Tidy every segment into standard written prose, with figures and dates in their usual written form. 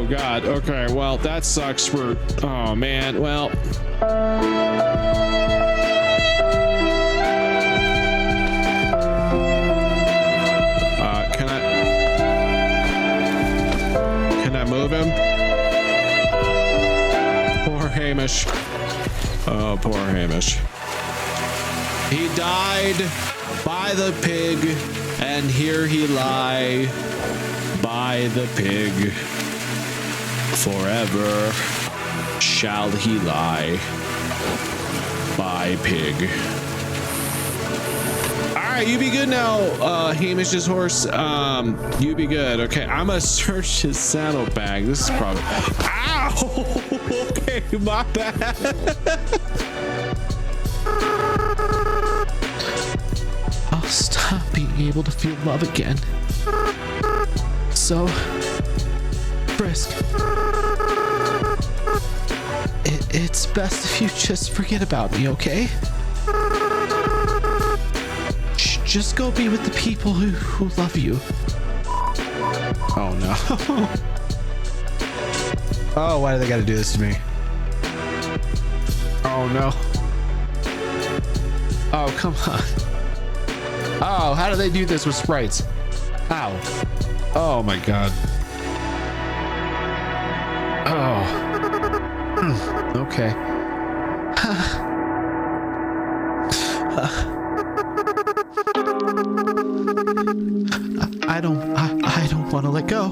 Oh God. Okay. Well, that sucks for. Oh man. Well. Can I move him? Poor Hamish. Oh, poor Hamish. He died by the pig, and here he lie by the pig. Forever shall he lie by pig. All right, you be good now, Hamish's horse. You be good. Okay, I'm gonna search his saddlebag. This is probably. Ow! Okay, my bad. I'll stop being able to feel love again. So, Frisk, it's best if you just forget about me, okay? Just go be with the people who love you. Oh no. Oh, why do they gotta do this to me? Oh no. Oh, come on. Oh, how do they do this with sprites? Ow. Oh my God. Oh. Okay. I don't want to let go.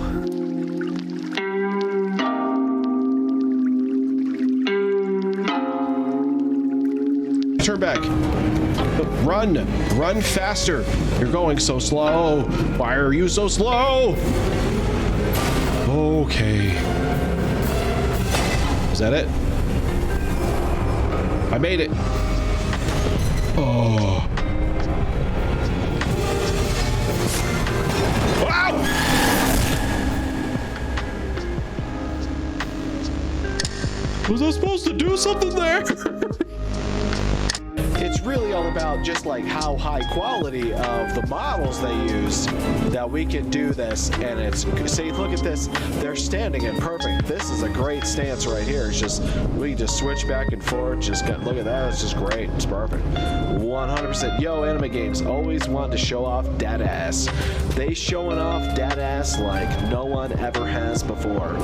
Turn back. Run faster. You're going so slow. Why are you so slow? Okay. Is that it? I made it. Oh. Wow! Was I supposed to do something there? It's really all about just like how high quality of the models they use that we can do this. And it's, see, look at this. They're standing in perfect. This is a great stance right here. It's just, we can just switch back and forth. Just got, look at that. It's just great. It's perfect. 100%. Yo, Anime Games always wanted to show off dad ass. They showing off dad ass like no one ever has before.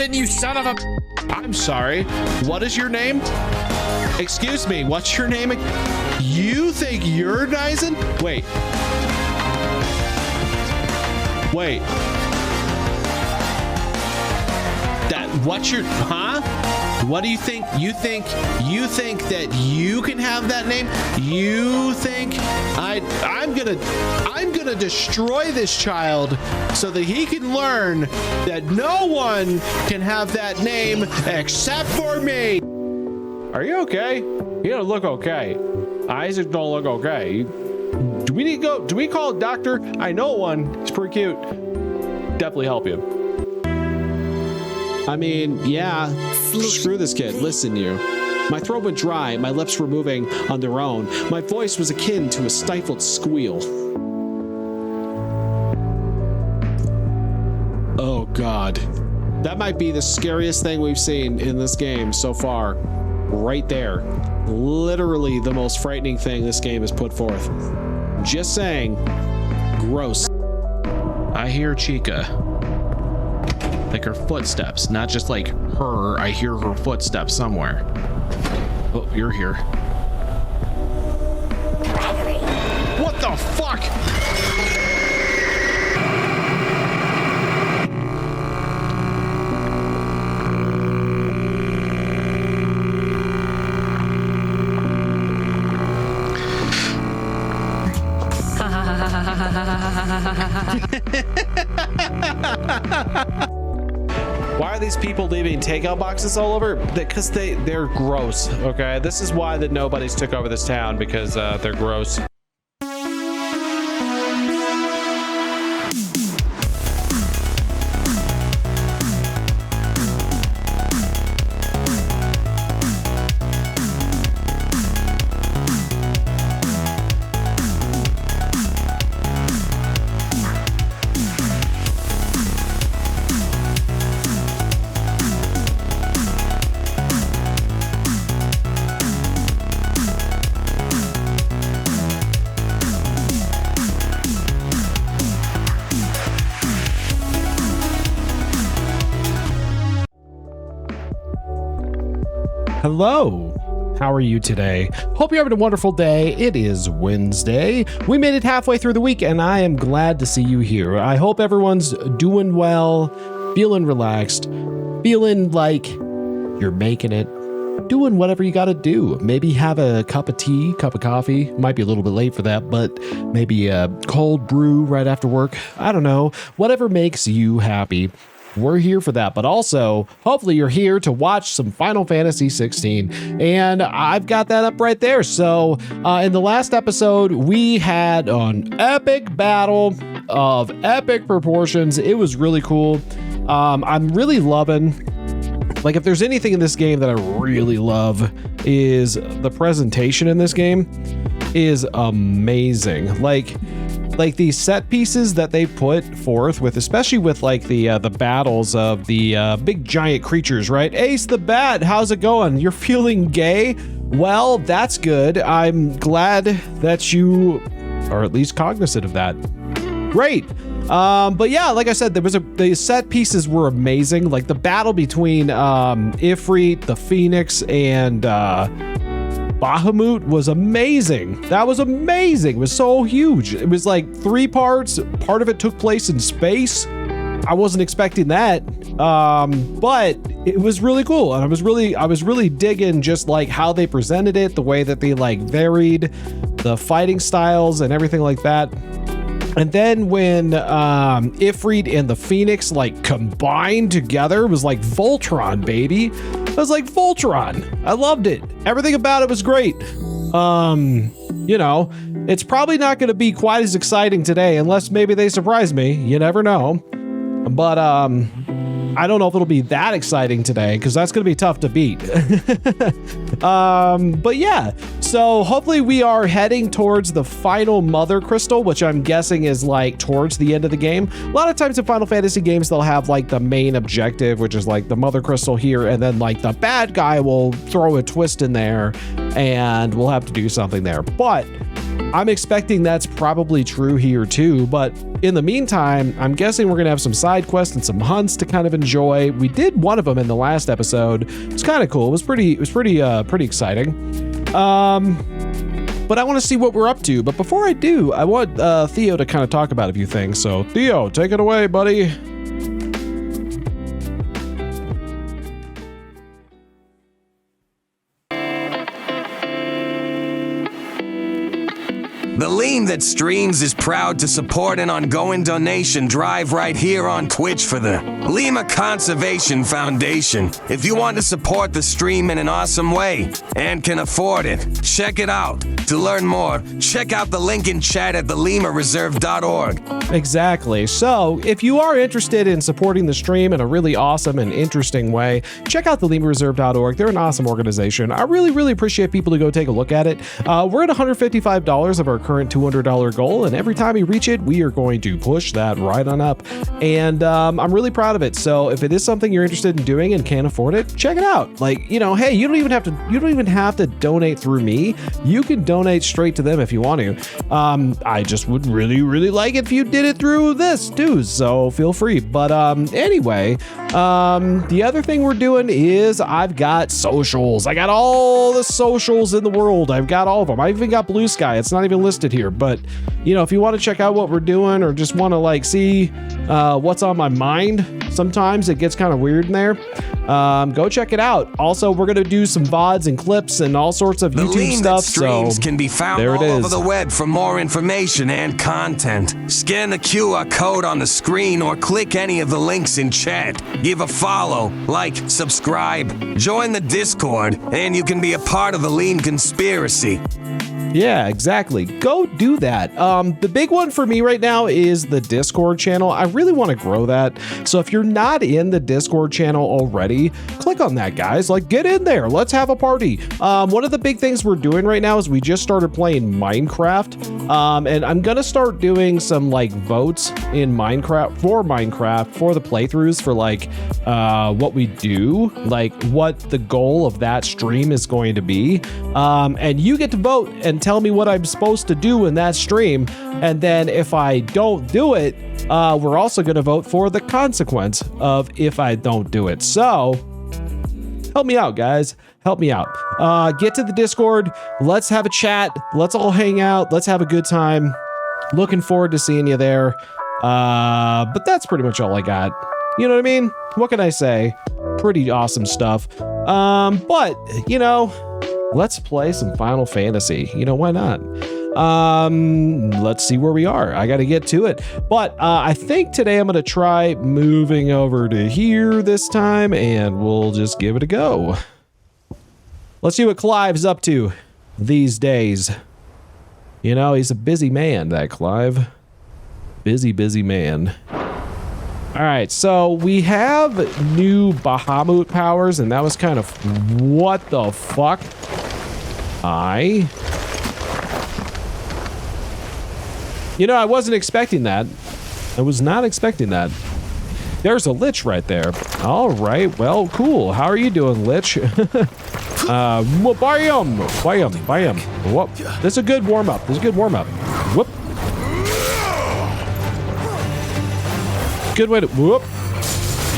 You son of a... I'm sorry. What is your name? Excuse me. What's your name? You think you're Dyson? Wait. Wait. That... What's your... Huh? What do you think? You think that you can have that name? You think I'm gonna destroy this child so that he can learn that no one can have that name except for me. Are you okay? You don't look okay. Isaac don't look okay. Do we call a doctor? I know one. He's pretty cute. Definitely help you. I mean, yeah, screw this kid. Listen, you. My throat went dry, my lips were moving on their own. My voice was akin to a stifled squeal. Oh, God. That might be the scariest thing we've seen in this game so far. Right there. Literally the most frightening thing this game has put forth. Just saying. Gross. I hear Chica. Like her footsteps, not just like her. I hear her footsteps somewhere. Oh, you're here. the fuck? Why are these people leaving takeout boxes all over? Because they're gross, okay? This is why that nobody's took over this town, because they're gross. Hello, how are you today? Hope you're having a wonderful day. It is Wednesday. We made it halfway through the week and I am glad to see you here. I hope everyone's doing well, feeling relaxed, feeling like you're making it, doing whatever you gotta do. Maybe have a cup of tea, cup of coffee. Might be a little bit late for that, but maybe a cold brew right after work. I don't know, whatever makes you happy. We're here for that, but also hopefully you're here to watch some Final Fantasy 16, and I've got that up right there. So in the last episode, we had an epic battle of epic proportions. It was really cool. I'm really loving, like, if there's anything in this game that I really love, is the presentation in this game is amazing. Like these set pieces that they put forth with, especially with like the battles of the big giant creatures, right? Ace the Bat, how's it going? You're feeling gay? Well, that's good. I'm glad that you are at least cognizant of that. Great. But yeah, like I said, the set pieces were amazing. Like the battle between Ifrit, the Phoenix, and Bahamut was amazing. That was amazing. It was so huge. It was like 3 parts. Part of it took place in space. I wasn't expecting that. But it was really cool. And I was really digging just like how they presented it, the way that they like varied the fighting styles and everything like that. And then when Ifrit and the Phoenix like combined together, it was like Voltron, baby. It was like Voltron. I loved it. Everything about it was great. You know, it's probably not going to be quite as exciting today unless maybe they surprise me. You never know. But I don't know if it'll be that exciting today because that's going to be tough to beat. But yeah, so hopefully we are heading towards the final Mother Crystal, which I'm guessing is like towards the end of the game. A lot of times in Final Fantasy games, they'll have like the main objective, which is like the Mother Crystal here, and then like the bad guy will throw a twist in there and we'll have to do something there. But I'm expecting that's probably true here too, but in the meantime, I'm guessing we're gonna have some side quests and some hunts to kind of enjoy. We did one of them in the last episode. It was kind of cool. It was pretty exciting. But I want to see what we're up to. But before I do, I want Theo to kind of talk about a few things. So Theo, take it away, buddy. The LeemThatStreams is proud to support an ongoing donation drive right here on Twitch for the Lima Conservation Foundation. If you want to support the stream in an awesome way and can afford it, check it out. To learn more, check out the link in chat at theleemthatstreams.org. Exactly. So if you are interested in supporting the stream in a really awesome and interesting way, check out theleemthatstreams.org. They're an awesome organization. I really appreciate people to go take a look at it. We're at $155 of our current $200 goal, and every time we reach it, we are going to push that right on up. And I'm really proud of it. So if it is something you're interested in doing and can't afford it, check it out. Like, you know, hey, you don't even have to donate through me. You can donate straight to them if you want to. I just would really like it if you did it through this too, so feel free. But anyway, the other thing we're doing is I've got socials. I got all the socials in the world. I've got all of them. I even got Blue Sky. It's not even listed listed here. But, you know, if you want to check out what we're doing or just want to like see what's on my mind, sometimes it gets kind of weird in there. Go check it out. Also, we're going to do some VODs and clips and all sorts of YouTube stuff. Streams can be found all over the web for more information and content. Scan the QR code on the screen or click any of the links in chat. Give a follow, like, subscribe, join the Discord, and you can be a part of the Leem conspiracy. Yeah, exactly. Go do that. The big one for me right now is the Discord channel. I really want to grow that. So if you're not in the Discord channel already, click on that, guys. Like, get in there. Let's have a party. One of the big things we're doing right now is we just started playing Minecraft. And I'm going to start doing some like votes in Minecraft for the playthroughs for like what we do, like what the goal of that stream is going to be. And you get to vote and tell me what I'm supposed to do in that stream, and then if I don't do it, we're also going to vote for the consequence of if I don't do it. So help me out, guys. Help me out. Get to the Discord. Let's have a chat. Let's all hang out. Let's have a good time. Looking forward to seeing you there. But that's pretty much all I got. You know what I mean? What can I say? Pretty awesome stuff. But, you know, let's play some Final Fantasy. You know, why not? Let's see where we are. I got to get to it. But I think today I'm going to try moving over to here this time, and we'll just give it a go. Let's see what Clive's up to these days. You know, he's a busy man, that Clive. Busy, busy man. All right, so we have new Bahamut powers, and that was kind of what the fuck? You know, I wasn't expecting that. I was not expecting that. There's a Lich right there. All right, well, cool. How are you doing, Lich? Bam! Whoop. This is a good warm-up. Whoop. Good way to, whoop.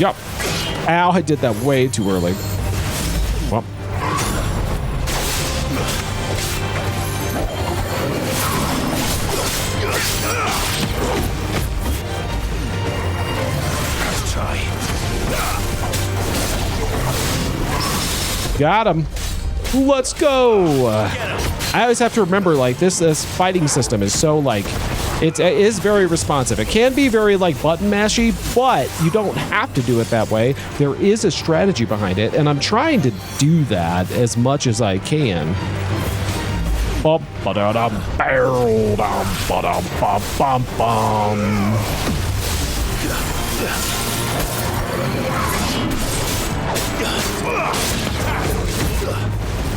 Yup. Ow, I did that way too early. Whoop. Got him. Let's go. I always have to remember, like, this fighting system is so, like, it is very responsive. It can be very, like, button mashy, but you don't have to do it that way. There is a strategy behind it, and I'm trying to do that as much as I can.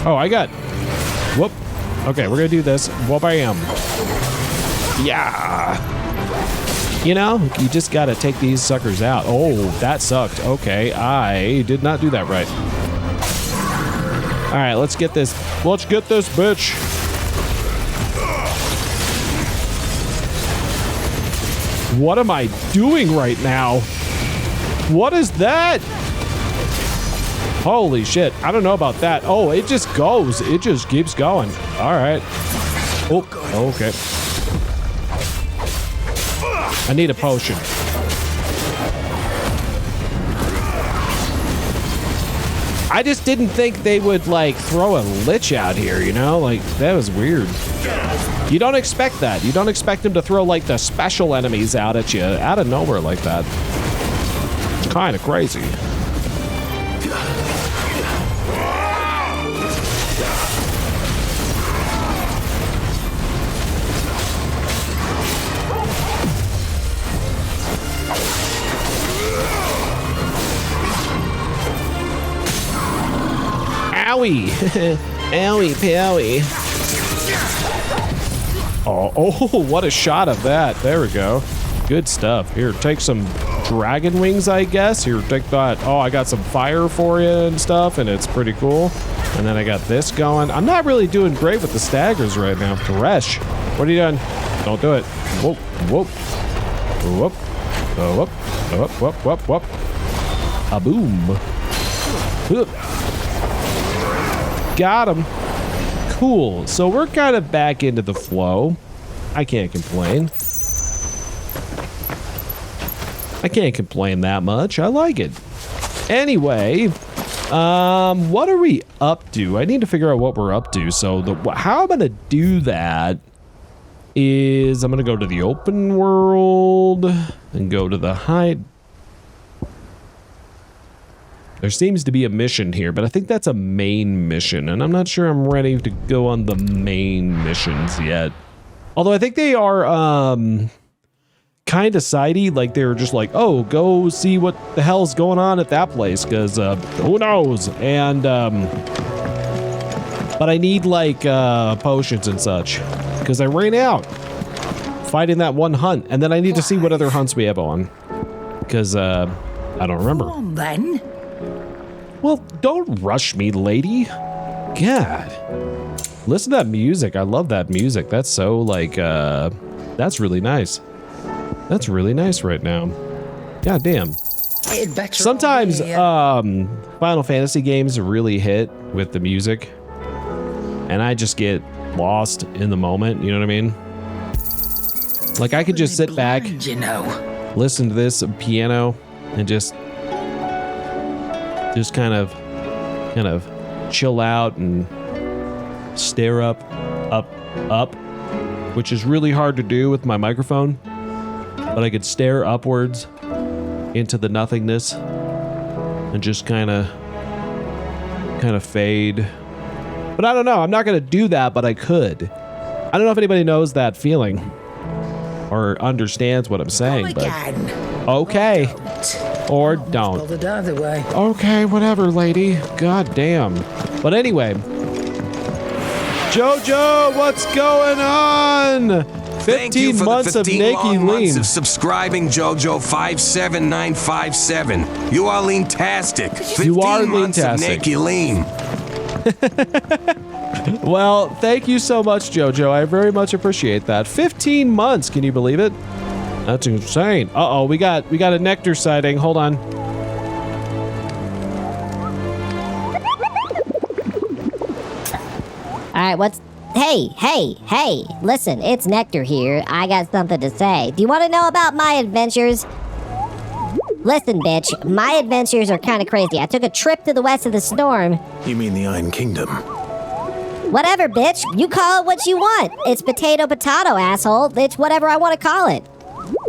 Oh, I got... Whoop. Okay, we're gonna do this. Whoop-bam. Yeah. You know, you just gotta take these suckers out. Oh, that sucked. Okay, I did not do that right. All right, let's get this. Let's get this bitch. What am I doing right now? What is that? Holy shit. I don't know about that. Oh, it just goes. It just keeps going. All right. Oh, okay. I need a potion. I just didn't think they would, like, throw a Lich out here, you know? Like, that was weird. You don't expect that. You don't expect them to throw, like, the special enemies out at you out of nowhere like that. It's kind of crazy. Owie. Owie, powie. Oh, what a shot of that. There we go. Good stuff. Here, take some dragon wings, I guess. Here, take that. Oh, I got some fire for you and stuff, and it's pretty cool. And then I got this going. I'm not really doing great with the staggers right now. Thresh, what are you doing? Don't do it. Whoop, whoop. Whoop. Whoop. Whoop, whoop, whoop, whoop. A boom. Whoop. Got him. Cool. So we're kind of back into the flow. I can't complain. I can't complain that much. I like it. Anyway, what are we up to? I need to figure out what we're up to. So how I'm gonna do that is I'm gonna go to the open world and go to the hide. There seems to be a mission here, but I think that's a main mission, and I'm not sure I'm ready to go on the main missions yet. Although I think they are kind of sidey, like they were just like, oh, go see what the hell's going on at that place, because who knows? And but I need like potions and such, because I ran out fighting that one hunt, and then I need to see what other hunts we have on, because I don't remember. Come on, then. Well, don't rush me, lady. God. Listen to that music. I love that music. That's so, like, that's really nice. That's really nice right now. God damn. Sometimes, Final Fantasy games really hit with the music, and I just get lost in the moment, you know what I mean? Like, I could just sit back, listen to this piano, and just kind of chill out and stare up, which is really hard to do with my microphone, but I could stare upwards into the nothingness and just kind of fade. But I don't know, I'm not going to do that, but I could. I don't know if anybody knows that feeling or understands what I'm saying, but okay. Or don't. Okay, whatever, lady. God damn. But anyway, Jojo, what's going on? 15 months of Naked Leem. Of subscribing, Jojo 57957. You are leemtastic. 15 months of Naked Leem. Well, thank you so much, Jojo. I very much appreciate that. 15 months, can you believe it? That's insane. Uh-oh, we got a nectar sighting. Hold on. All right, Hey, listen, it's Nectar here. I got something to say. Do you want to know about my adventures? Listen, bitch, my adventures are kind of crazy. I took a trip to the west of the storm. You mean the Iron Kingdom? Whatever, bitch. You call it what you want. It's potato, asshole. It's whatever I want to call it.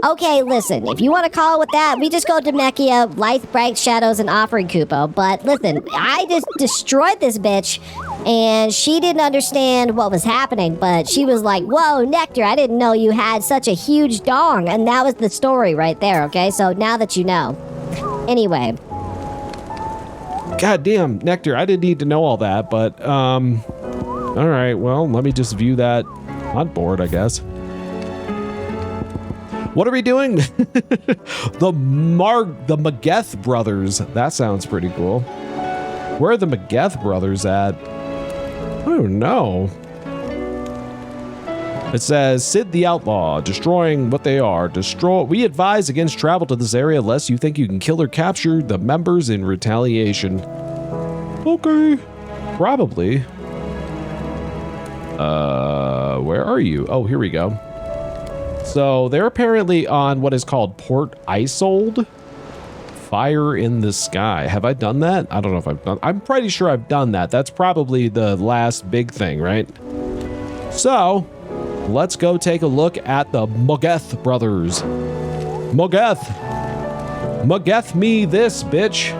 Okay, listen, if you want to call it with that, we just go to Mechia, Light, Bright Shadows, and Offering Kupo. But listen, I just destroyed this bitch, and she didn't understand what was happening, but she was like, whoa, Nectar, I didn't know you had such a huge dong. And that was the story right there, okay? So now that you know. Anyway. God damn, Nectar, I didn't need to know all that, but, all right, well, let me just view that on board, I guess. What are we doing? The Mageth brothers. That sounds pretty cool. Where are the Mageth brothers at? I don't know. It says, Sid the Outlaw, destroying what they are. We advise against travel to this area unless you think you can kill or capture the members in retaliation. Okay. Probably. Where are you? Oh, here we go. So they're apparently on what is called Port Isolde. Fire in the Sky. Have I done that? I don't know if I've done. I'm pretty sure I've done that. That's probably the last big thing, right? So let's go take a look at the Mageth brothers. Mageth me this, bitch.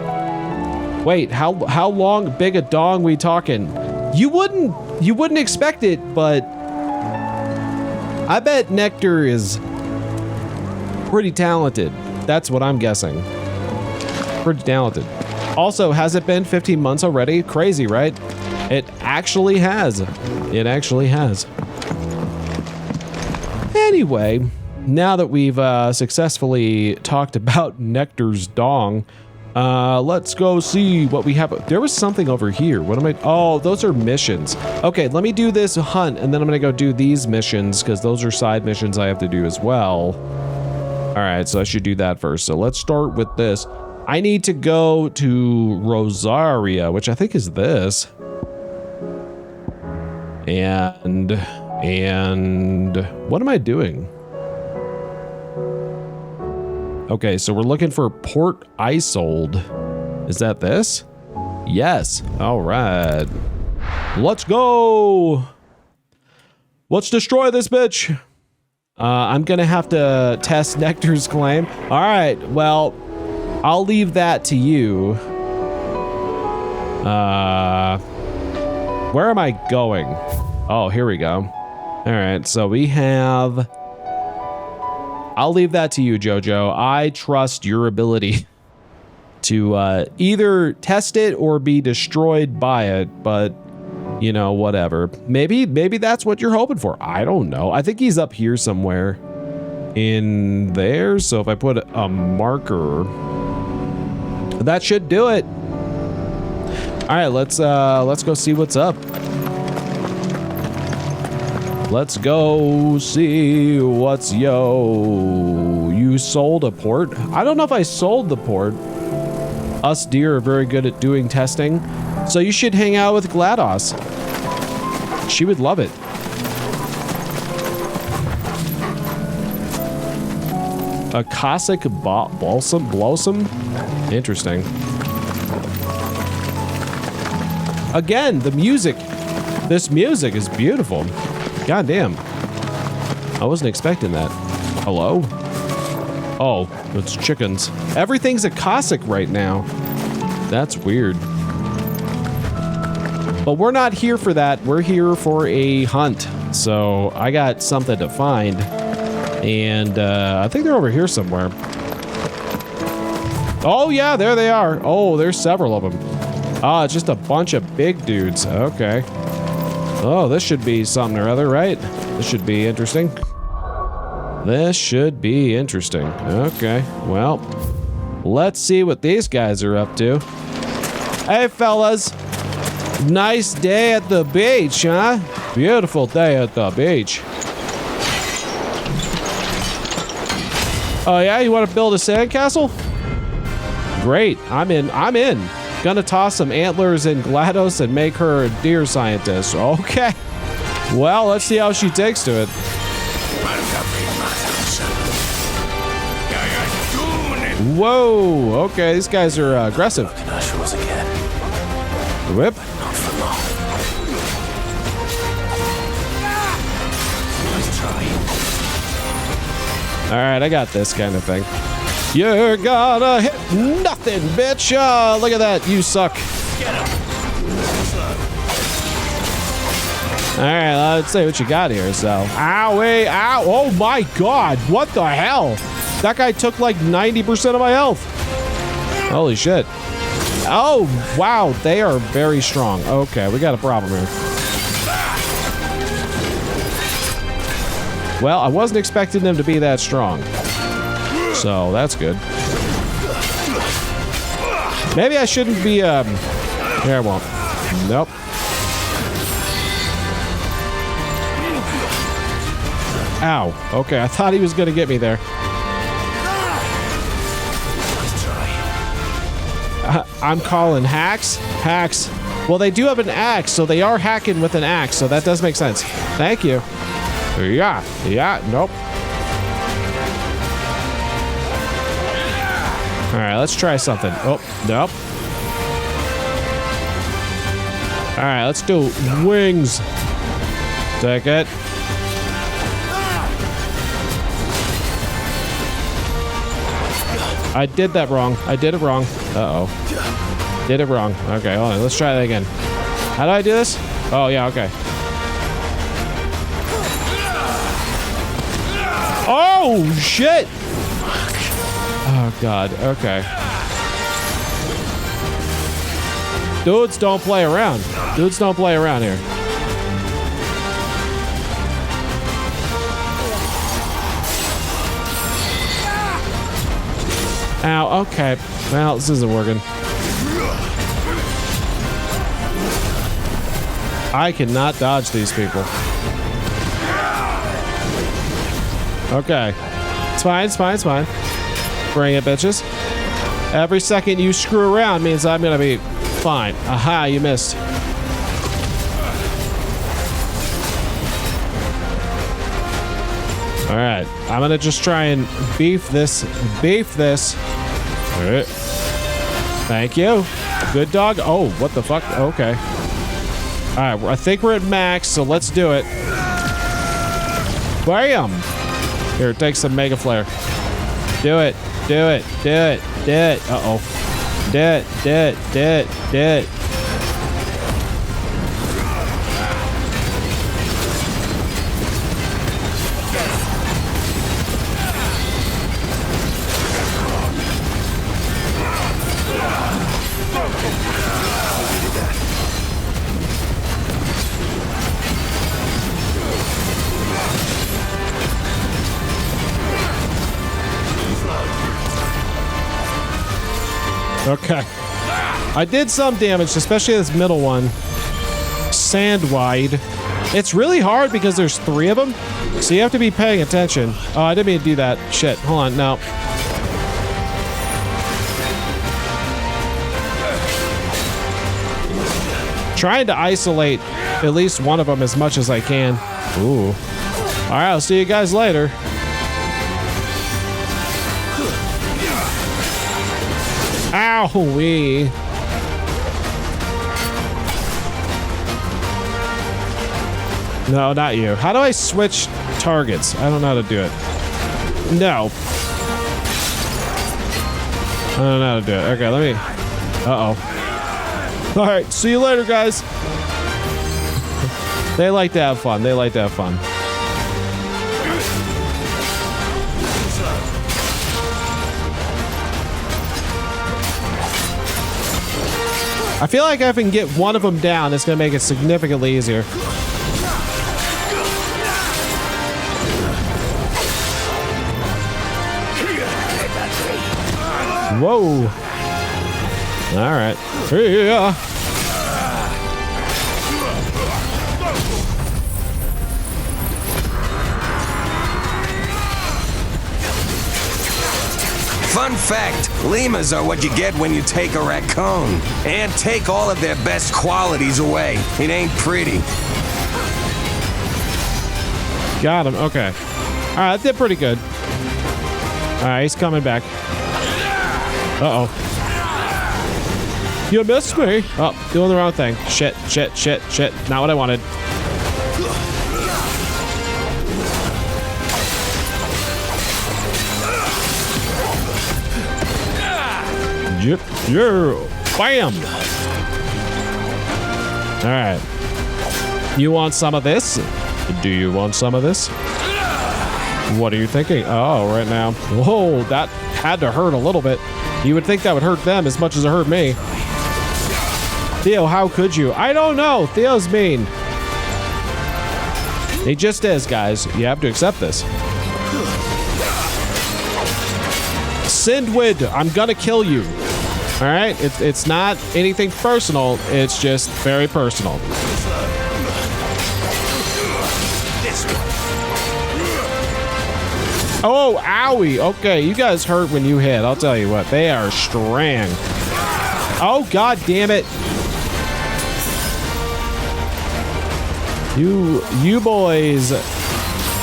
Wait, how long big a dong we talking? You wouldn't expect it, but I bet Nectar is pretty talented. That's what I'm guessing. Pretty talented. Also, has it been 15 months already? Crazy, right? It actually has. It actually has. Anyway, now that we've successfully talked about Nectar's dong, let's go see what we have. There was something over here. What am I? Oh, those are missions. Okay, let me do this hunt, and then I'm gonna go do these missions, because those are side missions I have to do as well. All right, so I should do that first. So let's start with this. I need to go to Rosaria, which I think is this. And And what am I doing? Okay, so we're looking for Port Isold. Is that this? Yes. All right. Let's go. Let's destroy this bitch. I'm gonna have to test Nectar's claim. All right, well, I'll leave that to you. Where am I going? Oh, here we go. All right, so we have... I'll leave that to you, Jojo. I trust your ability to either test it or be destroyed by it, but you know, whatever. Maybe that's what you're hoping for. I don't know. I think he's up here somewhere in there. So if I put a marker, that should do it. All right, let's go see what's up. Let's go see what's yo. You sold a port? I don't know if I sold the port. Us deer are very good at doing testing. So you should hang out with GLaDOS. She would love it. A Cossack Blossom? Interesting. Again, the music. This music is beautiful. God damn. I wasn't expecting that. Hello? Oh, it's chickens. Everything's a Cossack right now. That's weird. But we're not here for that. We're here for a hunt. So I got something to find. And I think they're over here somewhere. Oh yeah, there they are. Oh, there's several of them. Ah, it's just a bunch of big dudes. Okay. Oh, this should be something or other, right? This should be interesting. This should be interesting. Okay, well, let's see what these guys are up to. Hey, fellas. Nice day at the beach, huh? Beautiful day at the beach. Oh yeah, you want to build a sandcastle? Great, I'm in. Gonna toss some antlers in GLaDOS and make her a deer scientist. Okay. Well, let's see how she takes to it. Whoa, okay, these guys are aggressive. Whip. All right, I got this kind of thing. You're gonna hit nothing, bitch. Look at that. You suck. Get him. All right, let's see what you got here. So, owie, ow. Oh my God. What the hell? That guy took like 90% of my health. Holy shit. Oh, wow. They are very strong. Okay, we got a problem here. Well, I wasn't expecting them to be that strong. So, that's good. Maybe I shouldn't be, here, I won't. Nope. Ow. Okay, I thought he was gonna get me there. I'm calling hacks. Hacks. Well, they do have an axe, so they are hacking with an axe, so that does make sense. Thank you. Yeah. Nope. All right, let's try something. Oh, nope. All right, let's do wings. Take it. I did that wrong. I did it wrong. Uh-oh. Did it wrong. Okay, hold on. Let's try that again. How do I do this? Oh, yeah, okay. Oh, shit! Oh, God. Okay. Dudes don't play around. Dudes don't play around here. Ow, okay. Well, this isn't working. I cannot dodge these people. Okay. It's fine, it's fine, it's fine. Bring it, bitches. Every second you screw around means I'm gonna be fine. Aha, you missed. All right, I'm gonna just try and beef this. All right. Thank you. Good dog. Oh, what the fuck? Okay. All right, I think we're at max, so let's do it. Bam! Here, take some Mega Flare. Do it. Do it. Do it. Do it. Uh-oh. Do it. Do it. Do it. Do it. Okay. I did some damage, especially this middle one. Sand wide. It's really hard because there's 3 of them, so you have to be paying attention. Oh, I didn't mean to do that. Shit. Hold on. No. Trying to isolate at least one of them as much as I can. Ooh. All right. I'll see you guys later. Owie. No, not you. How do I switch targets? I don't know how to do it. No. I don't know how to do it. Okay, let me... Uh-oh. All right, see you later, guys. They like to have fun. They like to have fun. I feel like if I can get one of them down, it's going to make it significantly easier. Whoa. All right. Yeah. Fun fact, lemurs are what you get when you take a raccoon and take all of their best qualities away. It ain't pretty. Got him. Okay. All right, that did pretty good. All right, he's coming back. Uh-oh. You missed me. Oh, doing the wrong thing. Shit, shit, shit, shit. Not what I wanted. Yep, yeah. Bam. All right. You want some of this? Do you want some of this? What are you thinking? Oh, right now. Whoa, that had to hurt a little bit. You would think that would hurt them as much as it hurt me. Theo, how could you? I don't know. Theo's mean. He just is, guys. You have to accept this. Sindwid, I'm gonna kill you. All right? It's not anything personal. It's just very personal. Oh, owie. Okay, you guys hurt when you hit. I'll tell you what. They are strong. Oh, god damn it. You boys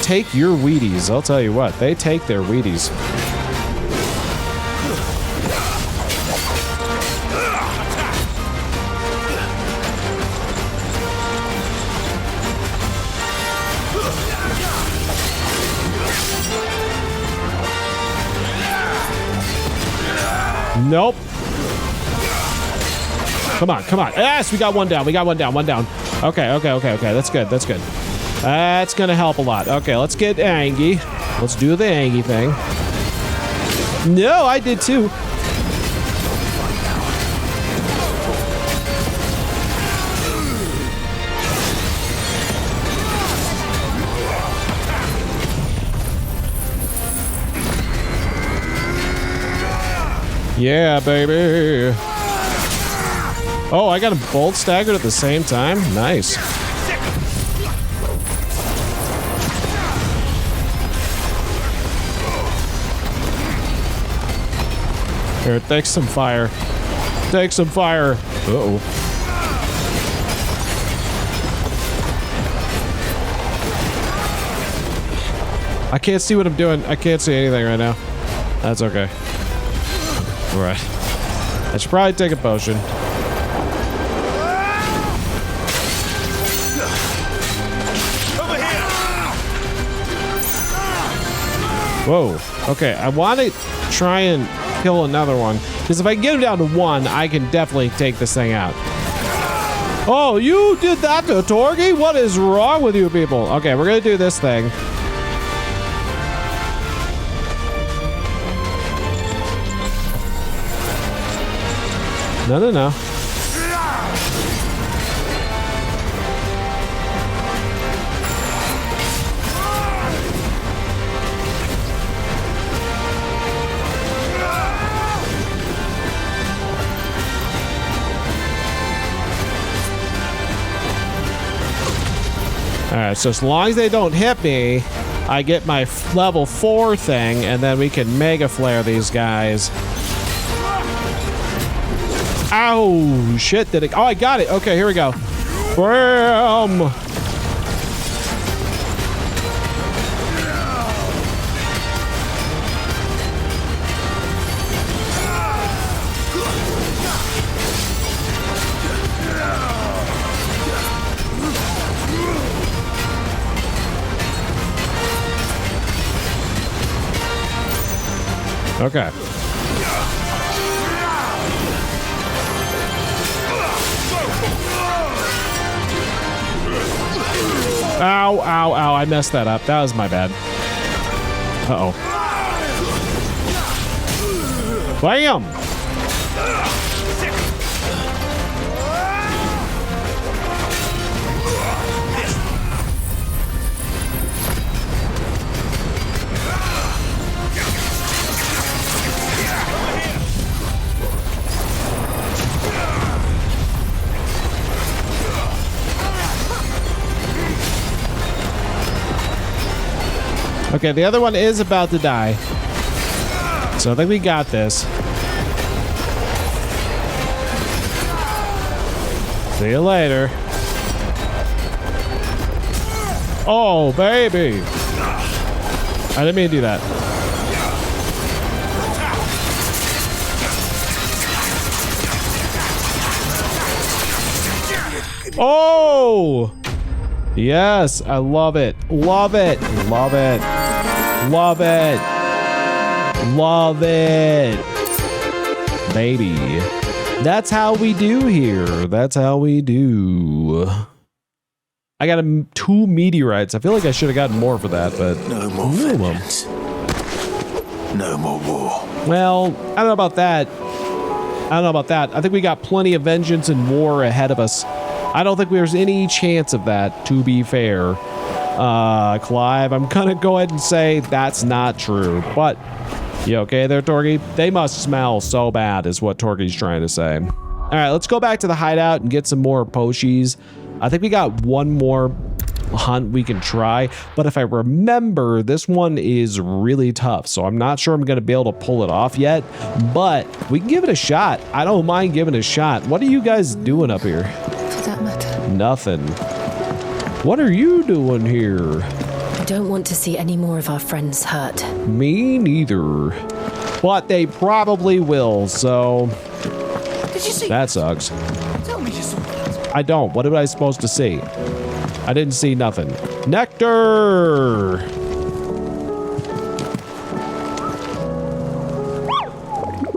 take your Wheaties. I'll tell you what. They take their Wheaties. Nope. Come on, come on. Yes, we got one down. We got one down, one down. Okay, okay, okay, okay. That's good. That's good. That's gonna help a lot. Okay, let's get Angie. Let's do the Angie thing. No, I did too. Yeah, baby. Oh, I got a bolt staggered at the same time? Nice. Here, take some fire. Take some fire. Uh-oh. I can't see what I'm doing. I can't see anything right now. That's okay. All right. I should probably take a potion. Whoa. Okay, I want to try and kill another one. Because if I get him down to one, I can definitely take this thing out. Oh, you did that to Torgy? What is wrong with you people? Okay, we're going to do this thing. No, no, no. All right, so as long as they don't hit me, I get my level 4 thing, and then we can mega flare these guys. Ow, shit, did it? Oh, I got it. Okay, here we go. Bam! Okay. Ow, ow, ow. I messed that up. That was my bad. Uh-oh. Bam! Okay, the other one is about to die. So I think we got this. See you later. Oh, baby. I didn't mean to do that. Oh! Yes, I love it. Love it. Love it. Love it. Love it. Baby. That's how we do here. That's how we do. I got 2 meteorites. I feel like I should have gotten more for that, but no more vengeance. No more war. Well, I don't know about that. I don't know about that. I think we got plenty of vengeance and war ahead of us. I don't think there's any chance of that, to be fair. Clive, I'm gonna go ahead and say that's not true. But, you okay there, Torgy? They must smell so bad, is what Torgy's trying to say. All right, let's go back to the hideout and get some more Poshies. I think we got one more hunt we can try, but if I remember, this one is really tough, so I'm not sure I'm gonna be able to pull it off yet, but we can give it a shot. I don't mind giving it a shot. What are you guys doing up here? For that matter. Nothing. What are you doing here? I don't want to see any more of our friends hurt. Me neither. But they probably will, so Did you see? that sucks. Tell me you saw that. I don't. What am I supposed to see? I didn't see nothing. Nectar!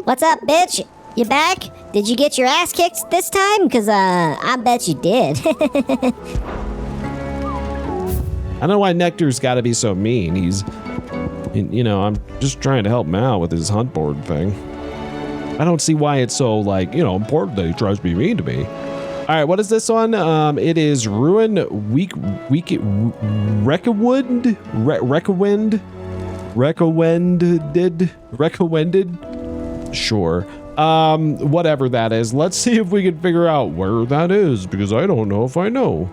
What's up, bitch? You back? Did you get your ass kicked this time? Cause I bet you did. I don't know why Nectar's got to be so mean. He's, you know, I'm just trying to help him out with his hunt board thing. I don't see why it's so, like, you know, important that he tries to be mean to me. All right, what is this one? It is Ruin Recommended? Sure. Whatever that is. Let's see if we can figure out where that is, because I don't know if I know.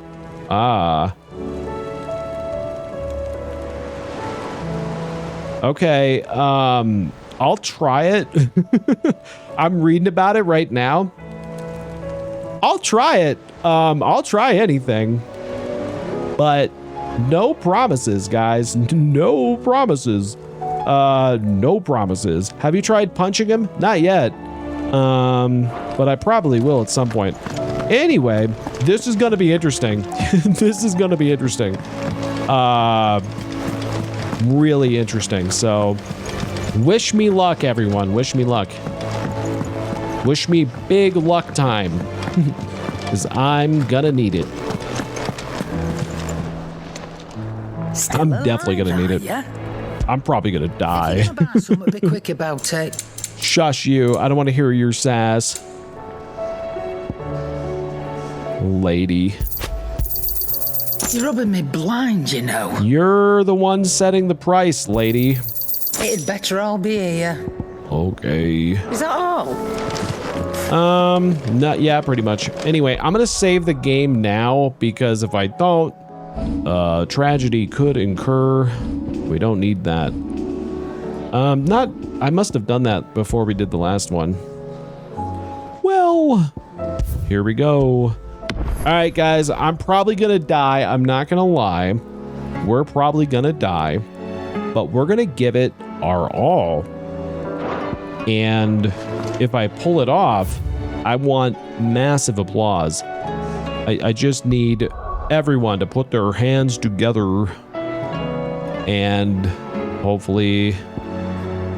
Okay, I'll try it. I'm reading about it right now. I'll try it. I'll try anything. But No promises, guys. No promises. No promises. Have you tried punching him? Not yet. But I probably will at some point. Anyway, this is gonna be interesting. This is gonna be interesting. Really interesting. So, wish me luck, everyone. Wish me luck. Wish me big luck time. Because I'm gonna need it. I'm definitely gonna need it. I'm probably gonna die. Be quick about it. Shush you. I don't want to hear your sass. Lady. You're rubbing me blind, you know. You're the one setting the price, lady. It'd better all be here. Okay. Is that all? Yeah, pretty much. Anyway, I'm gonna save the game now because if I don't, tragedy could incur. We don't need that. I must have done that before we did the last one. Well, here we go. All right, guys, I'm probably gonna die. I'm not gonna lie. We're probably gonna die, but we're gonna give it our all. And if I pull it off, I want massive applause. I just need everyone to put their hands together and hopefully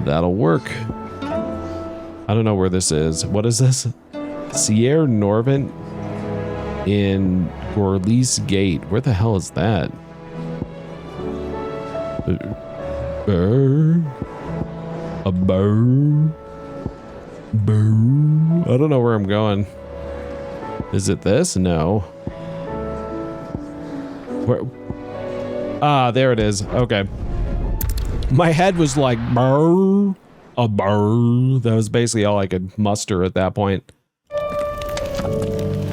that'll work. I don't know where this is. What is this? Sierra Norvent in Gorlice Gate. Where the hell is that? A bird? I don't know where I'm going. Is it this? No. Where? Ah, there it is. Okay. My head was like, burr, a burr. That was basically all I could muster at that point.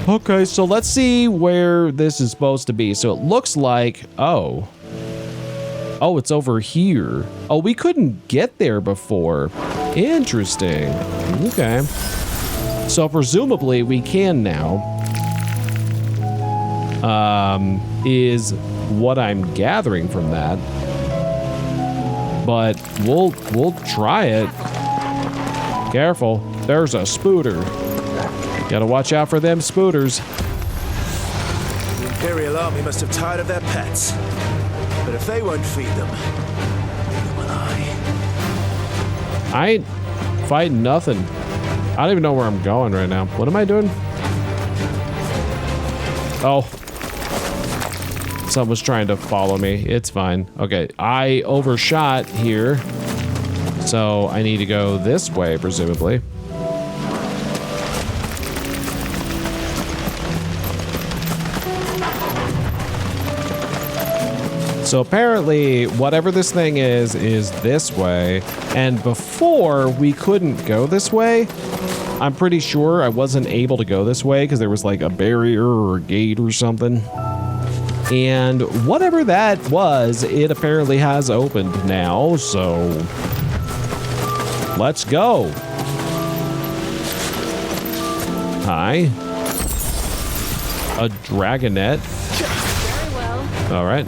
Okay, so let's see where this is supposed to be. So it looks like, oh, it's over here. Oh, we couldn't get there before. Interesting. Okay. So presumably we can now. Is what I'm gathering from that. But we'll try it. Careful. There's a spooter. Gotta watch out for them spooters. Imperial Army must have tired of their pets. But if they won't feed them, neither will I ain't fighting nothing. I don't even know where I'm going right now. What am I doing? Oh. Someone was trying to follow me. It's fine. Okay, I overshot here. So I need to go this way, presumably. So apparently, whatever this thing is this way. And before, we couldn't go this way. I'm pretty sure I wasn't able to go this way because there was like a barrier or a gate or something. And whatever that was, it apparently has opened now, so let's go. Hi. A dragonette. Very well. All right.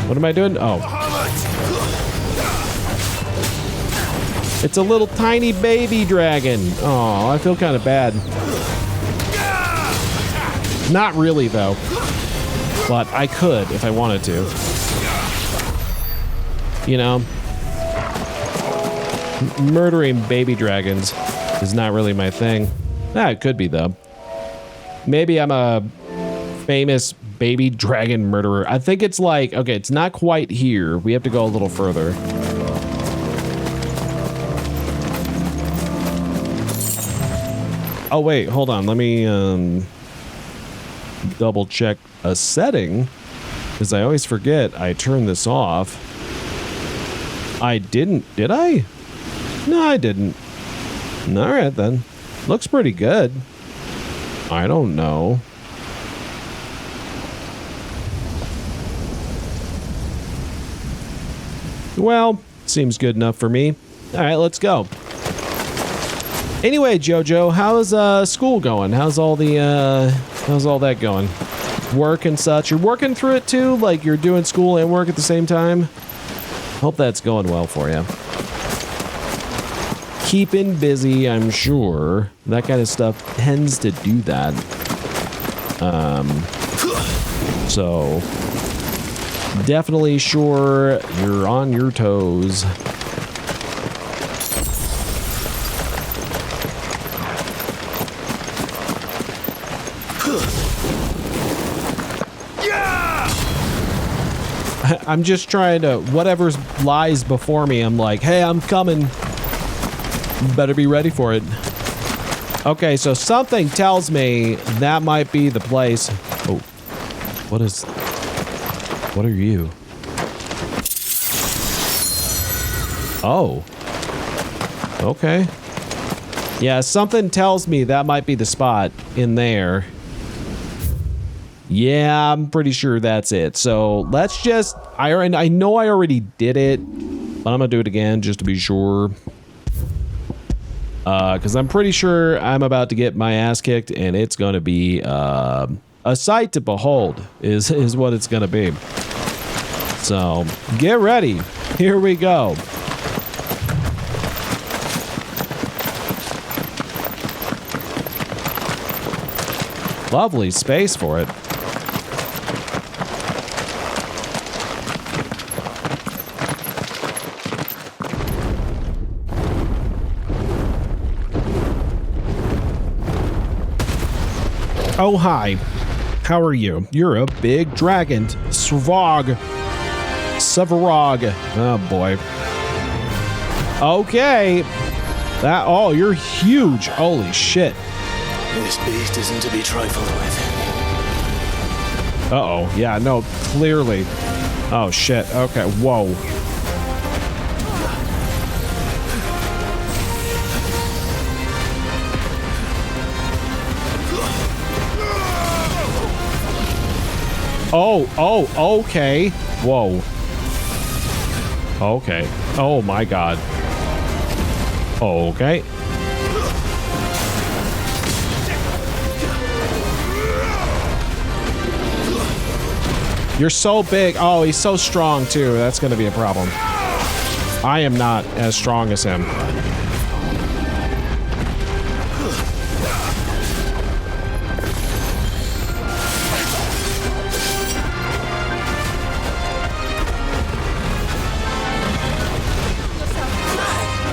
What am I doing? Oh. It's a little tiny baby dragon. Oh, I feel kind of bad. Not really, though. But I could if I wanted to. You know, murdering baby dragons is not really my thing. It could be, though. Maybe I'm a famous baby dragon murderer. I think it's like, okay, it's not quite here. We have to go a little further. Oh, wait, hold on. Let me double check a setting, because I always forget I turned this off. I didn't, did I? No, I didn't. All right, then. Looks pretty good. I don't know. Well, seems good enough for me. All right, let's go. Anyway, Jojo, how's school going? How's all that going? work and such. You're working through it too, like you're doing school and work at the same time. Hope that's going well for you. Keeping busy, I'm sure. That kind of stuff tends to do that. So definitely sure you're on your toes. I'm just trying to, whatever lies before me, I'm like, hey, I'm coming. Better be ready for it. Okay, so something tells me that might be the place. Oh, what are you? Oh, okay. Yeah, something tells me that might be the spot in there. Yeah, I'm pretty sure that's it. So let's just, I know I already did it, but I'm gonna do it again just to be sure. Because I'm pretty sure I'm about to get my ass kicked, and it's gonna be a sight to behold is what it's gonna be. So get ready. Here we go. Lovely space for it. Oh, hi. How are you? You're a big dragon. Svarog. Oh, boy. Okay. Oh, you're huge. Holy shit. This beast isn't to be trifled with. Uh-oh. Yeah, no, clearly. Oh, shit. Okay, whoa. Oh, okay. Whoa. Okay. Oh, my God. Okay. You're so big. Oh, he's so strong, too. That's going to be a problem. I am not as strong as him.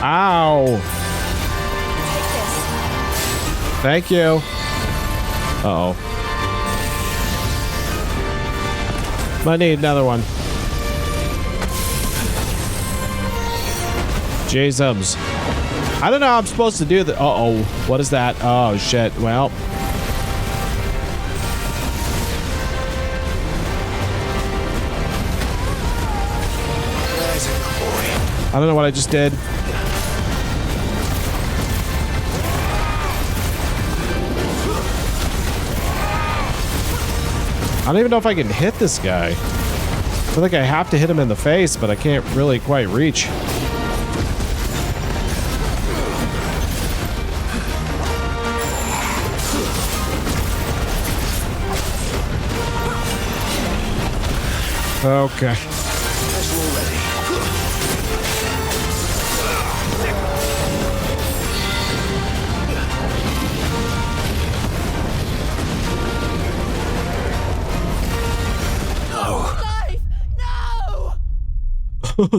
Ow. Thank you. Uh-oh. Might need another one. J-Zubs. I don't know how I'm supposed to do that. Uh-oh. What is that? Oh, shit. Well. I don't know what I just did. I don't even know if I can hit this guy. I feel like I have to hit him in the face, but I can't really quite reach. Okay.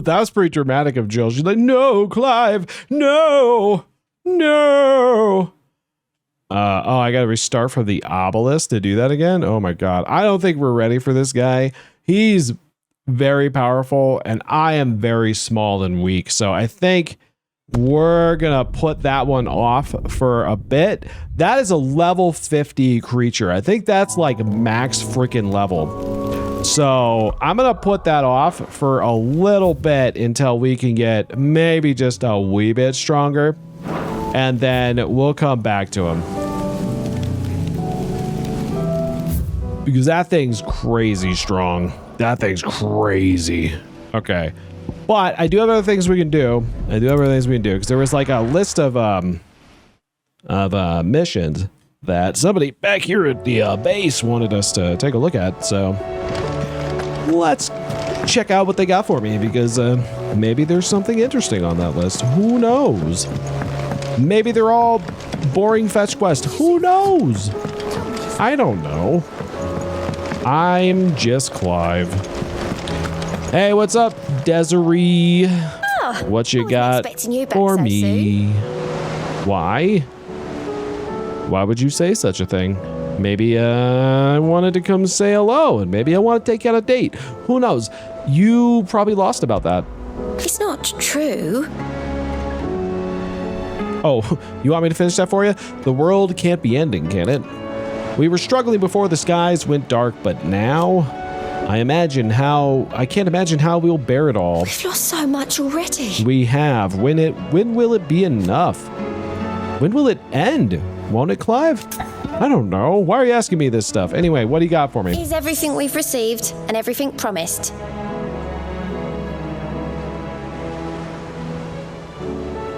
That was pretty dramatic of Jill. She's like, no, Clive, no, no. Oh, I gotta restart from the obelisk to do that again. Oh my God. I don't think we're ready for this guy. He's very powerful and I am very small and weak. So I think we're gonna put that one off for a bit. That is a level 50 creature. I think that's like max freaking level. So I'm gonna put that off for a little bit until we can get maybe just a wee bit stronger, and then we'll come back to him. Because that thing's crazy strong. That thing's crazy. Okay. But I do have other things we can do. Because there was like a list of missions that somebody back here at the base wanted us to take a look at. So let's check out what they got for me, because maybe there's something interesting on that list. Who knows? Maybe they're all boring fetch quests. Who knows? I don't know. I'm just Clive. Hey, what's up, Desiree? Oh, What you I got wasn't expecting you back for so me? Why? Why would you say such a thing? Maybe I wanted to come say hello, and maybe I want to take out a date. Who knows? You probably lost about that. It's not true. Oh, you want me to finish that for you? The world can't be ending, can it? We were struggling before the skies went dark, but now I can't imagine how we'll bear it all. We've lost so much already. We have. When will it be enough? When will it end? Won't it, Clive? I don't know. Why are you asking me this stuff? Anyway, what do you got for me? Here's everything we've received and everything promised.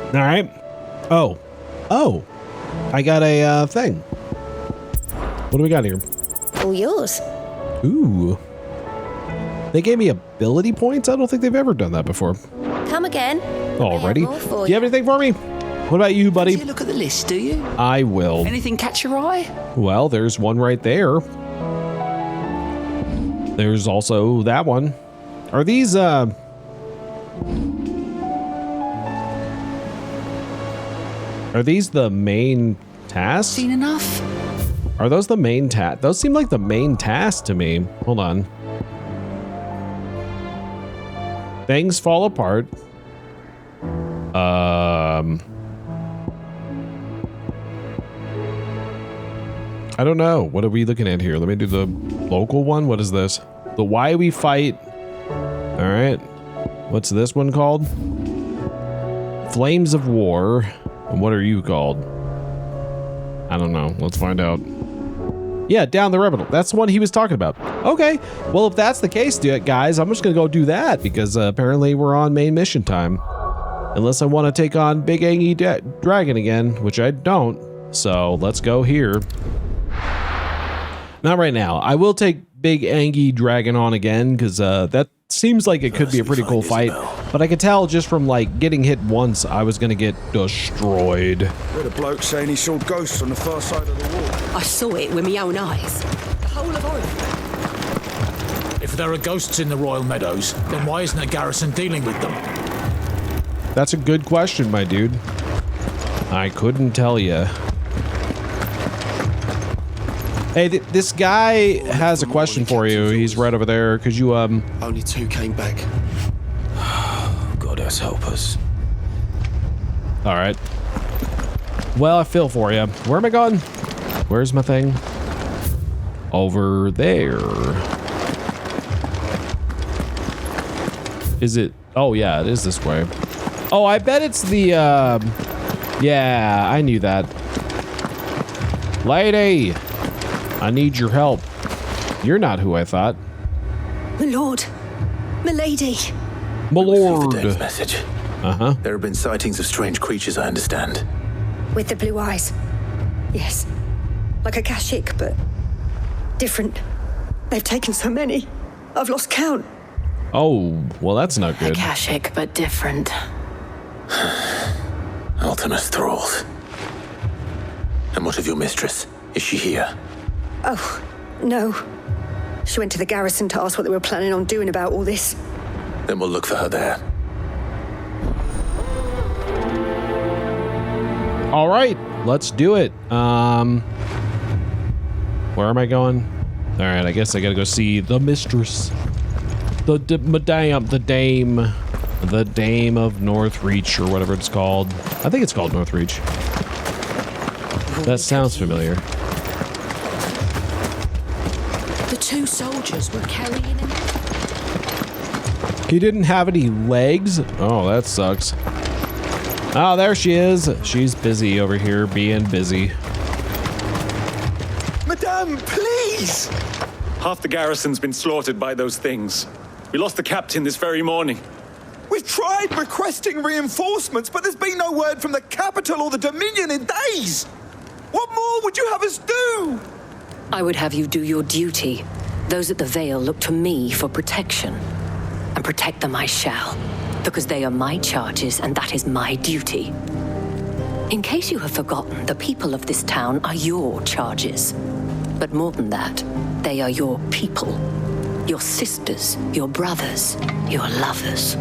All right. Oh. I got a thing. What do we got here? All yours. Ooh. They gave me ability points? I don't think they've ever done that before. Come again. Already? We have more for Do you have anything for me? What about you, buddy? You look at the list, do you? I will. Anything catch your eye? Well, there's one right there. There's also that one. Are these, Are these the main tasks? Seen enough? Are those the main task? Those seem like the main task to me. Hold on. Things fall apart. I don't know. What are we looking at here? Let me do the local one. What is this? The why we fight. All right. What's this one called? Flames of War. And what are you called? I don't know. Let's find out. Yeah, down the rabbit hole. That's the one he was talking about. Okay. Well, if that's the case, guys, I'm just going to go do that because apparently we're on main mission time. Unless I want to take on Big Angie Dragon again, which I don't. So let's go here. Not right now. I will take Big Angie Dragon on again because that seems like it could be a pretty cool fight. But I could tell just from like getting hit once, I was going to get destroyed. Read a bloke saying he saw ghosts on the far side of the wall. I saw it with my own eyes. The whole of Oregon. If there are ghosts in the Royal Meadows, then why isn't a garrison dealing with them? That's a good question, my dude. I couldn't tell you. Hey, this guy has a question for you. He's right over there. Could you, Only 2 came back. Goddess help us. All right. Well, I feel for you. Where am I going? Where's my thing? Over there. Is it? Oh, yeah, it is this way. Oh, I bet it's the, yeah, I knew that. Lady, I need your help. You're not who I thought. My lord. My lady. My lord. Dave's message. Uh-huh. There have been sightings of strange creatures, I understand. With the blue eyes. Yes. Like a Kashik, but different. They've taken so many. I've lost count. Oh, well, that's not good. Kashik, but different. Ultimus thralls. And what of your mistress? Is she here? Oh, no. She went to the garrison to ask what they were planning on doing about all this. Then we'll look for her there. All right, let's do it. Where am I going? All right, I guess I gotta go see the mistress. The dame of Northreach, or whatever it's called. I think it's called Northreach. That sounds familiar. The 2 soldiers were carrying him. He didn't have any legs? Oh, that sucks. Oh, there she is. She's busy over here, being busy. Madame, please! Half the garrison's been slaughtered by those things. We lost the captain this very morning. We've tried requesting reinforcements, but there's been no word from the capital or the Dominion in days. What more would you have us do? I would have you do your duty. Those at the Vale look to me for protection. And protect them I shall, because they are my charges and that is my duty. In case you have forgotten, the people of this town are your charges. But more than that, they are your people. Your sisters, your brothers, your lovers.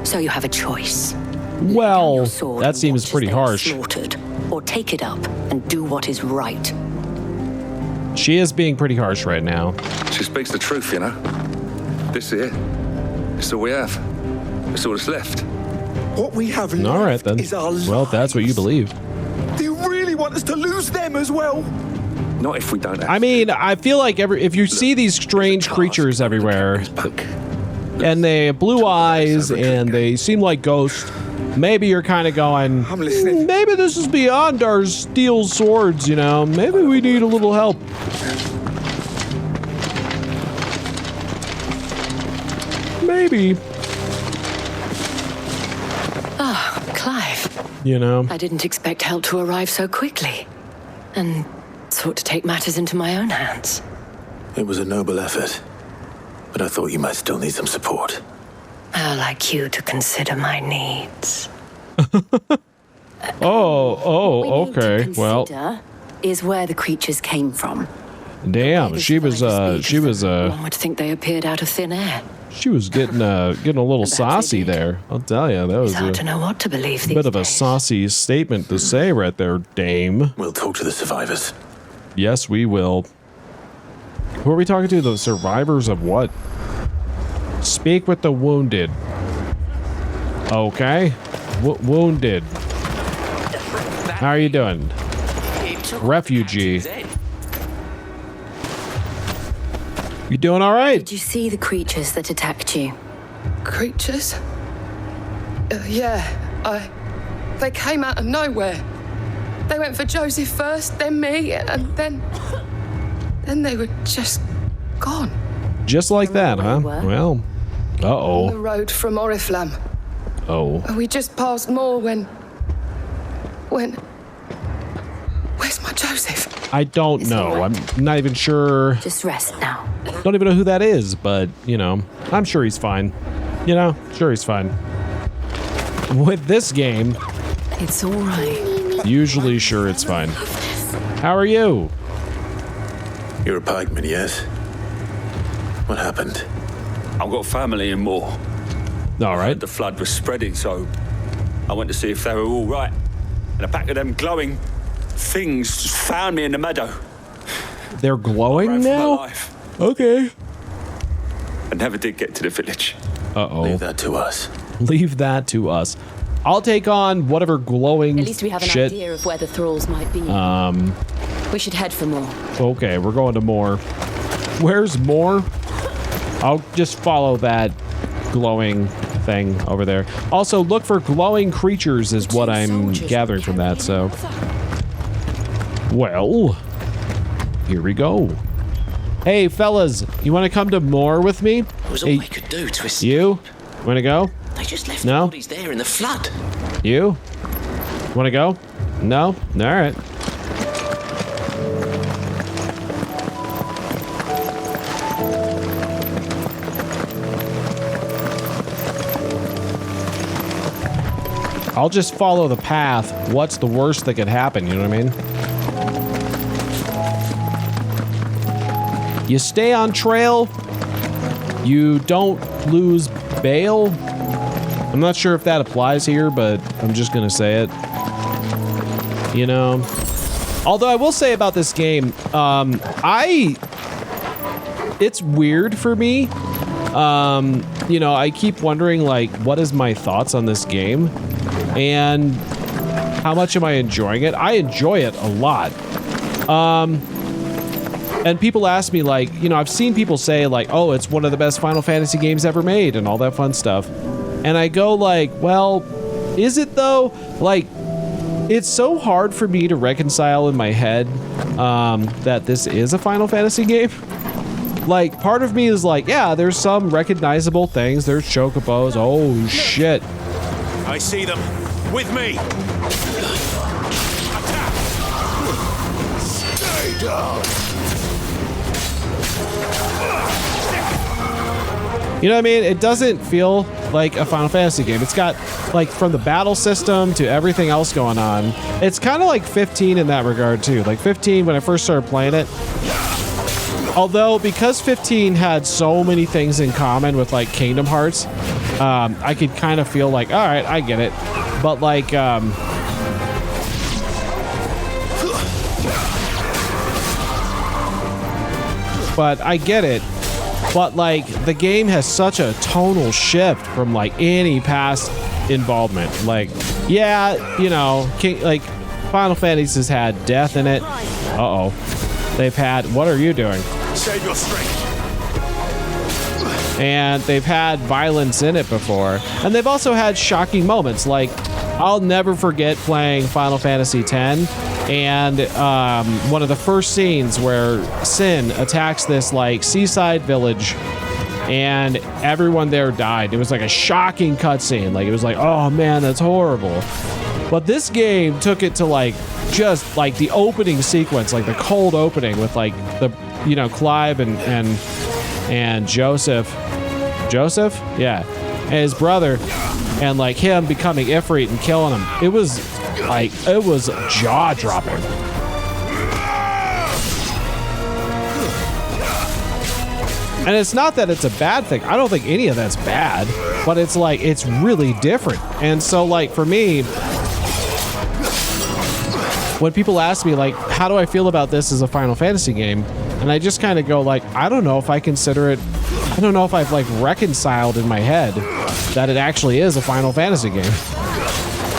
So you have a choice. Well, that seems pretty harsh. Slaughtered, or take it up and do what is right. She is being pretty harsh right now. She speaks the truth, you know. This here, it's all we have. It's all that's left. What we have left All right, then. is our lives. Well, if that's what you believe. Do you really want us to lose them as well? Not if we don't have I mean, I feel like if you see these strange creatures everywhere, and they have blue eyes and they seem like ghosts, maybe you're kind of going, I'm listening. maybe this is beyond our steel swords, you know? Maybe we need a little help. Maybe. Ah, Clive. You know? I didn't expect help to arrive so quickly. And sought to take matters into my own hands. It was a noble effort, but I thought you might still need some support. I'd like you to consider my needs. Okay. Well, Is where the creatures came from. damn, she was One would think they appeared out of thin air. she was getting a little saucy there. I'll tell you, that was It's hard to know what to believe these bit of a days. saucy statement to say right there, dame. We'll talk to the survivors. Yes, we will. Who are we talking to? The survivors of what? Speak with the wounded. Okay. Wounded. How are you doing? Refugee. You doing all right? Did you see the creatures that attacked you? Creatures? Yeah, they came out of nowhere. They went for Joseph first, then me, and then they were just gone. Just like that, huh? Well, On the uh-oh. road from Oriflamme. Oh. We just passed more when... Where's my Joseph? I don't know. I'm not even sure. Just rest now. Don't even know who that is, but, you know, I'm sure he's fine. You know, sure he's fine. With this game, It's all right. usually sure it's fine. How are you? You're a pikeman, yes? What happened? I've got family in Moor. All right. The flood was spreading, so I went to see if they were all right. And a pack of them glowing things just found me in the meadow. They're glowing For my now? life. Okay. I never did get to the village. Uh-oh. Leave that to us. Leave that to us. I'll take on whatever glowing At least we have an shit. idea of where the thralls might be. We should head for more. Okay, we're going to Moor. Where's Moor? I'll just follow that glowing thing over there. Also, look for glowing creatures is what I'm gathering from that, so. Well, here we go. Hey, fellas, you want to come to Moor with me? It was all Hey, they could do to escape. you? Want to go? They just left No? the bodies there in the flood. You? Want to go? No? All right. I'll just follow the path. What's the worst that could happen? You know what I mean? You stay on trail. You don't lose bail. I'm not sure if that applies here, but I'm just gonna say it. You know. Although I will say about this game, it's weird for me. You know, I keep wondering, like, what is my thoughts on this game? And how much am I enjoying it? I enjoy it a lot. And people ask me, like, you know, I've seen people say, like, oh, it's one of the best Final Fantasy games ever made and all that fun stuff. And I go, like, well, is it though? Like, it's so hard for me to reconcile in my head that this is a Final Fantasy game. Like, part of me is like, yeah, there's some recognizable things. There's chocobos. Oh, shit. I see them. With me. You know what I mean? It doesn't feel like a Final Fantasy game. It's got, like, from the battle system to everything else going on. It's kind of like 15 in that regard, too. Like, 15, when I first started playing it, although, because 15 had so many things in common with, like, Kingdom Hearts, I could kind of feel like, all right, I get it. But, like, but I get it. But, like, the game has such a tonal shift from, like, any past involvement. Like, yeah, you know, like, Final Fantasy has had death in it. Uh-oh. They've had... What are you doing? Save your strength. And they've had violence in it before. And they've also had shocking moments. Like, I'll never forget playing Final Fantasy X. And one of the first scenes where Sin attacks this, like, seaside village, and everyone there died. It was like a shocking cutscene. Like, it was like, oh man, that's horrible. But this game took it to, like, just like the opening sequence, like the cold opening with, like, the, you know, Clive and Joseph, yeah, and his brother, and, like, him becoming Ifrit and killing him. It was like, it was jaw-dropping. And it's not that it's a bad thing. I don't think any of that's bad, but it's like, it's really different. And so, like, for me, when people ask me, like, how do I feel about this as a Final Fantasy game? And I just kind of go, like, I don't know if I consider it, I don't know if I've, like, reconciled in my head that it actually is a Final Fantasy game.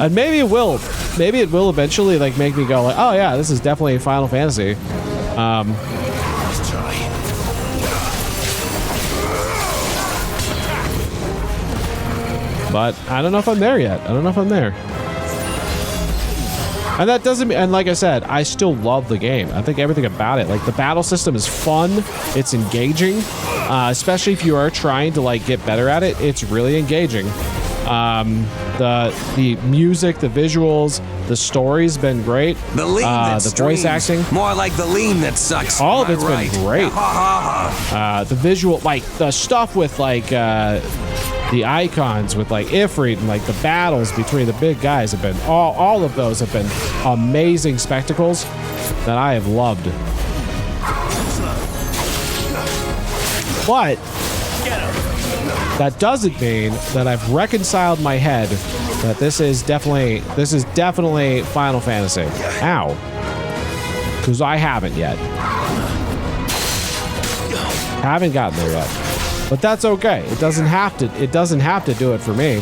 And maybe it will. Maybe it will eventually, like, make me go, like, oh yeah, this is definitely a Final Fantasy. But I don't know if I'm there yet. I don't know if I'm there. And that doesn't mean, and like I said, I still love the game. I think everything about it, like, the battle system is fun. It's engaging, especially if you are trying to, like, get better at it. It's really engaging. The music, the visuals, the story's been great. The voice acting, more like the leem that sucks. All of it's been great. The visual, like, the stuff with, like, the icons with, like, Ifrit and, like, the battles between the big guys have been, all of those have been amazing spectacles that I have loved. But that doesn't mean that I've reconciled my head that this is definitely Final Fantasy. Ow. Because I haven't yet. Haven't gotten there yet. But that's okay. It doesn't have to do it for me.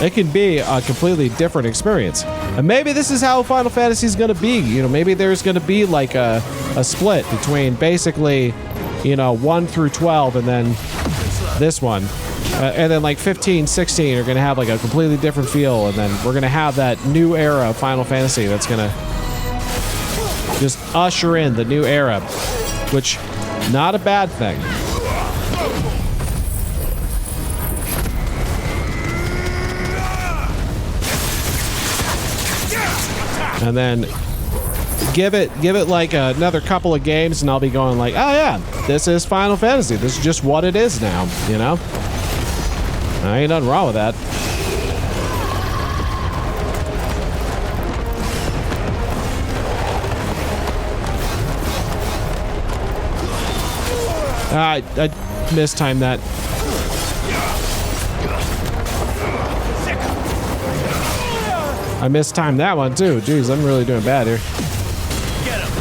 It can be a completely different experience. And maybe this is how Final Fantasy is going to be. You know, maybe there's going to be, like, a split between basically, you know, 1 through 12 and then this one. And then, like, 15, 16 are going to have, like, a completely different feel. And then we're going to have that new era of Final Fantasy that's going to just usher in the new era, which, not a bad thing. And then give it like another couple of games and I'll be going like, oh yeah, this is Final Fantasy. This is just what it is now, you know? Ain't nothing wrong with that. I mistimed that. I mistimed that one too. Jeez, I'm really doing bad here. Get him.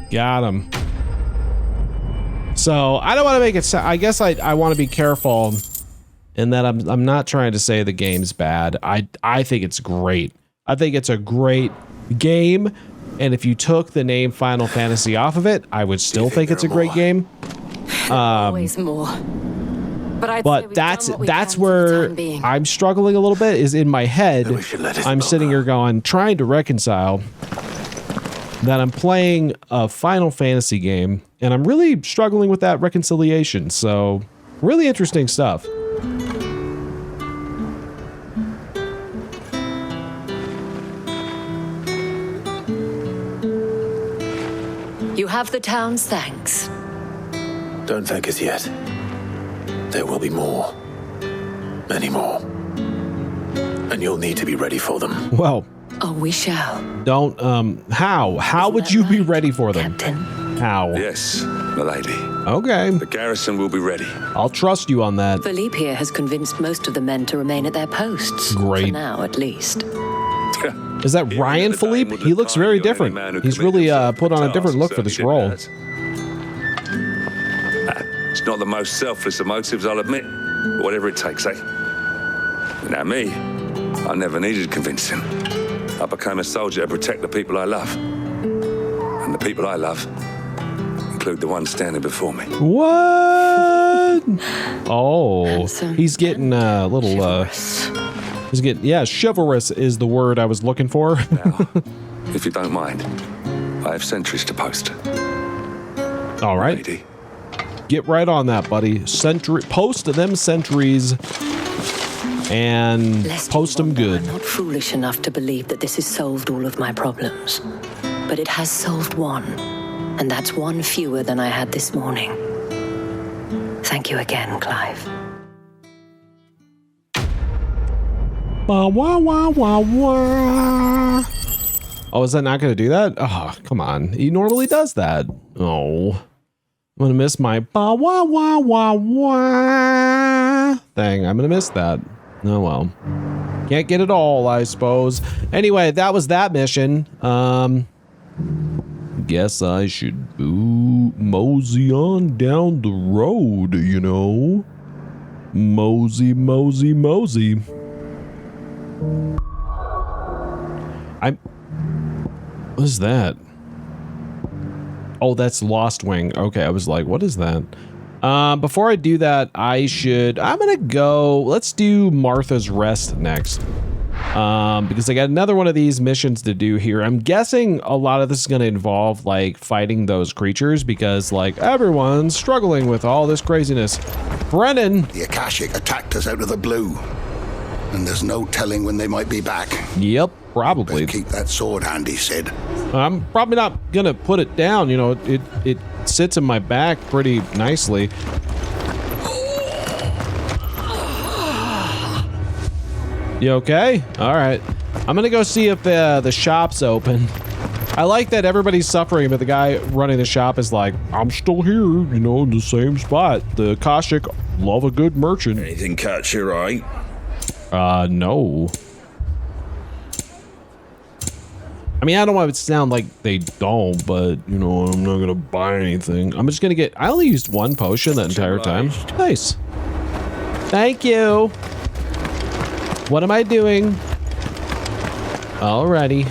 Got him. So I don't want to make it. I guess I want to be careful in that I'm not trying to say the game's bad. I think it's great. I think it's a great game, and if you took the name Final Fantasy off of it, I would still think it's a great game. Always more. But that's where I'm struggling a little bit, is in my head. I'm sitting here going, trying to reconcile that I'm playing a Final Fantasy game, and I'm really struggling with that reconciliation. So, really interesting stuff. You have the town's thanks. Don't thank us yet. There will be more. Many more. And you'll need to be ready for them. Well. Oh, we shall. Don't, how would you be ready for them? Captain? How? Yes, milady. Okay. The garrison will be ready. I'll trust you on that. Philippe here has convinced most of the men to remain at their posts. Great. For now, at least. Is that Ryan Philippe? He looks very different. He's really put on a different look for this role. It's not the most selfless of motives, I'll admit. But whatever it takes, eh? Now me, I never needed convincing. I became a soldier to protect the people I love. And the people I love include the ones standing before me. What? Oh, he's getting a little, he's getting, yeah, chivalrous is the word I was looking for. Now, if you don't mind, I have sentries to post. All right. Lady. Get right on that, buddy. Post them sentries and post them good. I'm not foolish enough to believe that this has solved all of my problems. But it has solved one. And that's one fewer than I had this morning. Thank you again, Clive. Wah, wah, wah, wah, wah. Oh, is that not going to do that? Oh, come on. He normally does that. Oh. I'm going to miss my wah, wah, wah, wah, wah thing. I'm going to miss that. Oh, well. Can't get it all, I suppose. Anyway, that was that mission. Guess I should mosey on down the road, you know. Mosey, mosey, mosey. What is that? Oh, that's Lost Wing. Okay, I was like, what is that? Before I do that, I'm gonna go, let's do Martha's Rest next. Because I got another one of these missions to do here. I'm guessing a lot of this is gonna involve like fighting those creatures because like everyone's struggling with all this craziness. Brennan! The Akashic attacked us out of the blue. And there's no telling when they might be back. Yep, probably. Better keep that sword handy, Sid. I'm probably not gonna put it down, you know, it sits in my back pretty nicely. You okay? All right. I'm gonna go see if the shop's open. I like that everybody's suffering, but the guy running the shop is like, I'm still here, you know, in the same spot. The Akashic love a good merchant. Anything catch your eye? No. I mean, I don't want it to sound like they don't, but, you know, I'm not gonna buy anything. I'm just gonna get, I only used one potion that entire time. Nice. Thank you. What am I doing? Alrighty.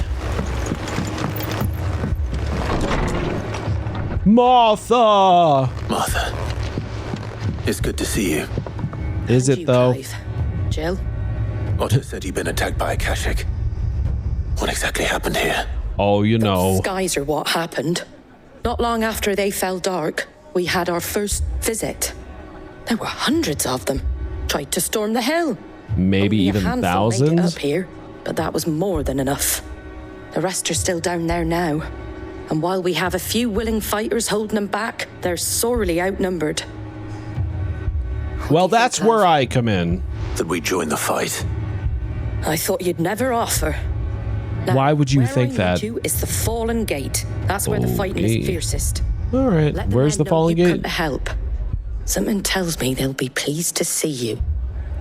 Martha! Martha. It's good to see you. Is it, though? Jill? Otto said you'd been attacked by Akashic. What exactly happened here? Oh, you know. Skies are what happened. Not long after they fell dark, we had our first visit. There were hundreds of them. Tried to storm the hill. Maybe Only even a handful thousands? made it up here, but that was more than enough. The rest are still down there now. And while we have a few willing fighters holding them back, they're sorely outnumbered. Well, that's where I come in. That we join the fight. I thought you'd never offer. Now, why would you where think I that? need you is the Fallen Gate. That's where the fighting Okay. is fiercest. All right, Let where's the men know Fallen you've come Gate? to help. Something tells me they'll be pleased to see you.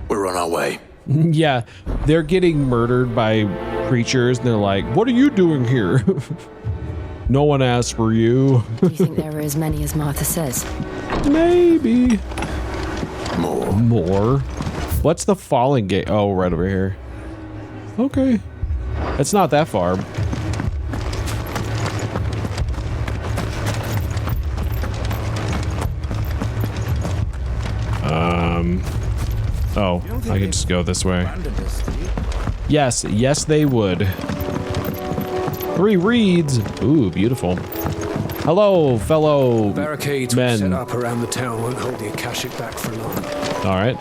We're on our way. Yeah, they're getting murdered by creatures, and they're like, what are you doing here? No one asked for you. Do you think there are as many as Martha says? Maybe. More. More? What's the Fallen Gate? Oh, right over here. Okay. It's not that far. Oh, I can just go this way. Yes, yes they would. 3 reeds. Ooh, beautiful. Hello, fellow Barricades men. set up around the town won't hold the Akashic back for long. All right.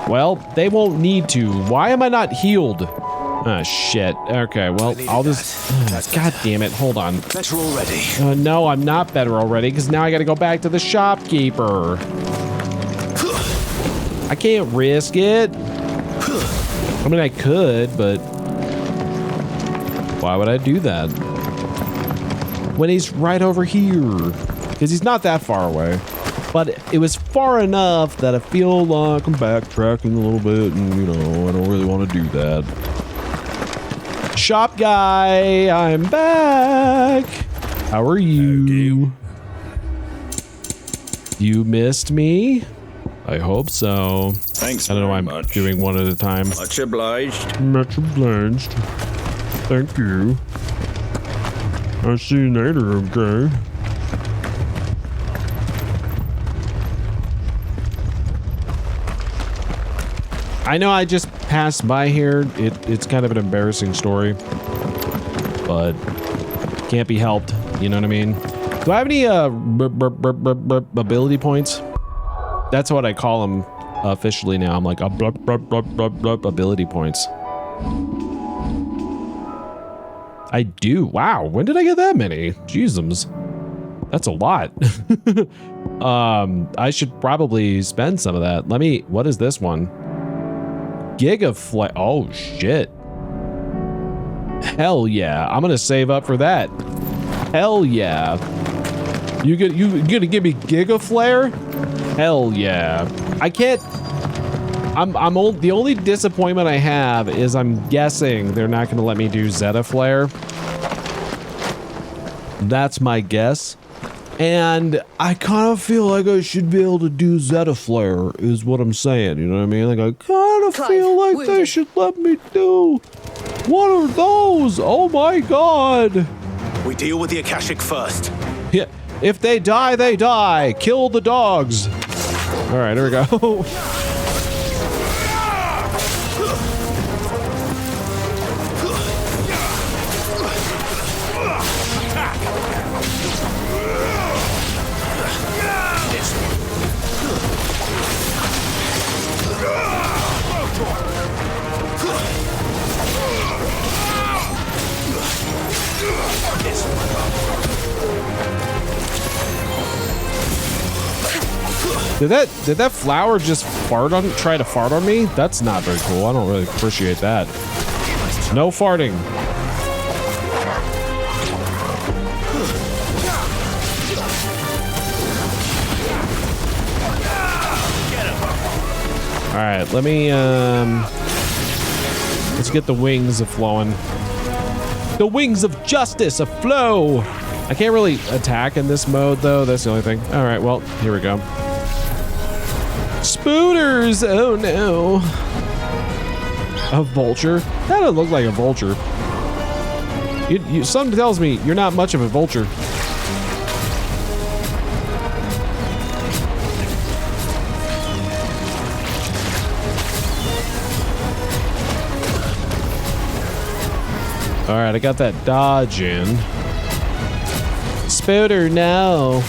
Well, they won't need to. Why am I not healed? Ah, shit. Okay, well, I'll just... God damn it. Hold on. Better already. No, I'm not better already, because now I gotta go back to the shopkeeper. I can't risk it. I mean, I could, but... Why would I do that? When he's right over here. Because he's not that far away. But it was far enough that I feel like I'm backtracking a little bit, and, you know, I don't really want to do that. Shop guy, I'm back. How are you? You missed me? I hope so. Thanks. I don't know why I'm doing one at a time. Much obliged. Much obliged. Thank you. I'll see you later, okay? I know I just passed by here. It's kind of an embarrassing story, but can't be helped. You know what I mean? Do I have any ability points? That's what I call them officially now. I'm like ability points. I do. Wow. When did I get that many? Jeezums. That's a lot. I should probably spend some of that. Let me. What is this one? Gigaflare. Oh shit. Hell yeah. I'm gonna save up for that. Hell yeah. You gonna give me Gigaflare? Hell yeah. I can't. The only disappointment I have is I'm guessing they're not gonna let me do Zeta Flare. That's my guess. And I kind of feel like I should be able to do Zeta Flare, is what I'm saying. You know what I mean? Like, I kind of feel like they should let me do one of those. Oh my god. We deal with the Akashic first. Yeah. If they die, they die. Kill the dogs. All right, here we go. Did that flower just try to fart on me? That's not very cool. I don't really appreciate that. No farting. All right, let me let's get the wings a-flowing. The wings of justice aflow. I can't really attack in this mode though. That's the only thing. All right, well, here we go. Spooters! Oh no. A vulture? That doesn't look like a vulture. Something tells me you're not much of a vulture. Alright, I got that dodge in. Spooter, no.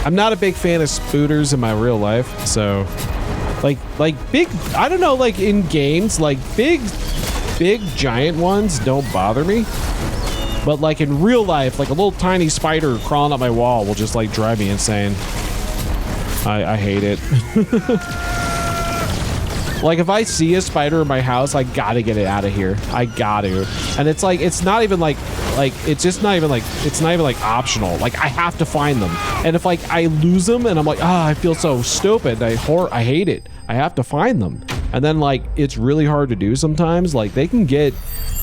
I'm not a big fan of spooters in my real life, so like big, I don't know, like in games, like big giant ones don't bother me, but like in real life, like a little tiny spider crawling up my wall will just like drive me insane. I hate it. Like if I see a spider in my house, I gotta get it out of here. I got to. And it's like, it's not even like it's just not even like, it's not even like optional. Like I have to find them. And if like I lose them and I'm like, I feel so stupid. I hate it. I have to find them. And then like, it's really hard to do sometimes. Like they can get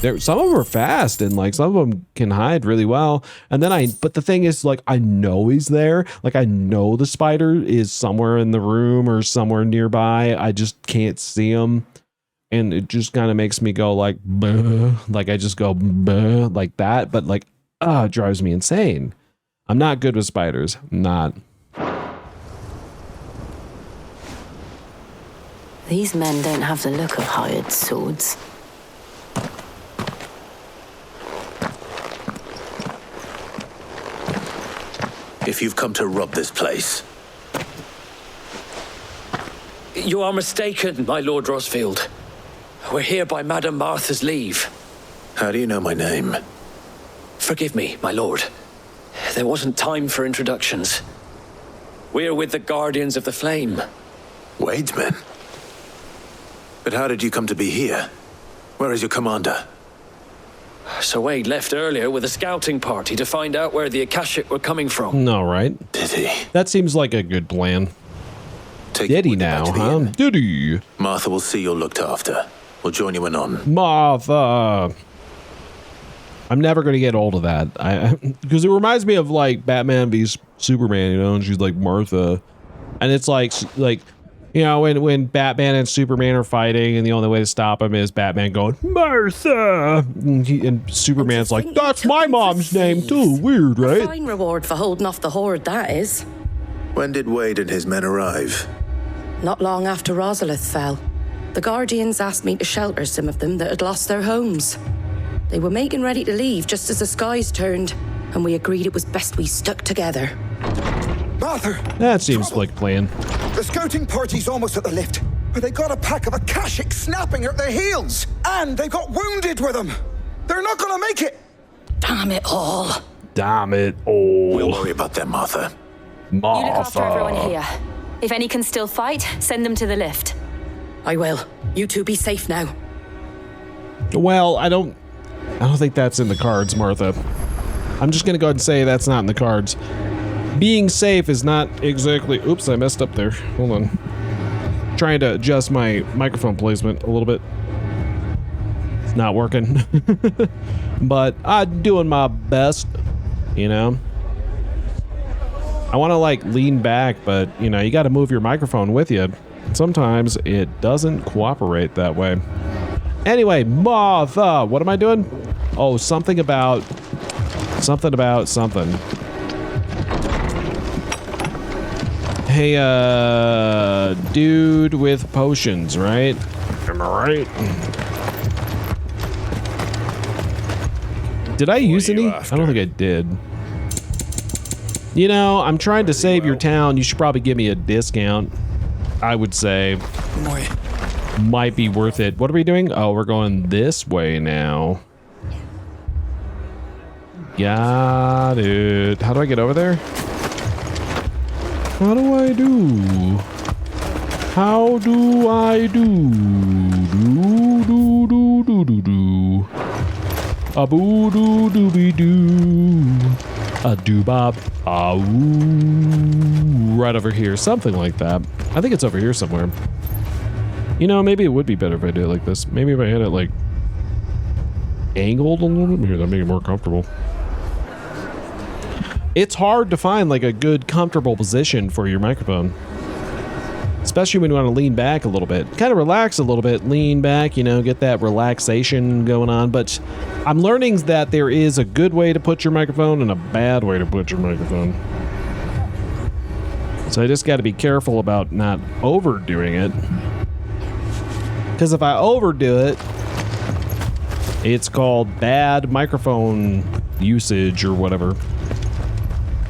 there. Some of them are fast and like some of them can hide really well. And then but the thing is like, I know he's there. Like I know the spider is somewhere in the room or somewhere nearby. I just can't see him. And it just kind of makes me go like, bleh. Like I just go bleh, like that. But like, it drives me insane. I'm not good with spiders. I'm not. These men don't have the look of hired swords. If you've come to rob this place, You are mistaken, my Lord Rosfield. We're here by Madame Martha's leave. how do you know my name? Forgive me, my lord. There wasn't time for introductions. We're with the Guardians of the Flame. Wade's men? But how did you come to be here? Where is your commander? Sir Wade left earlier with a scouting party to find out where the Akashic were coming from. No, right? Did he? That seems like a good plan. Did he now, huh? Did he? Martha will see you're looked after. We'll join you anon. Martha. I'm never going to get old of that. Because it reminds me of like Batman vs Superman, you know, and she's like Martha. And it's like, you know, when Batman and Superman are fighting and the only way to stop him is Batman going, Martha! And Superman's like, that's my mom's name too. Weird, right? Fine reward for holding off the horde, that is. When did Wade and his men arrive? Not long after Rosalith fell. The Guardians asked me to shelter some of them that had lost their homes. They were making ready to leave just as the skies turned, and we agreed it was best we stuck together. Martha! That seems like a plan. The scouting party's almost at the lift, but they got a pack of Akashic snapping at their heels, and they got wounded with them. They're not gonna make it. Damn it all. Damn it all. We'll worry about them, Martha. You look after everyone here. If any can still fight, send them to the lift. I will. You two be safe now. Well, I don't think that's in the cards, Martha. I'm just gonna go ahead and say that's not in the cards. Being safe is not exactly... Oops, I messed up there. Hold on. Trying to adjust my microphone placement a little bit. It's not working. But I'm doing my best, you know? I want to like lean back, but you know, you got to move your microphone with you. Sometimes it doesn't cooperate that way. Anyway, Martha, what am I doing? Oh, something about something. Hey, dude with potions, right? Am I right? Did I use any? I don't think I did. You know, I'm trying to save your town. You should probably give me a discount. I would say. Might be worth it. What are we doing? Oh, we're going this way now. Got it. How do I get over there? How do I do? How do I do? Do. A boo doo dooby doo. A doo-bob. Right over here. Something like that. I think it's over here somewhere. You know, maybe it would be better if I did it like this. Maybe if I had it like angled a little bit. Maybe that'd make it more comfortable. It's hard to find like a good comfortable position for your microphone. Especially when you want to lean back a little bit. Kind of relax a little bit, lean back, you know, get that relaxation going on. But I'm learning that there is a good way to put your microphone and a bad way to put your microphone. So I just got to be careful about not overdoing it. Because if I overdo it, it's called bad microphone usage or whatever.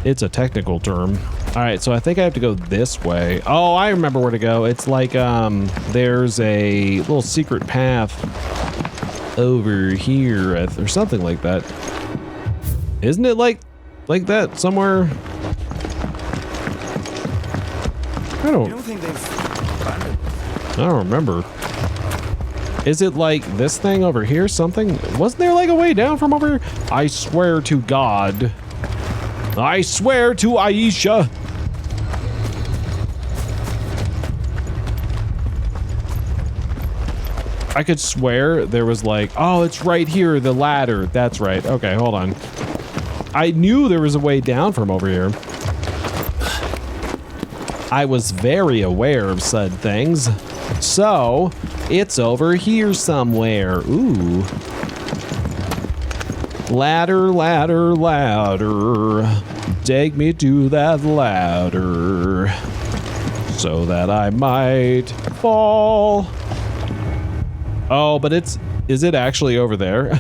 It's a technical term. All right, so I think I have to go this way. Oh, I remember where to go. It's like there's a little secret path over here or something like that. Isn't it like that somewhere? I don't remember. Is it like this thing over here? Something? Wasn't there like a way down from over here? I swear to God. I swear to Aisha. I could swear there was like, oh, it's right here, the ladder. That's right. Okay, hold on. I knew there was a way down from over here. I was very aware of said things. So, it's over here somewhere. Ooh. Ladder, ladder, ladder. Take me to that ladder so that I might fall. Oh, but is it actually over there?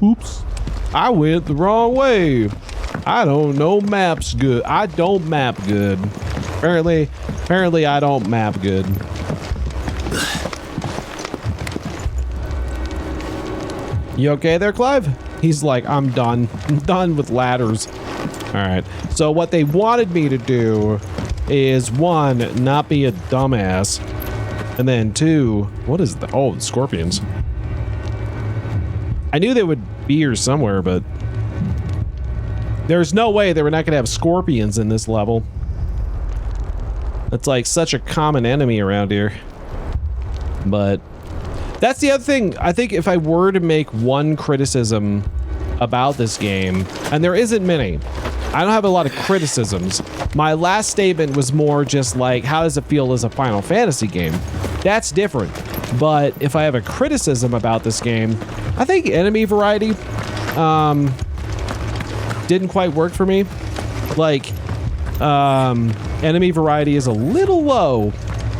Oops. I went the wrong way. I don't know maps good. I don't map good. Apparently I don't map good. You okay there, Clive? He's like, I'm done. I'm done with ladders. All right. So what they wanted me to do is, one, not be a dumbass. And then two, what is the, oh, scorpions. I knew they would be here somewhere, but there's no way they were not going to have scorpions in this level. That's like such a common enemy around here. But that's the other thing. I think if I were to make one criticism about this game, and there isn't many, I don't have a lot of criticisms. My last statement was more just like, how does it feel as a Final Fantasy game? That's different. But if I have a criticism about this game, I think enemy variety didn't quite work for me. Like, enemy variety is a little low.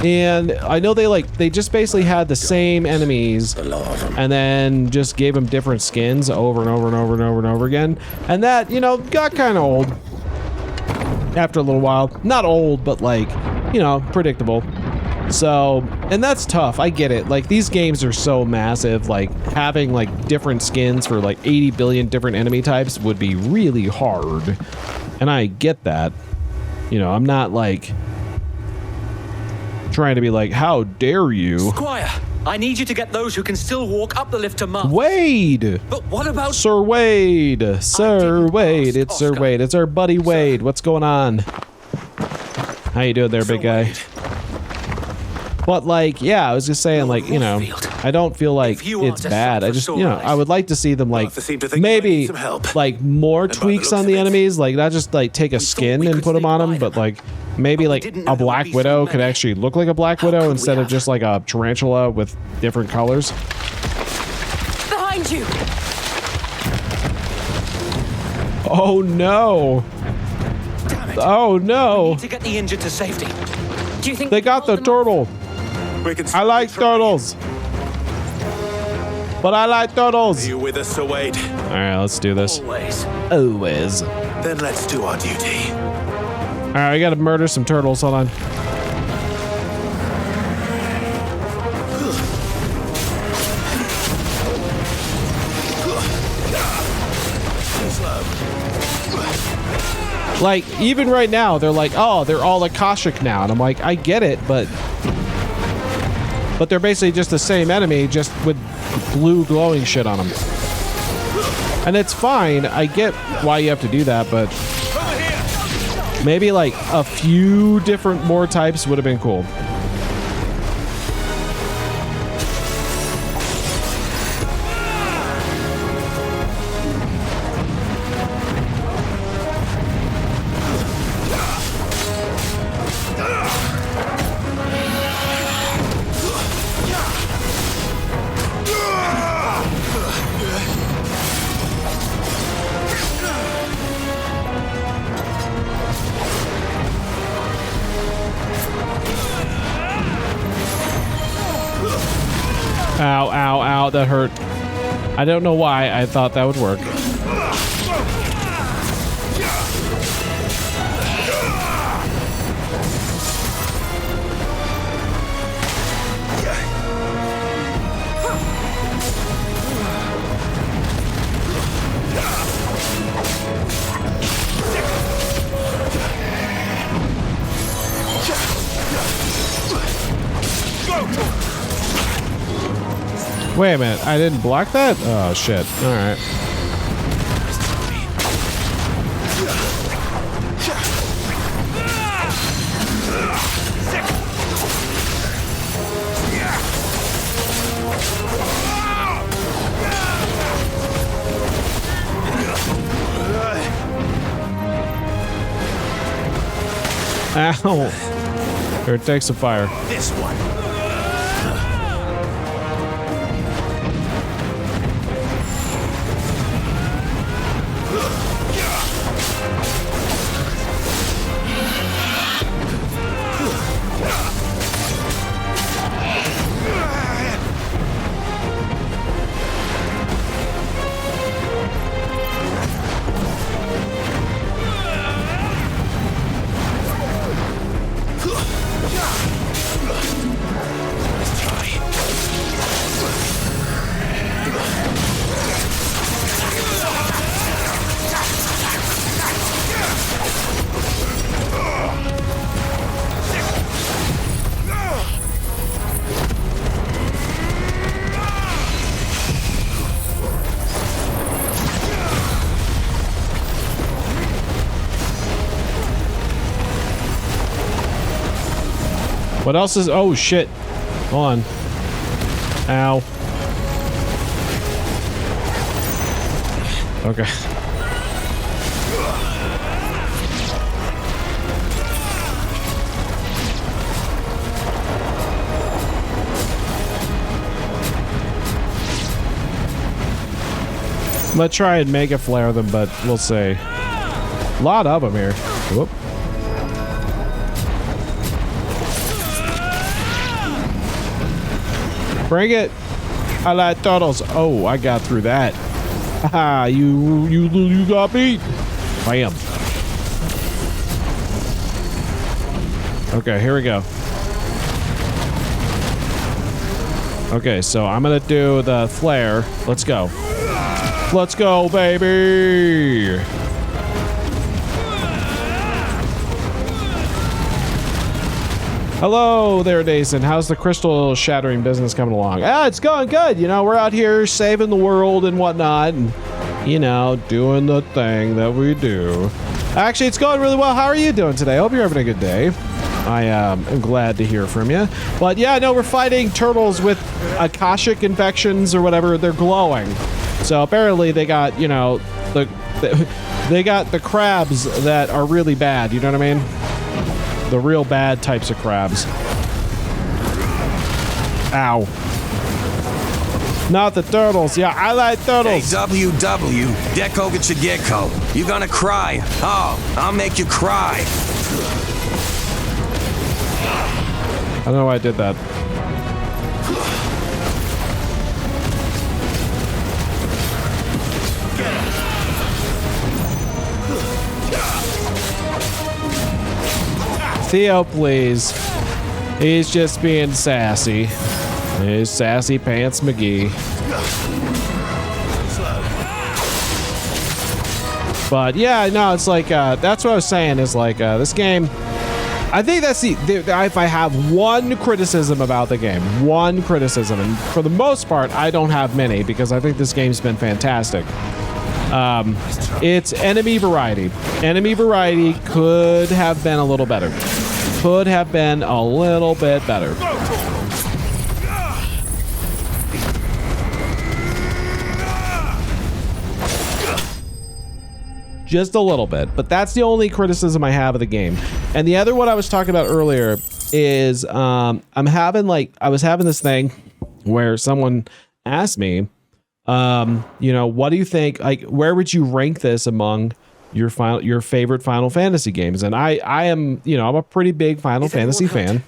And I know they just basically had the same enemies and then just gave them different skins over and over and over and over and over again. And that, you know, got kind of old after a little while. Not old, but like, you know, predictable. So, and that's tough. I get it. Like, these games are so massive, like having like different skins for like 80 billion different enemy types would be really hard. And I get that. You know, I'm not like trying to be like, how dare you? Squire, I need you to get those who can still walk up the lift to Mars. Wade! But what about Sir Wade? Sir Wade. It's Sir Wade. It's our buddy Wade. What's going on? How you doing there, big guy? But like, yeah, I was just saying, like, you know, I don't feel like it's bad. I just, you know, I would like to see them like maybe like more tweaks on the enemies, like not just like take a skin and put them on them, but like maybe like a Black Widow could actually look like a Black Widow instead of just like a tarantula with different colors. Behind you! Oh no! Oh no! We need to get the injured to safety. Do you think they got the turtle? I like turtles. But I like turtles. Are you with us, Sir Wade? All right, let's do this. Always. Then let's do our duty. All right, we gotta murder some turtles. Hold on. Like, even right now, they're like, oh, they're all Akashic now. And I'm like, I get it, but they're basically just the same enemy, just with blue glowing shit on them. And it's fine. I get why you have to do that, but maybe like a few different more types would have been cool. Ow, ow, ow, that hurt. I don't know why I thought that would work. Wait a minute, I didn't block that? Oh shit, alright. Ow! Here, take some fire. This one. What else is... Oh, shit. Hold on. Ow. Okay. I'm gonna try and mega flare them, but we'll see. A lot of them here. Whoop. Bring it. I like turtles. Oh, I got through that. Haha, you got beat. Bam. Okay, here we go. Okay, so I'm gonna do the flare. Let's go. Let's go, baby. Hello there, Dason. How's the crystal shattering business coming along? Ah, it's going good. You know, we're out here saving the world and whatnot, and, you know, doing the thing that we do. Actually, it's going really well. How are you doing today? I hope you're having a good day. I am glad to hear from you. But yeah, no, we're fighting turtles with Akashic infections or whatever. They're glowing. So apparently they got, you know, they got the crabs that are really bad. You know what I mean? The real bad types of crabs. Ow. Not the turtles. Yeah, I like turtles. Hey, WW, Deco Gechageko. You gonna cry? Oh, I'll make you cry. I don't know why I did that. Theo, please. He's just being sassy. He's Sassy Pants McGee. But yeah, no, it's like, that's what I was saying is like, this game, I think that's if I have one criticism about the game, one criticism, and for the most part, I don't have many because I think this game's been fantastic. It's enemy variety. Enemy variety could have been a little better. Could have been a little bit better. Just a little bit, but that's the only criticism I have of the game. And the other one I was talking about earlier is I was having this thing where someone asked me, you know, what do you think, like, where would you rank this among your favorite Final Fantasy games? And I am, you know, I'm a pretty big Final Fantasy fan.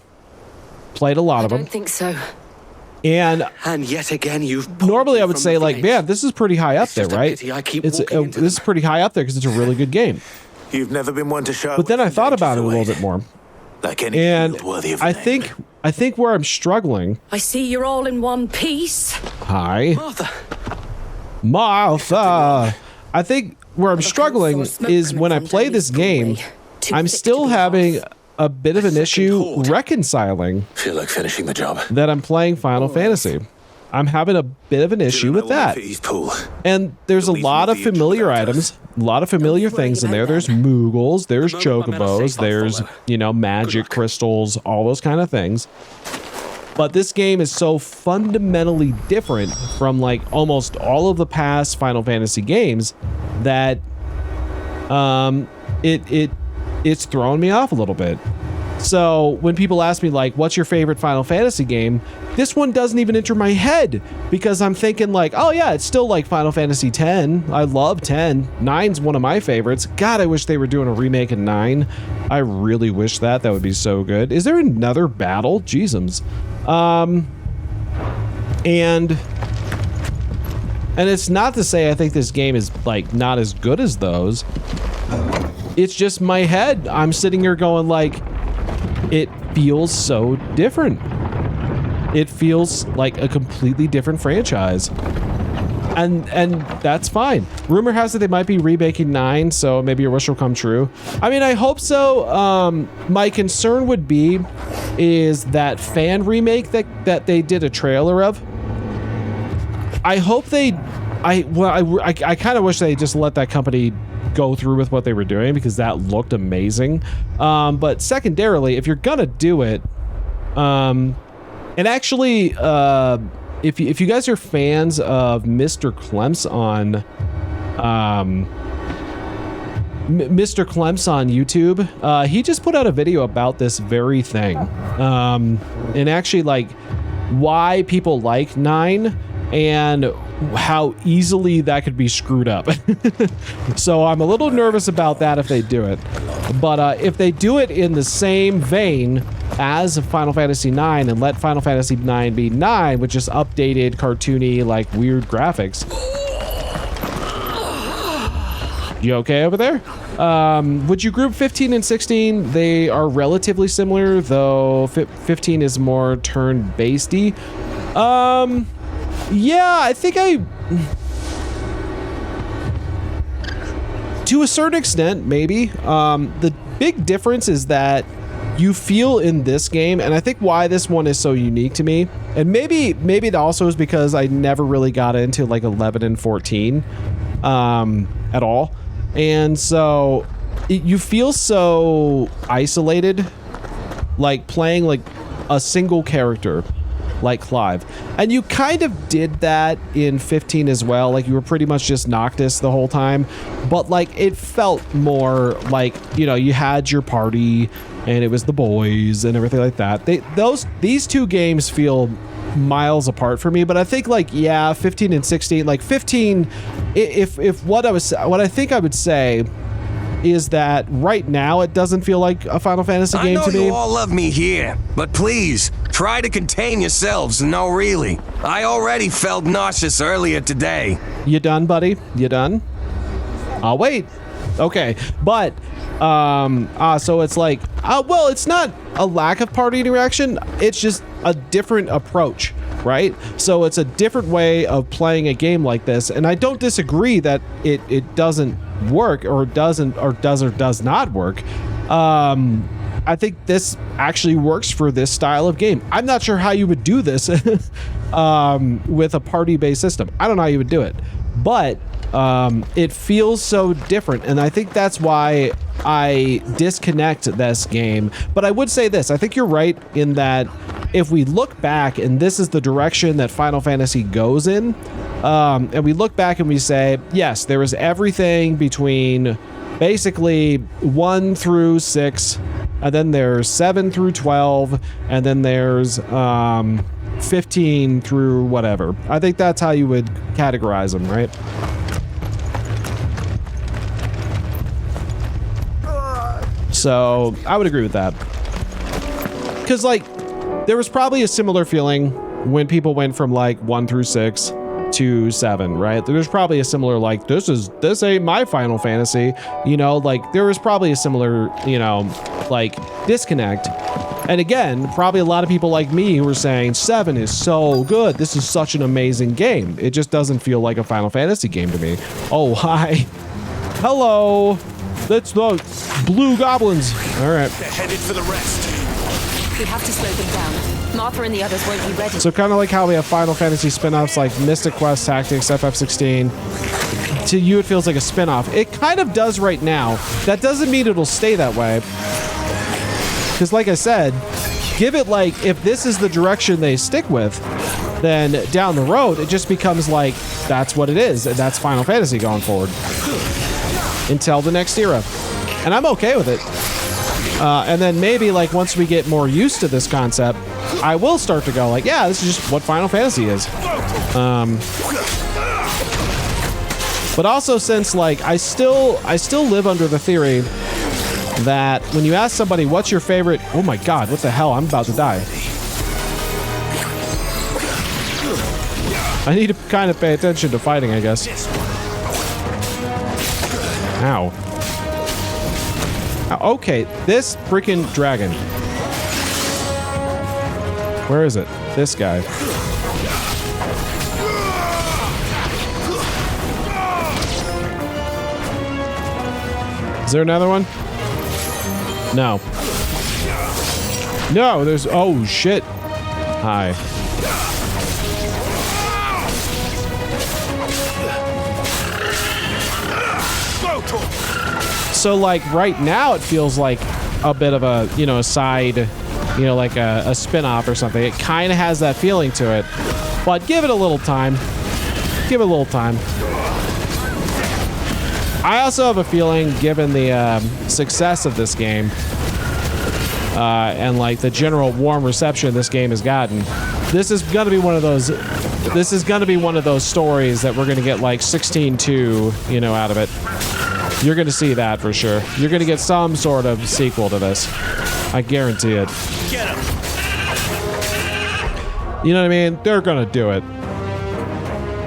Played a lot of them. I don't think so. And yet again, you've normally I would say like, man, this is pretty high up there, right? This is pretty high up there because it's a really good game. You've never been one to show. But then I thought about it a little bit more. Like any and worthy of I think where I'm struggling. I see you're all in one piece. Hi, Martha. I think where I'm struggling is when I play this game, I'm still having a bit of an issue reconciling. Feel like finishing the job. That I'm playing Final Fantasy. I'm having a bit of an issue with that. And there's a lot of familiar items, a lot of familiar things in there. There's Moogles, there's Chocobos, there's, you know, magic crystals, all those kind of things. But this game is so fundamentally different from like almost all of the past Final Fantasy games that it's throwing me off a little bit. So when people ask me like, what's your favorite Final Fantasy game? This one doesn't even enter my head because I'm thinking like, oh yeah, it's still like Final Fantasy X. I love 10. 9's one of my favorites. God, I wish they were doing a remake of 9. I really wish that would be so good. Is there another battle? Jeezums. And it's not to say I think this game is like not as good as those. It's just my head. I'm sitting here going like, it feels so different. It feels like a completely different franchise. And that's fine. Rumor has it they might be remaking 9, so maybe your wish will come true. I mean, I hope so. My concern would be is that fan remake that they did a trailer of. I hope I kind of wish they just let that company go through with what they were doing because that looked amazing. But secondarily, if you're gonna do it, And actually, if you guys are fans of Mr. Clemps on YouTube, he just put out a video about this very thing, and actually like why people like 9 and how easily that could be screwed up. So I'm a little nervous about that if they do it, but if they do it in the same vein as Final Fantasy 9 and let Final Fantasy 9 be 9 with just updated cartoony like weird graphics. You okay over there? Would you group 15 and 16? They are relatively similar, though 15 is more turn-basedy. Yeah, I think to a certain extent, maybe. The big difference is that you feel in this game, and I think why this one is so unique to me, and maybe it also is because I never really got into like 11 and 14 at all. And so you feel so isolated, like playing like a single character like Clive. And you kind of did that in 15 as well. Like you were pretty much just Noctis the whole time, but like it felt more like, you know, you had your party and it was the boys and everything like that. These two games feel miles apart for me, but I think like, yeah, 15 and 16, like 15, if what I think I would say is that right now it doesn't feel like a Final Fantasy game to me. I know you all love me here, but please try to contain yourselves. No, really. I already felt nauseous earlier today. You done, buddy? You done? I'll wait. Okay, but so it's like, well, it's not a lack of party interaction. It's just a different approach, right? So it's a different way of playing a game like this, and I don't disagree that it doesn't work or does not work. I think this actually works for this style of game. I'm not sure how you would do this with a party-based system. I don't know how you would do it, but it feels so different, and I think that's why I disconnect this game. But I would say this, I think you're right in that if we look back and this is the direction that Final Fantasy goes in, and we look back and we say, yes, there is everything between basically 1 through 6, and then there's 7 through 12, and then there's 15 through whatever. I think that's how you would categorize them, right? So I would agree with that. Because like there was probably a similar feeling when people went from like 1 through 6 to 7, right? There's probably a similar like, this ain't my Final Fantasy, you know, like there was probably a similar, you know, like disconnect. And again, probably a lot of people like me who were saying 7 is so good. This is such an amazing game. It just doesn't feel like a Final Fantasy game to me. Oh, hi. Hello. That's the blue goblins. All right. They're headed for the rest. We have to slow them down. Martha and the others won't be ready. So kind of like how we have Final Fantasy spin-offs like Mystic Quest, Tactics, FF16. To you, it feels like a spin-off. It kind of does right now. That doesn't mean it'll stay that way. Because like I said, give it like, if this is the direction they stick with, then down the road, it just becomes like, that's what it is. And that's Final Fantasy going forward. Until the next era. And I'm okay with it. And then maybe like once we get more used to this concept, I will start to go like, yeah, this is just what Final Fantasy is. But also since like I still live under the theory that when you ask somebody what's your favorite, oh my god, what the hell, I'm about to die. I need to kind of pay attention to fighting, I guess. Ow. Okay, this freaking dragon. Where is it? This guy. Is there another one? No. No, there's... Oh, shit. Hi. So like right now it feels like a bit of a, you know, a side you know, like a spin-off or something. It kind of has that feeling to it, but give it a little time. Give it a little time. I also have a feeling, given the success of this game and like the general warm reception this game has gotten, this is gonna be one of those. This is gonna be one of those stories that we're gonna get like 16-2, you know, out of it. You're gonna see that for sure. You're gonna get some sort of sequel to this. I guarantee it. Get him. You know what I mean? They're gonna do it.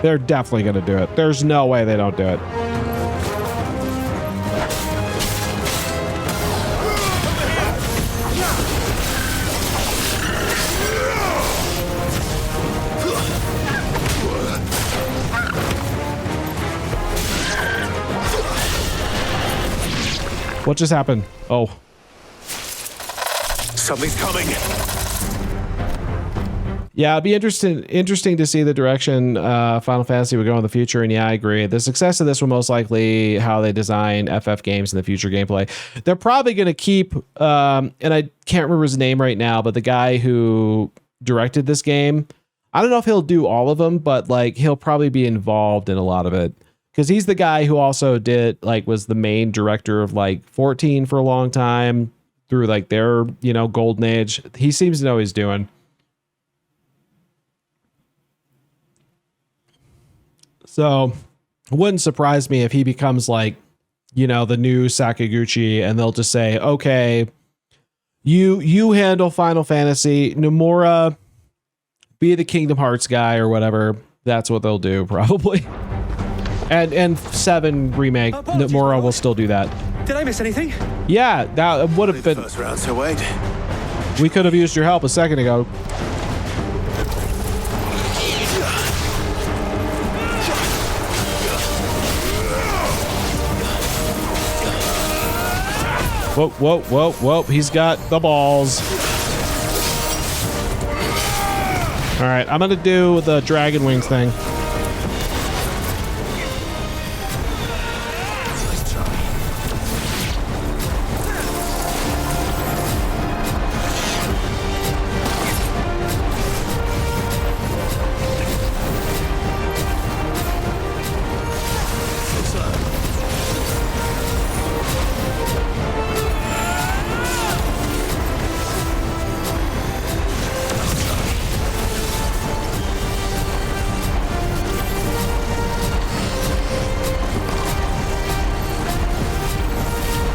They're definitely gonna do it. There's no way they don't do it. What just happened? Oh. Something's coming. Yeah, it'd be interesting to see the direction Final Fantasy would go in the future. And yeah, I agree. The success of this will most likely how they design FF games in the future gameplay. They're probably going to keep, and I can't remember his name right now, but the guy who directed this game, I don't know if he'll do all of them, but like he'll probably be involved in a lot of it. Because he's the guy who also was the main director of like 14 for a long time through like their, you know, golden age. He seems to know what he's doing. So it wouldn't surprise me if he becomes like, you know, the new Sakaguchi, and they'll just say, okay, you handle Final Fantasy, Nomura, be the Kingdom Hearts guy or whatever. That's what they'll do probably. And 7 remake, Nomura will still do that. Did I miss anything? Yeah, that would have been. First round, so wait. We could have used your help a second ago. Whoa, whoa, whoa, whoa. He's got the balls. All right, I'm going to do the Dragon Wings thing.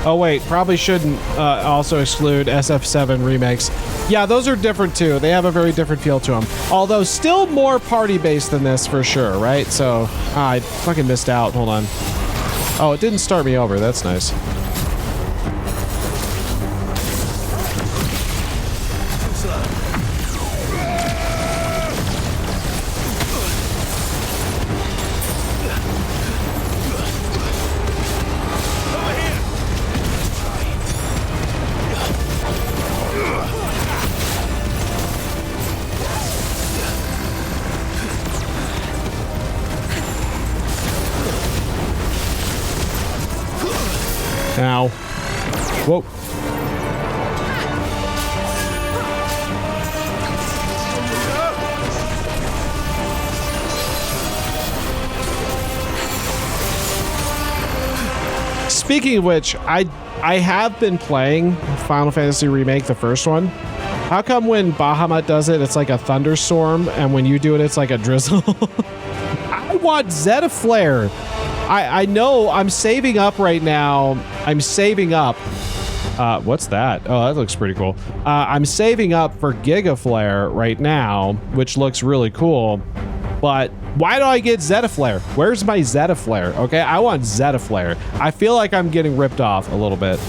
Oh wait, probably shouldn't also exclude SF7 remakes. Yeah, those are different too. They have a very different feel to them. Although still more party-based than this for sure, right? So, I fucking missed out. Hold on. Oh, it didn't start me over. That's nice. Ow. Whoa. Speaking of which, I have been playing Final Fantasy Remake, the first one. How come when Bahamut does it, it's like a thunderstorm, and when you do it, it's like a drizzle? I want Zeta Flare. I know I'm saving up right now. I'm saving up. What's that? Oh, that looks pretty cool. I'm saving up for Giga Flare right now, which looks really cool. But why do I get Zeta Flare? Where's my Zeta Flare? Okay, I want Zeta Flare. I feel like I'm getting ripped off a little bit.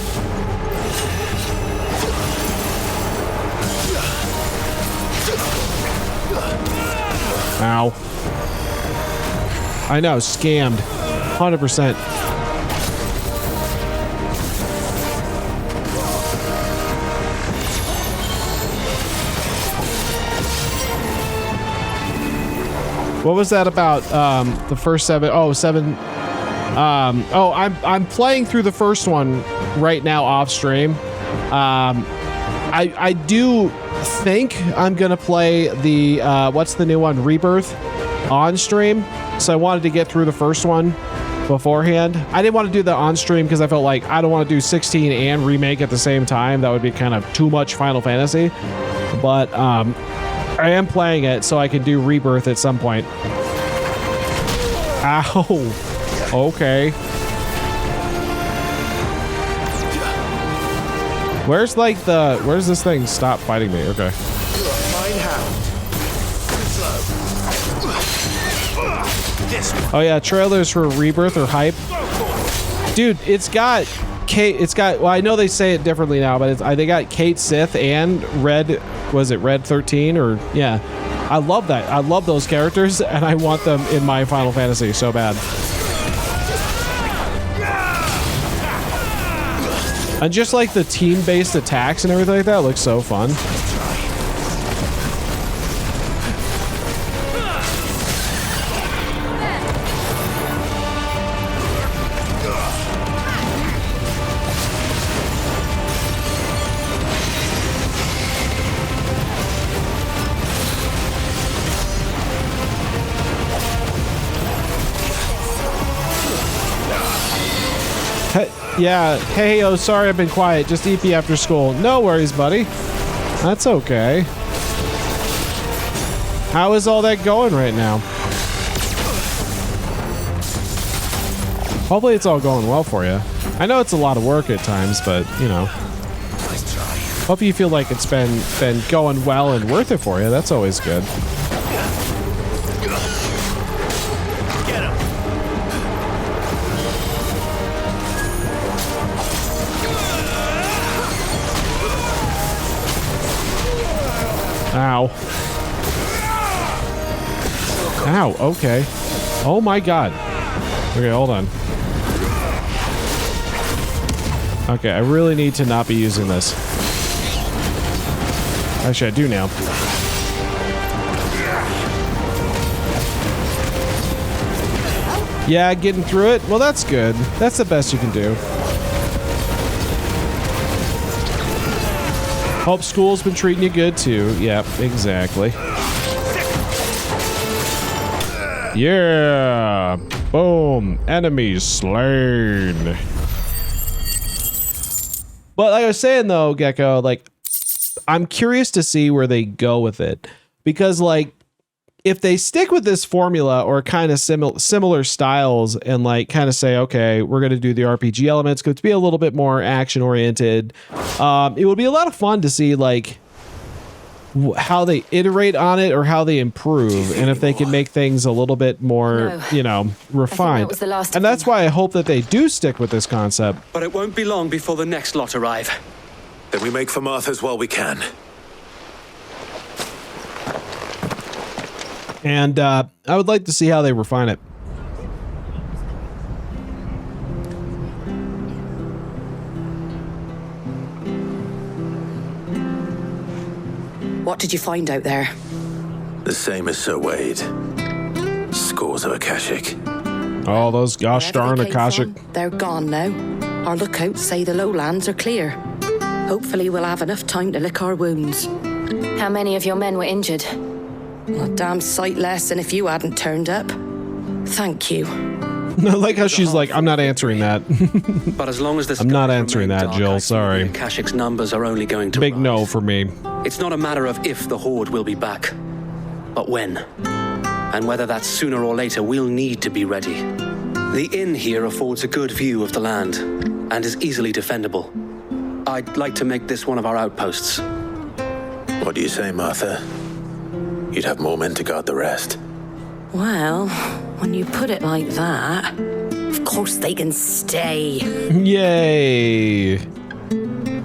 Ow. I know, scammed. 100%. What was that about? The first 7? Oh, 7. I'm playing through the first one right now off stream. I do think I'm gonna play the what's the new one, Rebirth, on stream. So I wanted to get through the first one beforehand. I didn't want to do the on stream because I felt like I don't want to do 16 and remake at the same time. That would be kind of too much Final Fantasy. But I am playing it so I can do Rebirth at some point. Ow. Okay. Where's this thing? Stop fighting me. Okay. Oh yeah, trailers for Rebirth are hype. Dude, it's got Kate, well, I know they say it differently now, but they got Kate Sith and Red, was it Red 13 or yeah. I love that. I love those characters and I want them in my Final Fantasy so bad. And just like the team-based attacks and everything like that looks so fun. Yeah, hey, oh, sorry I've been quiet. Just EP after school. No worries, buddy. That's okay. How is all that going right now? Hopefully it's all going well for you. I know it's a lot of work at times, but, you know. Hope you feel like it's been going well and worth it for you. That's always good. Ow. Ow, okay. Oh my god. Okay, hold on. Okay, I really need to not be using this. Actually, I do now. Yeah, getting through it? Well, that's good. That's the best you can do. Hope school's been treating you good too. Yep, exactly. Yeah! Boom! Enemies slain. But like I was saying though, Gecko, like, I'm curious to see where they go with it. Because like, if they stick with this formula or kind of similar styles and like kind of say, okay, we're going to do the RPG elements, going to be a little bit more action oriented. It would be a lot of fun to see like how they iterate on it or how they improve. And if they can make things a little bit more, you know, refined. And that's why I hope that they do stick with this concept. But it won't be long before the next lot arrive. Then we make for Martha's while we can. And I would like to see how they refine it. What did you find out there? The same as Sir Wade. Scores of Akashic. Oh, those gosh darn Akashic. They're gone now. Our lookouts say the lowlands are clear. Hopefully we'll have enough time to lick our wounds. How many of your men were injured? A damn sight less than if you hadn't turned up. Thank you. I like how she's like, I'm not answering that. But as long as this I'm not answering that, Jill. Sorry. Akashic's numbers are only going to big rise. No for me. It's not a matter of if the Horde will be back, but when. And whether that's sooner or later, we'll need to be ready. The inn here affords a good view of the land and is easily defendable. I'd like to make this one of our outposts. What do you say, Martha? You'd have more men to guard the rest. Well, when you put it like that, of course they can stay. Yay!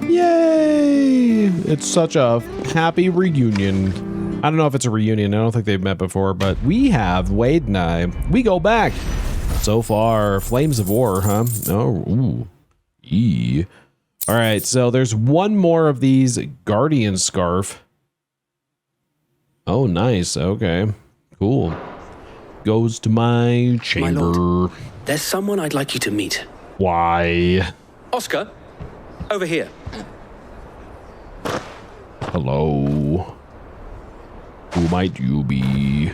Yay! It's such a happy reunion. I don't know if it's a reunion. I don't think they've met before, but we have, Wade and I. We go back. So far, Flames of War, huh? Oh, ooh. Eee. All right, so there's one more of these Guardian Scarf. Oh, nice. Okay. Cool. Goes to my chamber. My lord, there's someone I'd like you to meet. Why? Oscar, over here. Hello. Who might you be?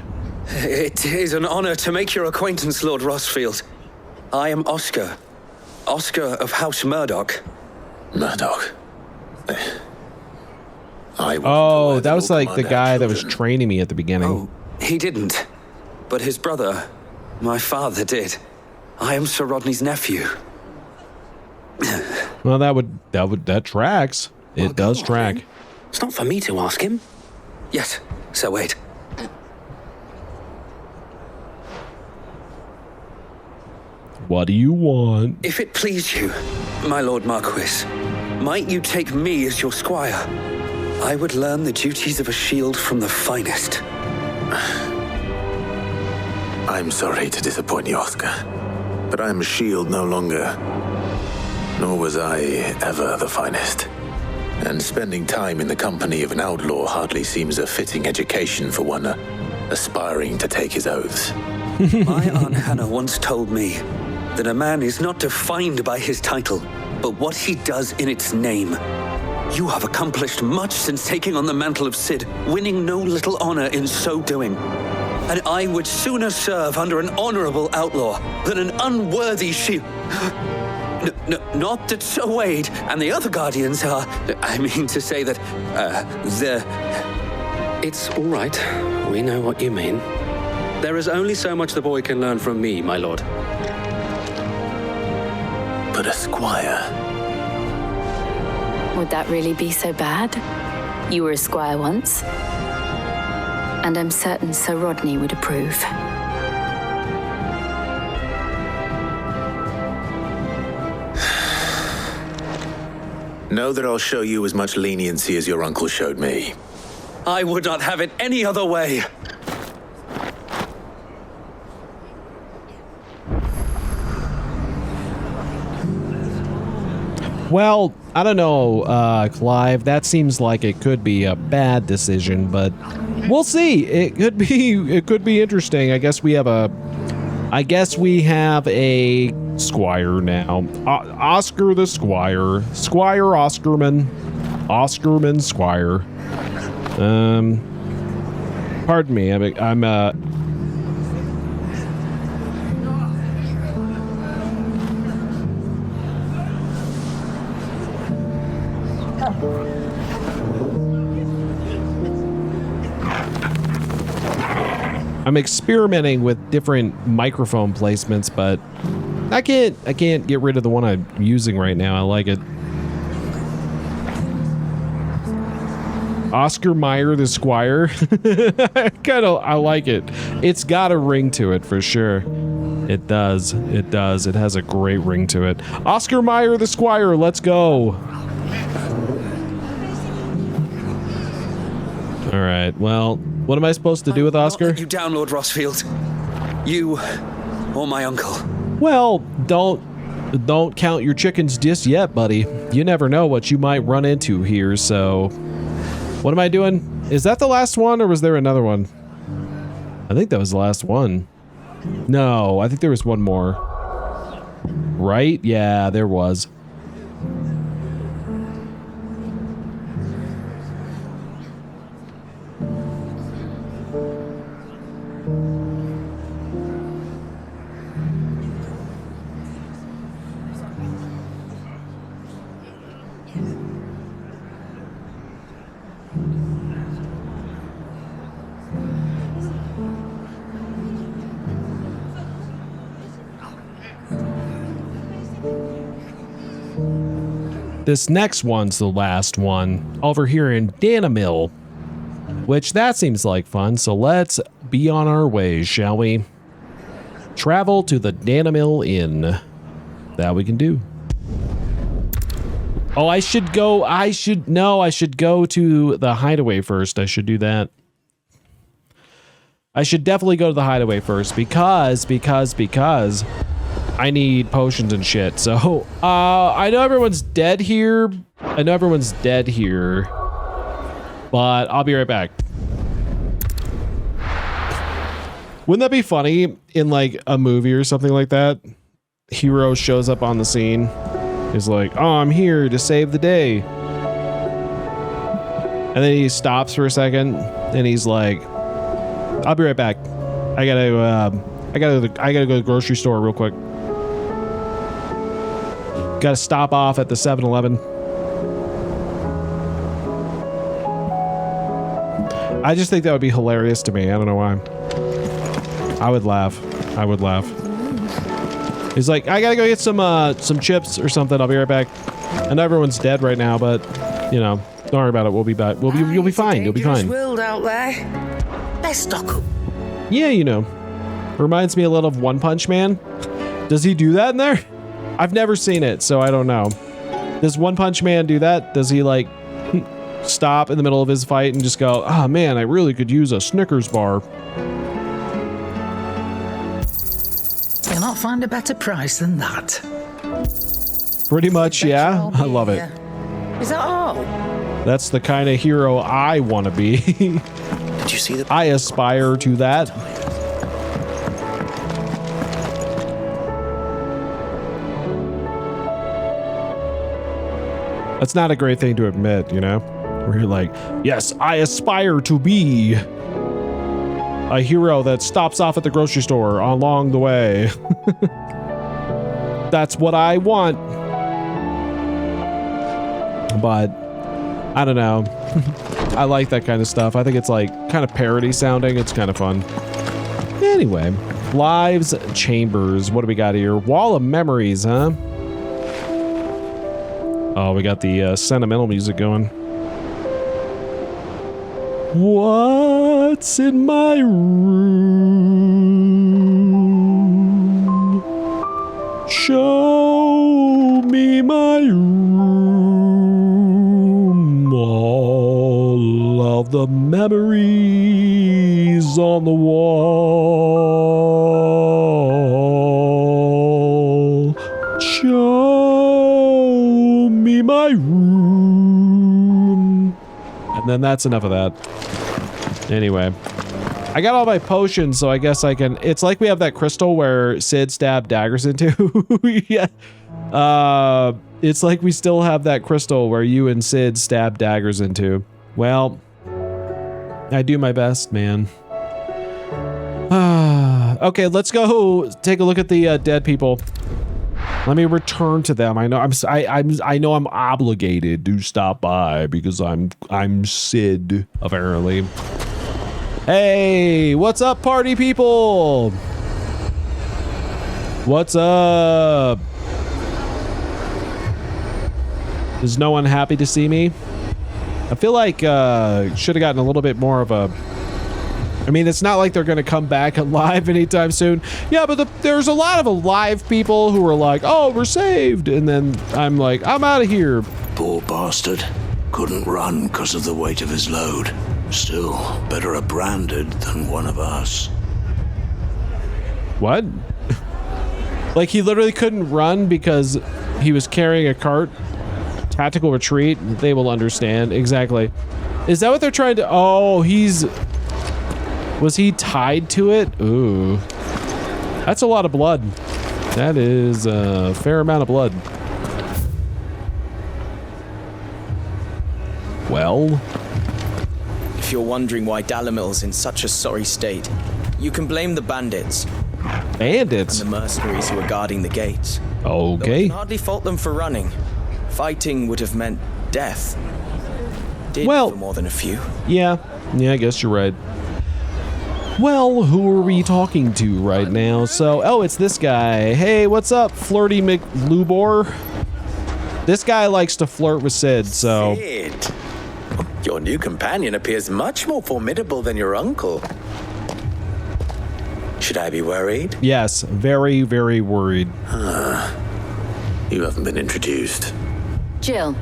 It is an honor to make your acquaintance, Lord Rossfield. I am Oscar. Oscar of House Murdoch. Murdoch? Oh, that was like the guy that was training me at the beginning. Oh, he didn't. But his brother, my father, did. I am Sir Rodney's nephew. Well, that tracks. It does track. It's not for me to ask him. Yes, Sir Wade. What do you want? If it please you, my Lord Marquis, might you take me as your squire? I would learn the duties of a shield from the finest. I'm sorry to disappoint you, Oscar, but I'm a shield no longer. Nor was I ever the finest. And spending time in the company of an outlaw hardly seems a fitting education for one aspiring to take his oaths. My Aunt Hannah once told me that a man is not defined by his title, but what he does in its name. You have accomplished much since taking on the mantle of Cid, winning no little honor in so doing. And I would sooner serve under an honorable outlaw than an unworthy shield. Not that Sir Wade and the other guardians are... I mean to say that, It's all right. We know what you mean. There is only so much the boy can learn from me, my lord. But a squire... Would that really be so bad? You were a squire once. And I'm certain Sir Rodney would approve. Know that I'll show you as much leniency as your uncle showed me. I would not have it any other way. Well, I don't know, Clive. That seems like it could be a bad decision, but we'll see. It could be interesting. I guess we have a squire now. Oscar the Squire. Squire Oscarman. Oscarman Squire. Pardon me. I'm experimenting with different microphone placements, but I can't get rid of the one I'm using right now. I like it. Oscar Mayer the Squire. I like it. It's got a ring to it for sure. It does. It does. It has a great ring to it. Oscar Mayer the Squire, let's go. All right. Well, what am I supposed to do with Oscar? Not let you down, Lord Rossfield. You or my uncle. Well, don't count your chickens just yet, buddy. You never know what you might run into here, so... What am I doing? Is that the last one, or was there another one? I think that was the last one. No, I think there was one more. Right? Yeah, there was. This next one's the last one over here in Danamil, which that seems like fun. So let's be on our way, shall we? Travel to the Danamil Inn. That we can do. Oh, I should go to the hideaway first. I should do that. I should definitely go to the hideaway first because I need potions and shit. So, I know everyone's dead here. But I'll be right back. Wouldn't that be funny in like a movie or something like that? Hero shows up on the scene. He's like, oh, I'm here to save the day. And then he stops for a second and he's like, I'll be right back. I gotta go to the grocery store real quick. Gotta stop off at the 7-Eleven. I just think that would be hilarious to me. I don't know why. I would laugh. I would laugh. He's like, I gotta go get some chips or something. I'll be right back. I know everyone's dead right now, but you know, don't worry about it. We'll be back. You'll be fine. You'll be fine. World out there. Let's stock up. Yeah, you know. Reminds me a little of One Punch Man. Does he do that in there? I've never seen it, so I don't know. Does One Punch Man do that? Does he like stop in the middle of his fight and just go, oh man, I really could use a Snickers bar? Cannot find a better price than that. Pretty much, yeah. I love it. Is that all? That's the kind of hero I want to be. Did you see the... I aspire to that. That's not a great thing to admit, you know? Where you're like, yes, I aspire to be a hero that stops off at the grocery store along the way. That's what I want. But I don't know. I like that kind of stuff. I think it's like kind of parody sounding. It's kind of fun. Anyway, lives chambers. What do we got here? Wall of memories, huh? Oh, we got the sentimental music going. What's in my room? Show me my room. All of the memories on the wall. Show me my room. And then that's enough of that. Anyway, I got all my potions, so I guess I can... It's like we have that crystal where Sid stabbed daggers into. Yeah. It's like we still have that crystal where you and Sid stab daggers into. Well, I do my best, man. Okay, let's go take a look at the dead people. Let me return to them. I know I'm obligated to stop by because I'm Sid, apparently. Hey, what's up, party people? What's up? Is no one happy to see me? I feel like should have gotten a little bit more of a... I mean, it's not like they're going to come back alive anytime soon. Yeah, but there's a lot of alive people who are like, oh, we're saved. And then I'm like, I'm out of here. Poor bastard. Couldn't run because of the weight of his load. Still, better a branded than one of us. What? Like, he literally couldn't run because he was carrying a cart? Tactical retreat? They will understand. Exactly. Is that what they're trying to... Oh, he's... Was he tied to it? Ooh. That's a lot of blood. That is a fair amount of blood. Well... If you're wondering why Dalamil's in such a sorry state, you can blame the bandits. Bandits? And the mercenaries who are guarding the gates. Okay. Though we can hardly fault them for running. Fighting would have meant death. Did for more than a few. Yeah, I guess you're right. Well, who are we talking to right now? So, oh, it's this guy. Hey, what's up, Flirty McLubor? This guy likes to flirt with Sid, so... Sid. Your new companion appears much more formidable than your uncle. Should I be worried? Yes, very, very worried. You haven't been introduced. Jill,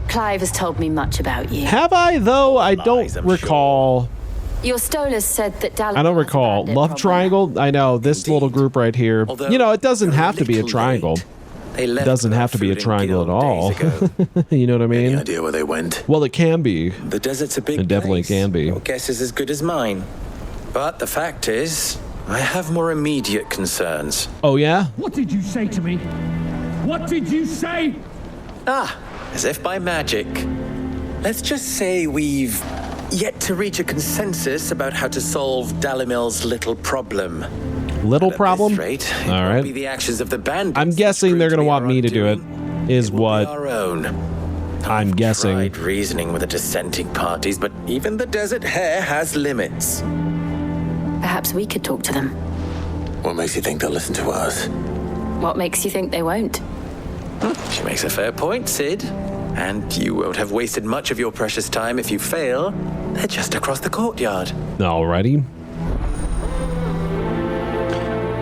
Clive has told me much about you. Have I, though? I don't recall. Your Stolas said that Dalamil... I don't recall. Love triangle? I know, this little group right here. You know, it doesn't have to be a triangle. It doesn't have to be a triangle at all. You know what I mean? Any idea where they went? Well, it can be. The desert's a big It definitely place. can be. Your guess is as good as mine. But the fact is, I have more immediate concerns. Oh, yeah? What did you say to me? What did you say? As if by magic. let's just say we've yet to reach a consensus about how to solve Dalimil's little problem. Little problem? Rate, all right. Be the actions of the bandits. I'm guessing they're going to want me to do it. Is what our own. I'm guessing. Tried reasoning with the dissenting parties, but even the desert hare has limits. Perhaps we could talk to them. What makes you think they'll listen to us? What makes you think they won't? She makes a fair point, Sid. And you won't have wasted much of your precious time if you fail. They're just across the courtyard. Alrighty.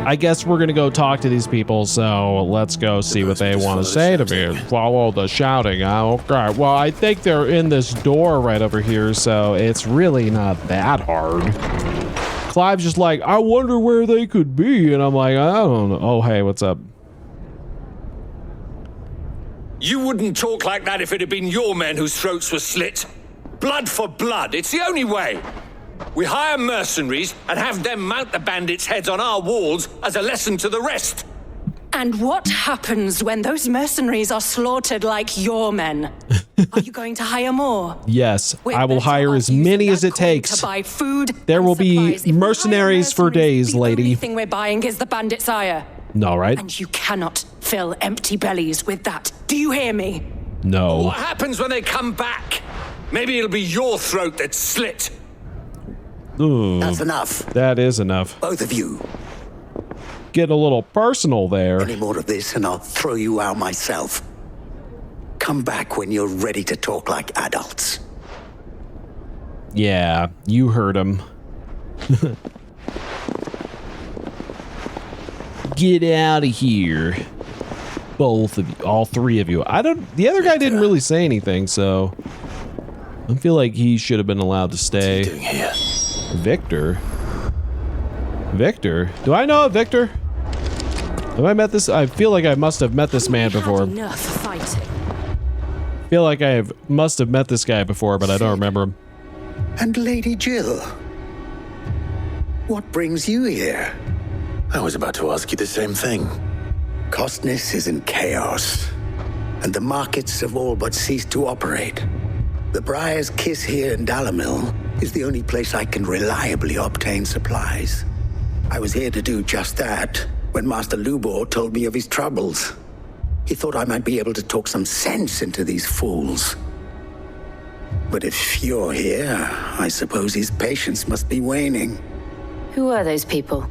I guess we're gonna go talk to these people, so let's go see what they want to say to me. Follow the shouting. Okay. Well, I think they're in this door right over here, so it's really not that hard. Clive's just like, I wonder where they could be, and I'm like, I don't know. Oh, hey, what's up? You wouldn't talk like that if it had been your men whose throats were slit. Blood for blood, it's the only way. We hire mercenaries and have them mount the bandits' heads on our walls as a lesson to the rest. And what happens when those mercenaries are slaughtered like your men? Are you going to hire more? Yes, I will hire as many as it takes. To buy food. There will be mercenaries for days, lady. The only thing we're buying is the bandit's ire. No, right? And you cannot fill empty bellies with that. Do you hear me? No. What happens when they come back? Maybe it'll be your throat that's slit. Ooh, that's enough. That is enough. Both of you. Get a little personal there. Any more of this and I'll throw you out myself. Come back when you're ready to talk like adults. Yeah, you heard him. Get out of here. Both of you, all three of you. The other guy didn't really say anything, so I feel like he should have been allowed to stay. What's he doing here? Victor? Victor? Do I know a Victor? Have I met this? I feel like I must have met this man before. Enough fighting. I feel like I must have met this guy before, but I don't remember him. And Lady Jill, what brings you here? I was about to ask you the same thing. Costness is in chaos, and the markets have all but ceased to operate. The Briar's Kiss here in Dalimil is the only place I can reliably obtain supplies. I was here to do just that when Master Lubor told me of his troubles. He thought I might be able to talk some sense into these fools. But if you're here, I suppose his patience must be waning. Who are those people?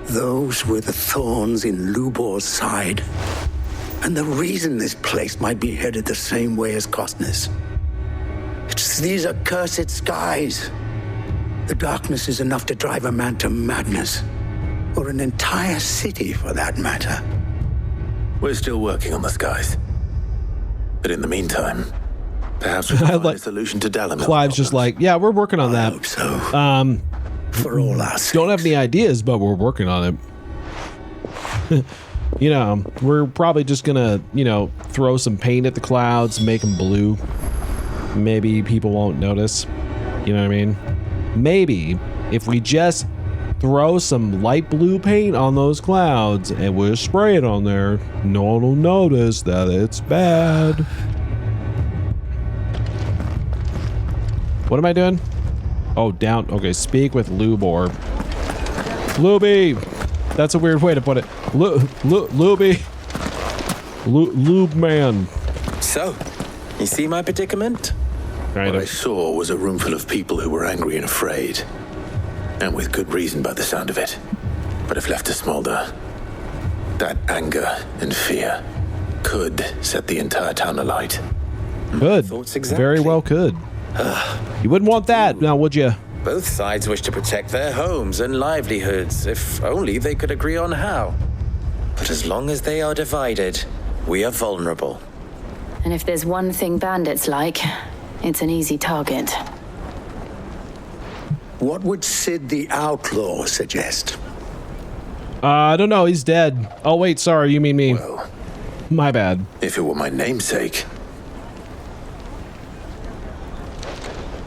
Those were the thorns in Lubor's side. And the reason this place might be headed the same way as Costness. It's these accursed skies. The darkness is enough to drive a man to madness. Or an entire city, for that matter. We're still working on the skies. But in the meantime, perhaps we can find a solution to Dalimil. Clive's just like, yeah, we're working on that. I hope so. For all our sakes. Don't have any ideas, but we're working on it. You know, we're probably just gonna, throw some paint at the clouds, make them blue. Maybe people won't notice. You know what I mean? Maybe if we just throw some light blue paint on those clouds and we'll spray it on there, no one will notice that it's bad. What am I doing? Oh, down. Okay, speak with Lubor. Luby! That's a weird way to put it. Luby. Lube man. So, you see my predicament? What I saw was a room full of people who were angry and afraid. And with good reason by the sound of it. But if left to smolder, that anger and fear could set the entire town alight. Could. Very well could. You wouldn't want that, now would you? Both sides wish to protect their homes and livelihoods, if only they could agree on how. But as long as they are divided, we are vulnerable. And if there's one thing bandits like, it's an easy target. What would Sid the Outlaw suggest? I don't know, he's dead. Oh wait, sorry, you mean me. Well, my bad. If it were my namesake,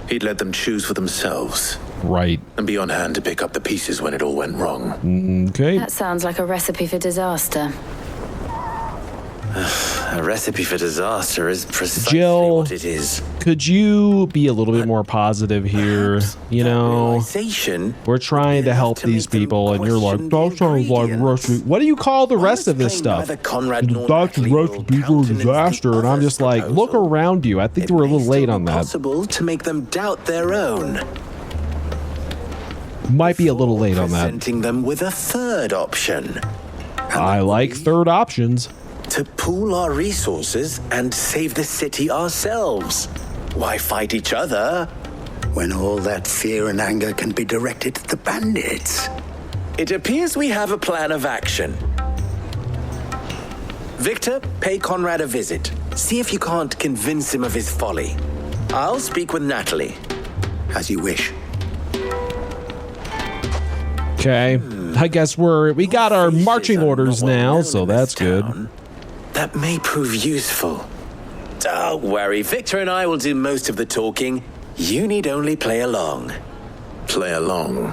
he'd let them choose for themselves. Right. And be on hand to pick up the pieces when it all went wrong. Okay. That sounds like a recipe for disaster. A recipe for disaster is precisely Jill, what it is. could you be a little bit more positive here? You know, we're trying to help these people, and you're like, that sounds like recipe. What do you call the rest of this stuff? That's a recipe for disaster. And I'm just like, look around you. I think we're a little late on that. Possible to make them doubt their own. Might be a little late on that. Presenting them with a third option. I like third options. To pool our resources and save the city ourselves. Why fight each other? When all that fear and anger can be directed at the bandits. It appears we have a plan of action. Victor, pay Conrad a visit. See if you can't convince him of his folly. I'll speak with Natalie. As you wish. Okay, I guess we got our marching orders now, so that's good. That may prove useful. Don't worry, Victor and I will do most of the talking. You need only play along. Play along?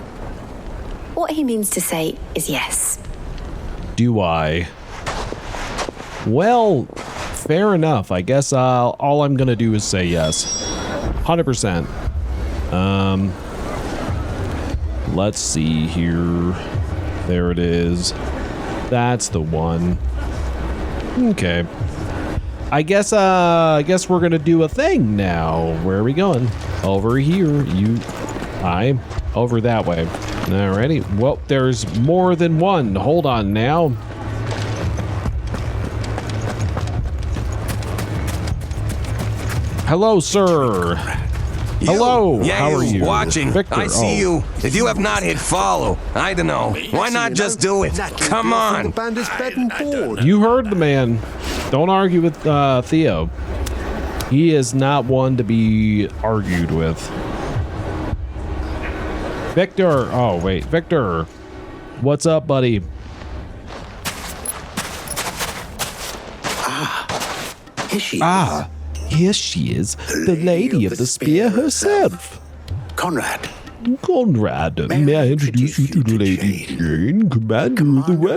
What he means to say is yes. Do I? Well, fair enough. I guess all I'm gonna do is say yes. 100%. Let's see here. There it is. That's the one. Okay. I guess we're gonna do a thing now. Where are we going? Over here. Over that way. Alrighty. Well, there's more than one. Hold on now. Hello, sir. Hello. How are you? Watching. Victor. I see you. If you have not hit follow, I don't know. Why not just do it? Come on. You heard the man. Don't argue with Theo. He is not one to be argued with. Victor. Oh, wait. Victor. What's up, buddy? Here she is. Here she is. The lady of the spear herself. Conrad. May I introduce you to Lady Jane, commander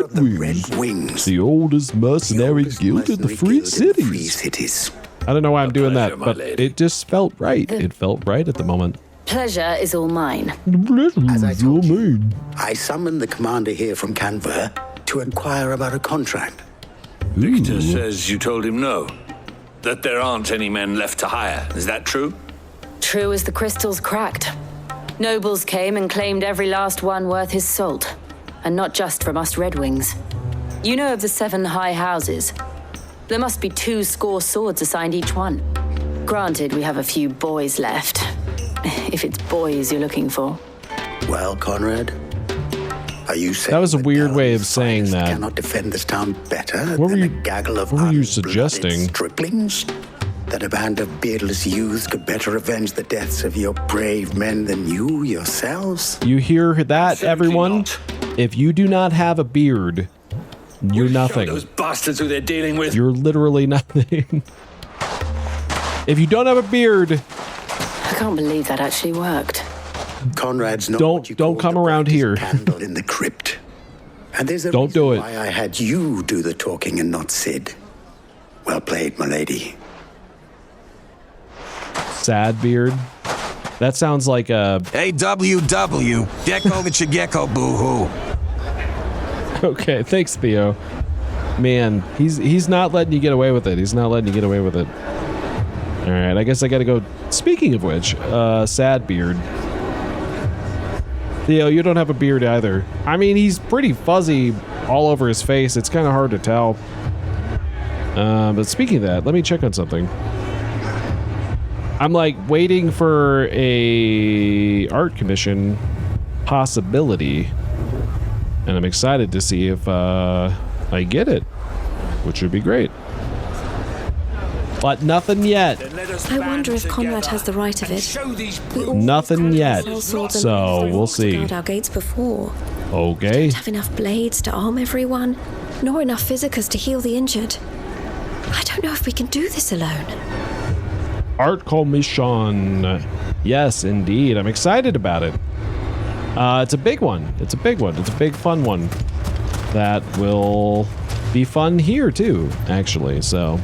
of the Red Wings, the oldest mercenary guild in the Free Cities. I don't know why I'm doing that, but it just felt right. It felt right at the moment. Pleasure is all mine. As I told you, I summoned the commander here from Canver to inquire about a contract. Victor says you told him no. That there aren't any men left to hire. Is that true? True as the crystals cracked. Nobles came and claimed every last one worth his salt. And not just from us Red Wings. You know of the 7 high houses. There must be 2 swords assigned each one. Granted, we have a few boys left. If it's boys you're looking for. Well, Conrad, are you saying that was a weird way of saying that? Cannot defend this town better what than a gaggle of what were you suggesting? Striplings? That a band of beardless youths could better avenge the deaths of your brave men than you yourselves? You hear that, everyone? Not. If you do not have a beard, you're nothing. Those bastards who they're dealing with. You're literally nothing. If you don't have a beard, I can't believe that actually worked. Conrad's not don't come around here. Candle in the crypt. And there's a don't do it. Why I had you do the talking and not Sid. Well played, my lady. Sad beard. That sounds like a AWW. Gecko the Chigecko boo-hoo. Okay, thanks, Theo. Man, he's not letting you get away with it. He's not letting you get away with it. All right, I guess I gotta go. Speaking of which, sad beard. Theo, you don't have a beard either. I mean, he's pretty fuzzy all over his face. It's kind of hard to tell. But speaking of that, let me check on something. I'm like waiting for a art commission possibility, and I'm excited to see if I get it, which would be great. But nothing yet. I wonder if Conrad has the right of it. Nothing yet. So we'll see. Our gates before. Okay. We don't have enough blades to arm everyone, nor enough physicers to heal the injured. I don't know if we can do this alone. Art commission. Yes, indeed. I'm excited about it. It's a big one. It's a big one. It's a big fun one that will be fun here too, actually. So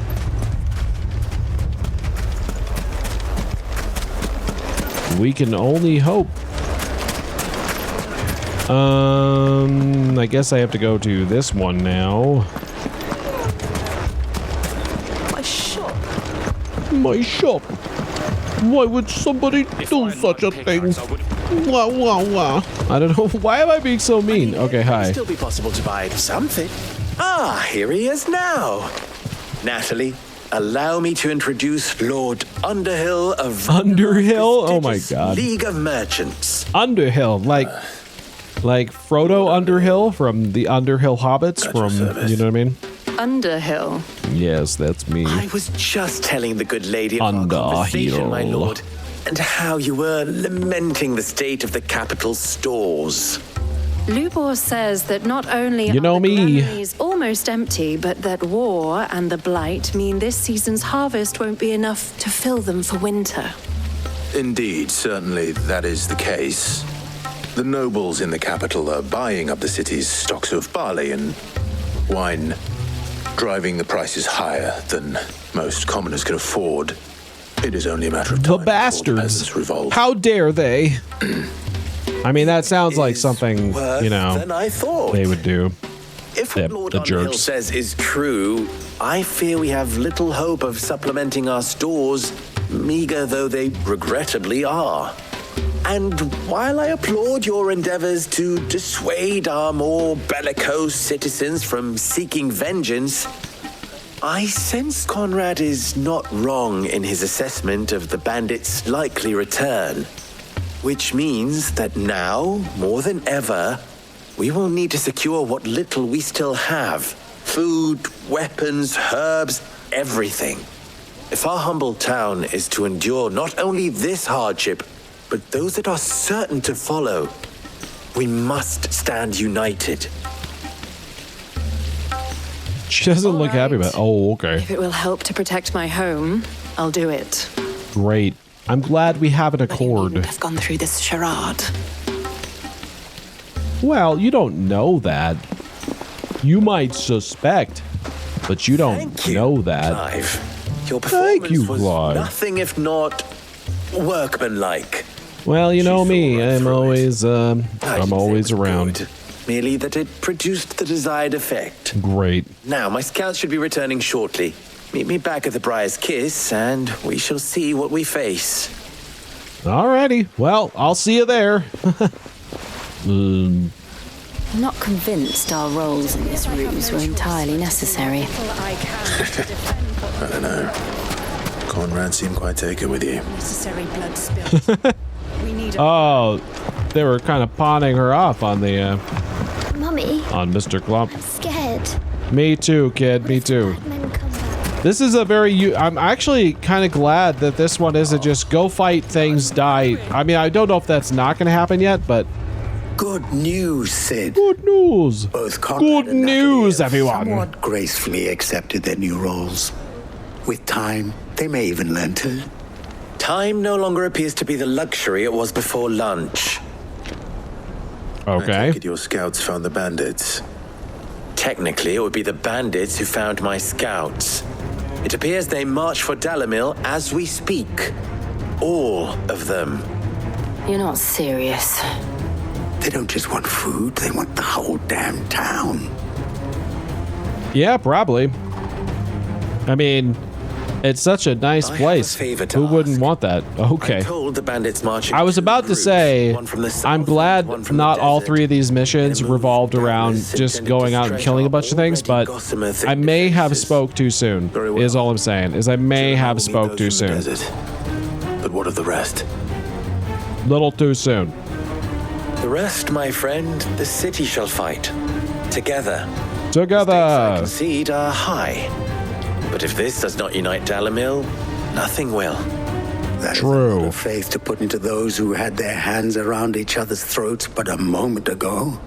we can only hope. I guess I have to go to this one now. My shop. My shop. Why would somebody do such a thing? Wow, wow, wow. I don't know. Why am I being so mean? Okay, hi. It'd still be possible to buy something. Ah, here he is now. Natalie, allow me to introduce Lord Underhill of Underhill? Oh my god. League of Merchants. Underhill, like Frodo Underhill from the Underhill Hobbits from, you know what I mean? Underhill. Yes, that's me. I was just telling the good lady of our conversation, my lord, and how you were lamenting the state of the capital stores. Lubor says that not only you know are the me. granaries almost empty, but that war and the blight mean this season's harvest won't be enough to fill them for winter. Indeed, certainly that is the case. The nobles in the capital are buying up the city's stocks of barley and wine, driving the prices higher than most commoners can afford. It is only a matter of time. The bastards! How dare they? I mean, that sounds like something, you know, than I thought. they would do. If what Lord Underhill says is true, I fear we have little hope of supplementing our stores, meager though they regrettably are. And while I applaud your endeavors to dissuade our more bellicose citizens from seeking vengeance, I sense Conrad is not wrong in his assessment of the bandits' likely return. Which means that now, more than ever, we will need to secure what little we still have. Food, weapons, herbs, everything. If our humble town is to endure not only this hardship, but those that are certain to follow, we must stand united. She doesn't look happy about it. Oh, okay. If it will help to protect my home, I'll do it. Great. I'm glad we have an accord. I've gone through this charade. Well, you don't know that. You might suspect, but you don't know that. Clive. Your performance was nothing if not workmanlike. Well, you know me. I'm always around. Merely that it produced the desired effect. Great. Now, my scouts should be returning shortly. Meet me back at the Briar's Kiss, and we shall see what we face. Alrighty. Well, I'll see you there. I'm not convinced our roles in this ruse were entirely necessary. I don't know. Conrad seemed quite taken with you. Necessary blood spilled. Oh, they were kind of pawning her off on the, Mummy. on Mr. Clump. I'm scared. Me too, kid. Me too. This is a very... I'm actually kind of glad that this one isn't just go fight things, die. I mean, I don't know if that's not going to happen yet, but... Good news, Sid. Good news. Both Conrad Good news, everyone. Somewhat gracefully accepted their new roles. With time, they may even learn to... Time no longer appears to be the luxury it was before lunch. Okay. I take it your scouts found the bandits. Technically, it would be the bandits who found my scouts. It appears they march for Dalamil as we speak. All of them. You're not serious. They don't just want food, they want the whole damn town. Yeah, probably. I mean, it's such a nice place. Who wouldn't want that? Okay. Told the bandits marching I was about to say, I'm glad not all three of these missions revolved around just going out and killing a bunch of things, but I may have spoke too soon, is all I'm saying, is I may have spoke too soon. But what of the rest? Little too soon. The rest, my friend, the city shall fight. Together. Together. The stakes I concede are high. But if this does not unite Dalamil, nothing will. That is a lot of faith to put into those who had their hands around each other's throats but a moment ago.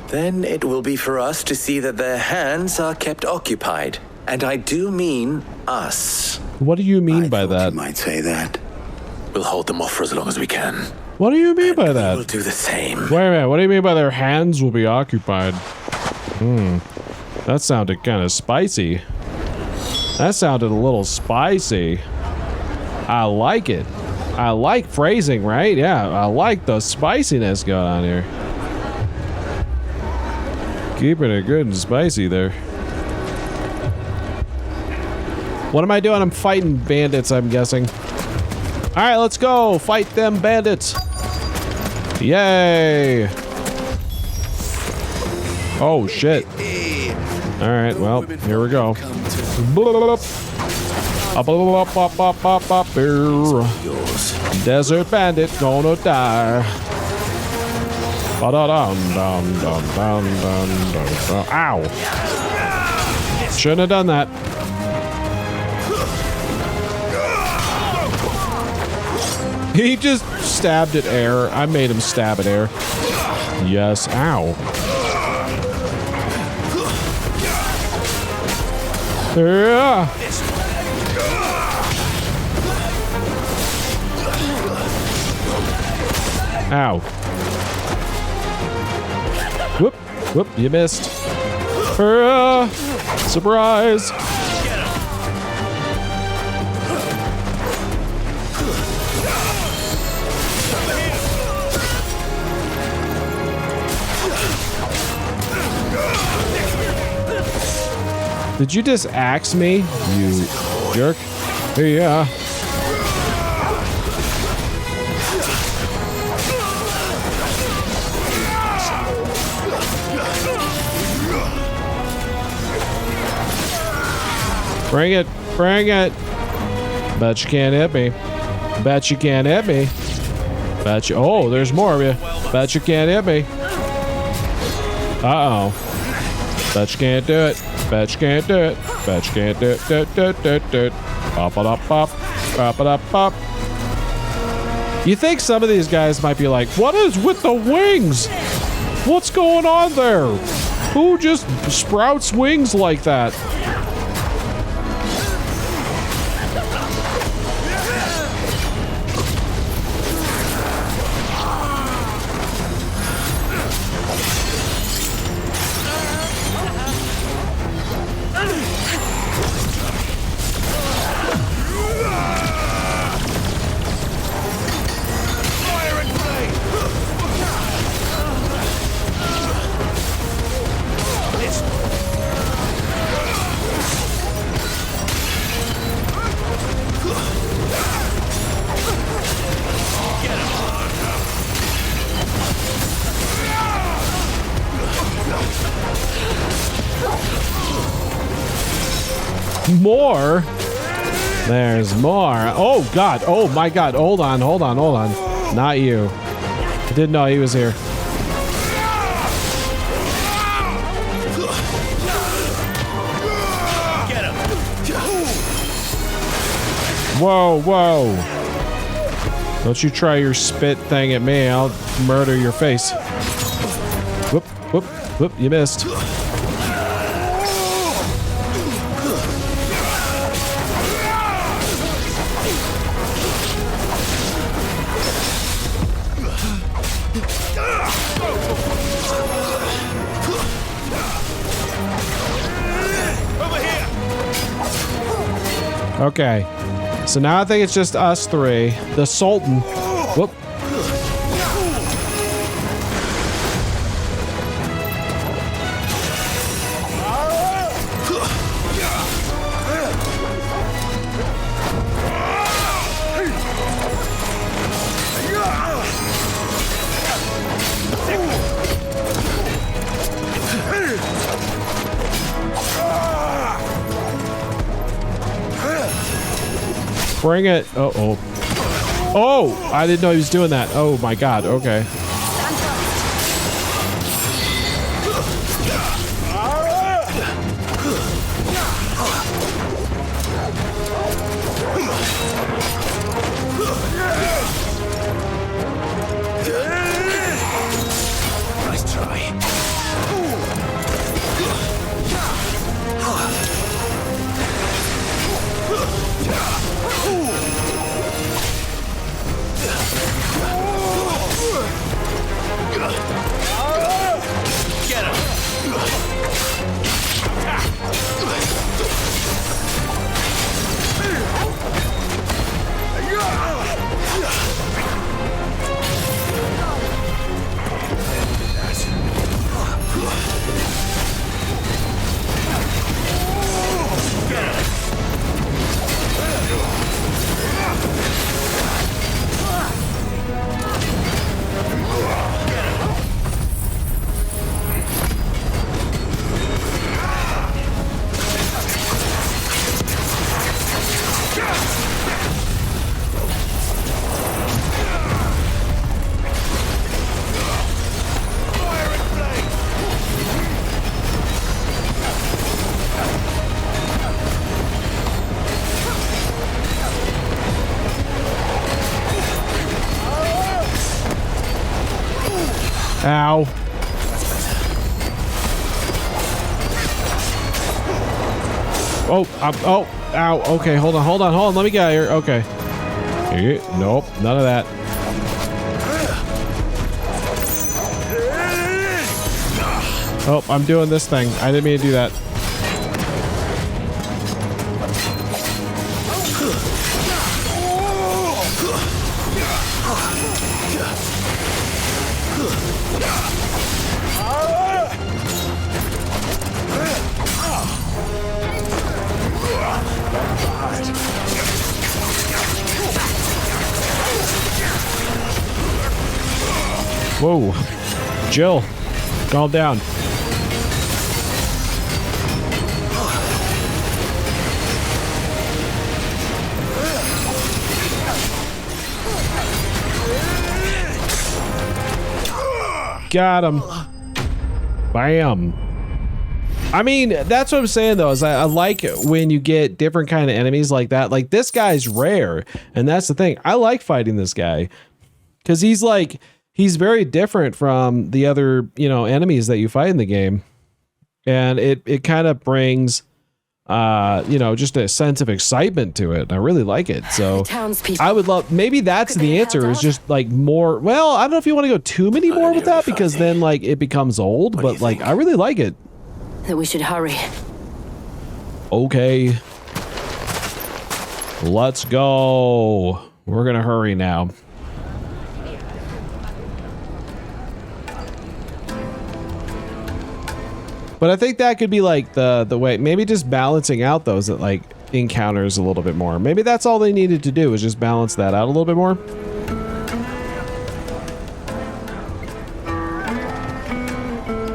Then it will be for us to see that their hands are kept occupied. And I do mean us. What do you mean by that? You might say that. We'll hold them off for as long as we can. What do you mean by that? We'll do the same. Wait a minute, what do you mean by their hands will be occupied? That sounded kind of spicy. That sounded a little spicy. I like it. I like phrasing, right? Yeah, I like the spiciness going on here. Keeping it good and spicy there. What am I doing? I'm fighting bandits, I'm guessing. All right, let's go. Fight them bandits. Yay. Oh, shit. All right, well, here we go. Desert bandit gonna die. Ow. Shouldn't have done that. He just stabbed at air. I made him stab at air. Yes. Ow. Yeah. Ow. Whoop. Whoop. You missed. Surprise. Did you just axe me, you jerk? Yeah. Bring it, bring it. Bet you can't hit me. Bet you can't hit me. Bet you. Oh, there's more of you. Bet you can't hit me. Uh-oh. Bet you can't do it. Bet you can't do it. Bet you can't do it. Pop it up, pop. Pop it up, pop. You think some of these guys might be like, what is with the wings? What's going on there? Who just sprouts wings like that? More? There's more. Oh, God. Oh, my God. Hold on, hold on, hold on. Not you. I didn't know he was here. Whoa, whoa. Don't you try your spit thing at me. I'll murder your face. Whoop, whoop, whoop. You missed. Okay, so now I think it's just us three. The Sultan. Whoop. Bring it. Uh-oh. Oh, I didn't know he was doing that. Oh my God. Okay. Nice try. Ow. Oh, ow. Okay, hold on. Let me get out here. Okay. Nope, none of that. Oh, I'm doing this thing. I didn't mean to do that. Whoa. Jill, calm down. Got him. Bam. I mean, that's what I'm saying though, is I like when you get different kind of enemies like that. Like this guy's rare, and that's the thing. I like fighting this guy because he's very different from the other, enemies that you fight in the game. And it kind of brings just a sense of excitement to it. I really like it. So I would love, maybe that's the answer, is just like more. Well, I don't know if you want to go too many more with that, because then like it becomes old, but like I really like it. That we should hurry. Okay. Let's go. We're gonna hurry now. But I think that could be like the way, maybe just balancing out those that like encounters a little bit more. Maybe that's all they needed to do, is just balance that out a little bit more.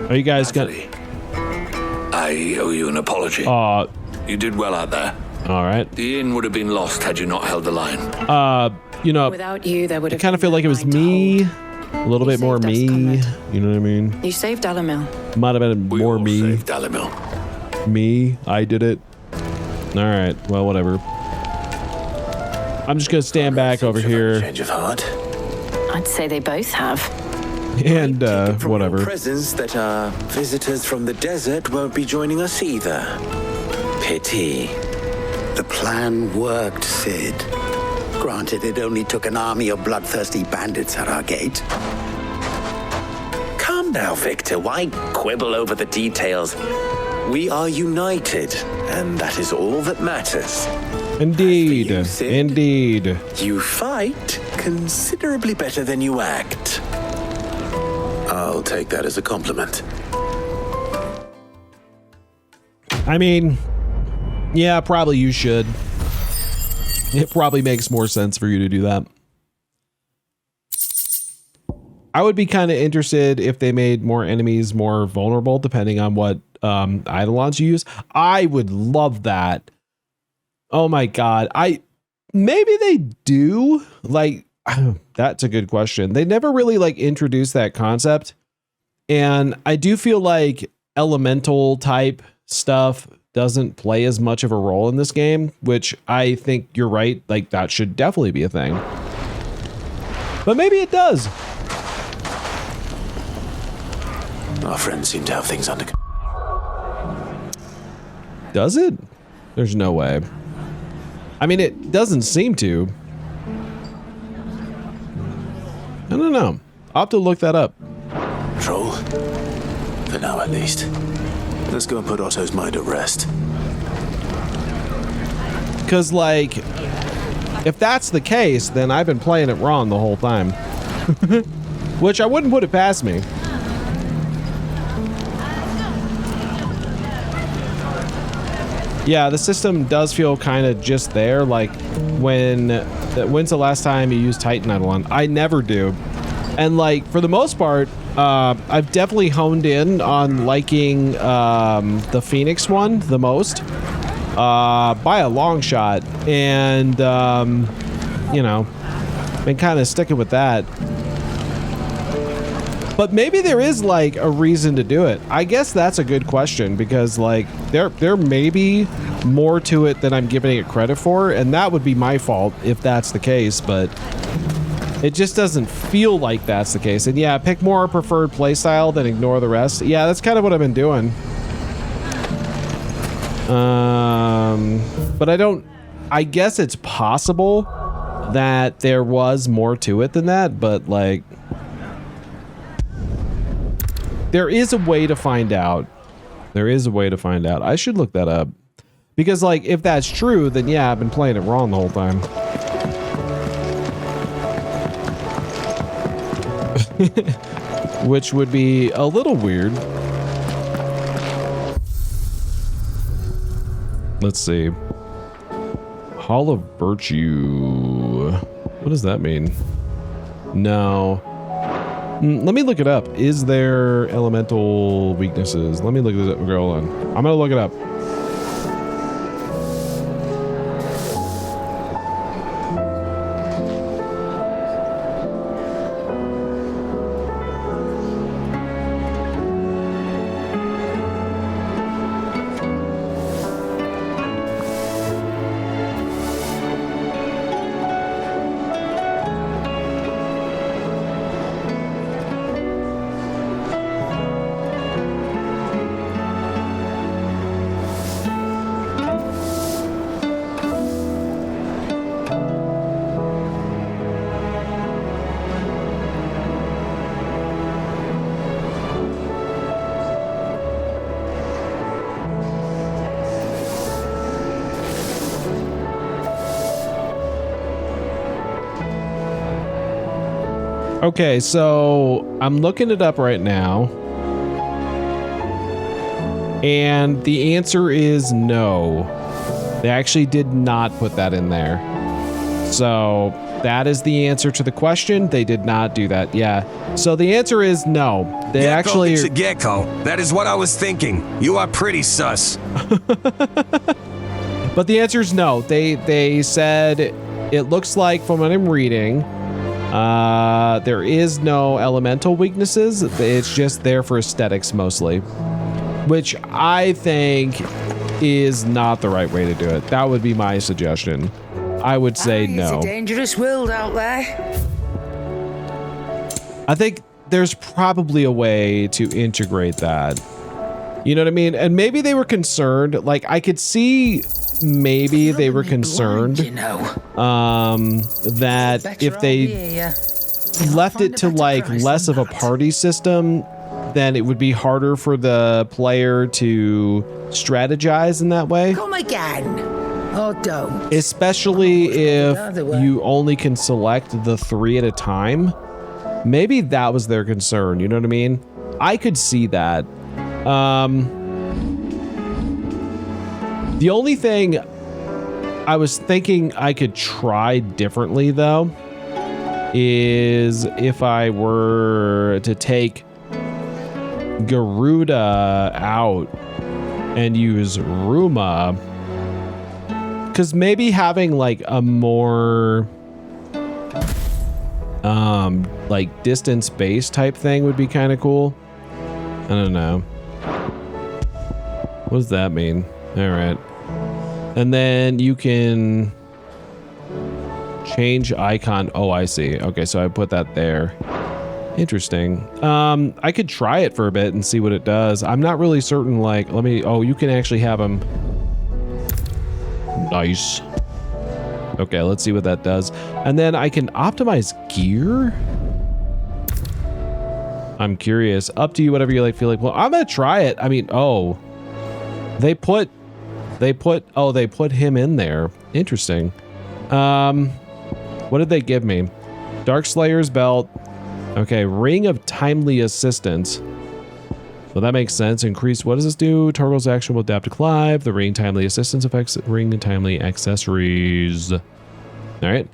Are you guys gonna? I owe you an apology. You did well out there. All right. The inn would have been lost had you not held the line. Without you, there would have. I kind of feel like it was me. A little bit more me. You know what I mean? You saved Dalamil. Might have been more me. Saved Dalamil. Me. I did it. All right. Well, whatever. I'm just gonna stand back over here. Change of heart. I'd say they both have. And whatever. Presence that our visitors from the desert won't be joining us either. Pity. The plan worked, Sid. Granted, it only took an army of bloodthirsty bandits at our gate. Calm now, Victor. Why quibble over the details? We are united, and that is all that matters. Indeed. You, Sid, indeed. You fight considerably better than you act. I'll take that as a compliment. I mean, yeah, probably you should. It probably makes more sense for you to do that. I would be kind of interested if they made more enemies more vulnerable, depending on what eidolons you use. I would love that. Oh my god. Maybe they do. Like, that's a good question. They never really like introduced that concept. And I do feel like elemental type stuff doesn't play as much of a role in this game, which I think you're right. Like, that should definitely be a thing. But maybe it does. Our friends seem to have things under control. Does it? There's no way. I mean, it doesn't seem to. I don't know. I'll have to look that up. Troll? For now, at least. Let's go and put Otto's mind at rest. Because, like, if that's the case, then I've been playing it wrong the whole time. Which I wouldn't put it past me. Yeah, the system does feel kind of just there. Like, when's the last time you used Titan Eidolon? I never do. And, like, for the most part, I've definitely honed in on liking the Phoenix one the most by a long shot. And, been kind of sticking with that. But maybe there is like a reason to do it. I guess that's a good question, because like there may be more to it than I'm giving it credit for, and that would be my fault if that's the case. But It just doesn't feel like that's the case. And yeah, pick more preferred playstyle than ignore the rest. Yeah, that's kind of what I've been doing. But I guess it's possible that there was more to it than that, but like, there is a way to find out. There is a way to find out. I should look that up. Because like, if that's true, then yeah, I've been playing it wrong the whole time. Which would be a little weird. Let's see. Hall of Virtue. What does that mean? No. Let me look it up. Is there elemental weaknesses? Let me look this up. Hold on. I'm gonna look it up. Okay, so I'm looking it up right now. And the answer is no. They actually did not put that in there. So that is the answer to the question. They did not do that. Yeah. So the answer is no. They Gecko, actually... It's a gecko. That is what I was thinking. You are pretty sus. But the answer is no. They said it looks like, from what I'm reading, there is no elemental weaknesses. It's just there for aesthetics mostly, which I think is not the right way to do it. That would be my suggestion. I would say no. It's a dangerous world out there. I think there's probably a way to integrate that. You know what I mean? And maybe they were concerned. Like, I could see maybe they were concerned that if they left it to like less of a party system, then it would be harder for the player to strategize in that way. Come again. Oh, don't. Especially if you only can select the 3 at a time. Maybe that was their concern, you know what I mean? I could see that. The only thing I was thinking I could try differently, though, is if I were to take Garuda out and use Ruma, because maybe having like a more like distance-based type thing would be kind of cool. I don't know. What does that mean? All right. And then you can change icon. Oh, I see. Okay, so I put that there. Interesting. I could try it for a bit and see what it does. I'm not really certain, like, let me, oh, you can actually have them. Nice. Okay, let's see what that does. And then I can optimize gear. I'm curious. Up to you, whatever you like, feel like. Well, I'm gonna try it. I mean, oh, they put him in there. Interesting. What did they give me? Dark Slayer's belt. Okay, Ring of Timely Assistance. Well, that makes sense. Increase, what does this do? Torgo's action will adapt to Clive. The Ring Timely Assistance affects Ring and Timely accessories. All right.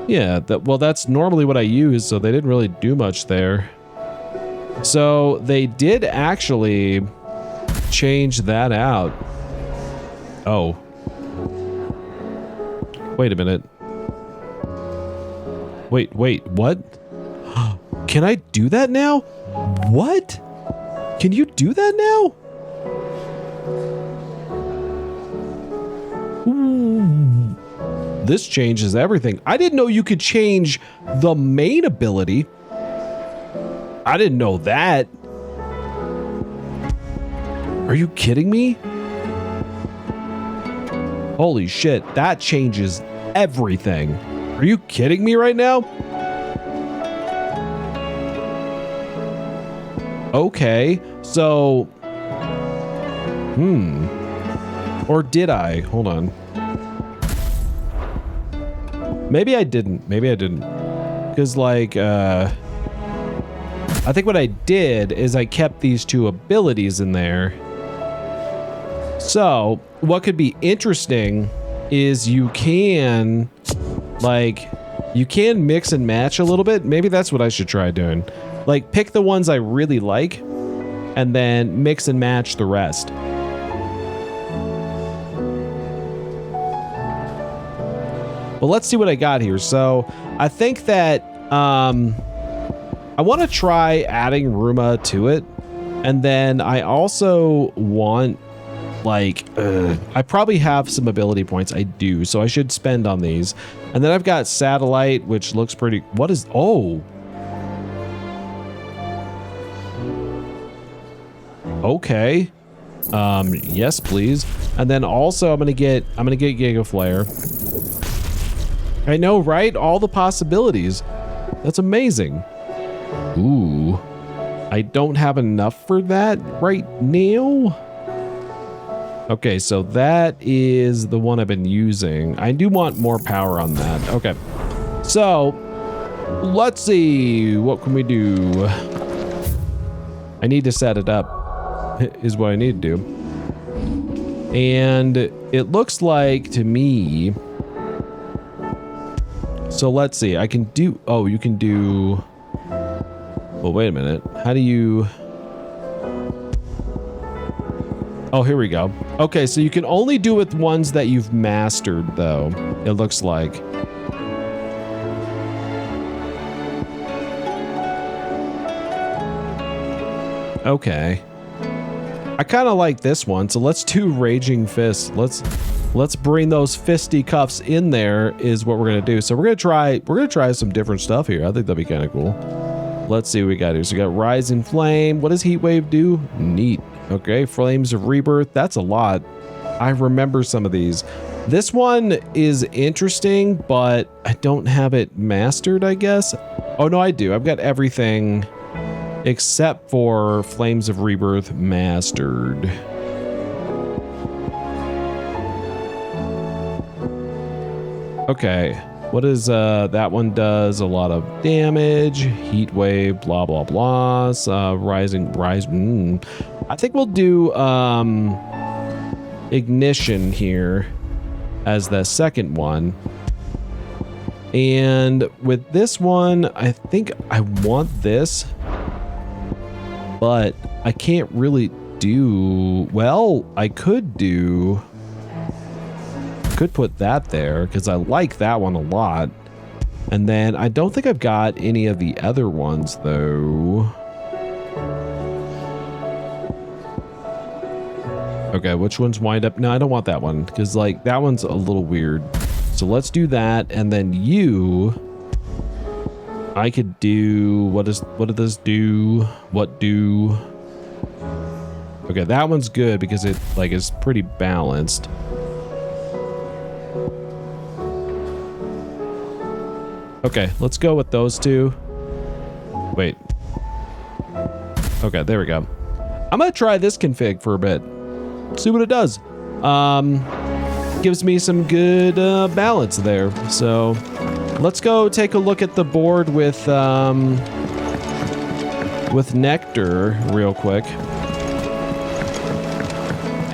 Yeah, well, that's normally what I use, so they didn't really do much there. So they did actually change that out. Oh. Wait a minute. Wait, what? Can I do that now? What? Can you do that now? this changes everything. I didn't know you could change the main ability. I didn't know that. Are you kidding me? Holy shit, that changes everything. Are you kidding me right now? Okay, so... Or did I? Hold on. Maybe I didn't. Maybe I didn't. Because, like, I think what I did is I kept these two abilities in there. So, what could be interesting is you can, like, you can mix and match a little bit. Maybe that's what I should try doing. Like, pick the ones I really like, and then mix and match the rest. Well, let's see what I got here. So, I think that, I want to try adding Ruma to it. And then I also want, like, I probably have some ability points. I do, so I should spend on these. And then I've got Satellite, which looks pretty... What is... Oh! Okay. Yes, please. And then also I'm gonna get Giga Flare. I know, right? All the possibilities. That's amazing. Ooh. I don't have enough for that right now. Okay, so that is the one I've been using. I do want more power on that. Okay. So, let's see. What can we do? I need to set it up, is what I need to do. And it looks like to me... So let's see, I can do... Oh, you can do... Well, wait a minute. How do you... Oh, here we go. Okay, so you can only do with ones that you've mastered, though, it looks like. Okay. I kind of like this one, so let's do Raging Fist. Let's bring those fisticuffs in there is what we're gonna do. So we're gonna try some different stuff here. I think that'd be kind of cool. Let's see what we got here. So we got Rising Flame. What does Heat Wave do? Neat. Okay, Flames of Rebirth. That's a lot. I remember some of these. This one is interesting, but I don't have it mastered, I guess. Oh no, I do. I've got everything except for Flames of Rebirth mastered. Okay, what is that one does a lot of damage, heat wave, blah blah blah. Rise. I think we'll do ignition here as the second one. And with this one, I think I want this, but I can't really do, well, I could put that there because I like that one a lot. And then I don't think I've got any of the other ones though. Okay, which ones wind up? No, I don't want that one because like that one's a little weird. So let's do that. And then I could do, what did this do? What do? Okay, that one's good because it like is pretty balanced. Okay, let's go with those two. Wait. Okay, there we go. I'm gonna try this config for a bit. See what it does. Gives me some good balance there. So let's go take a look at the board with Nectar real quick.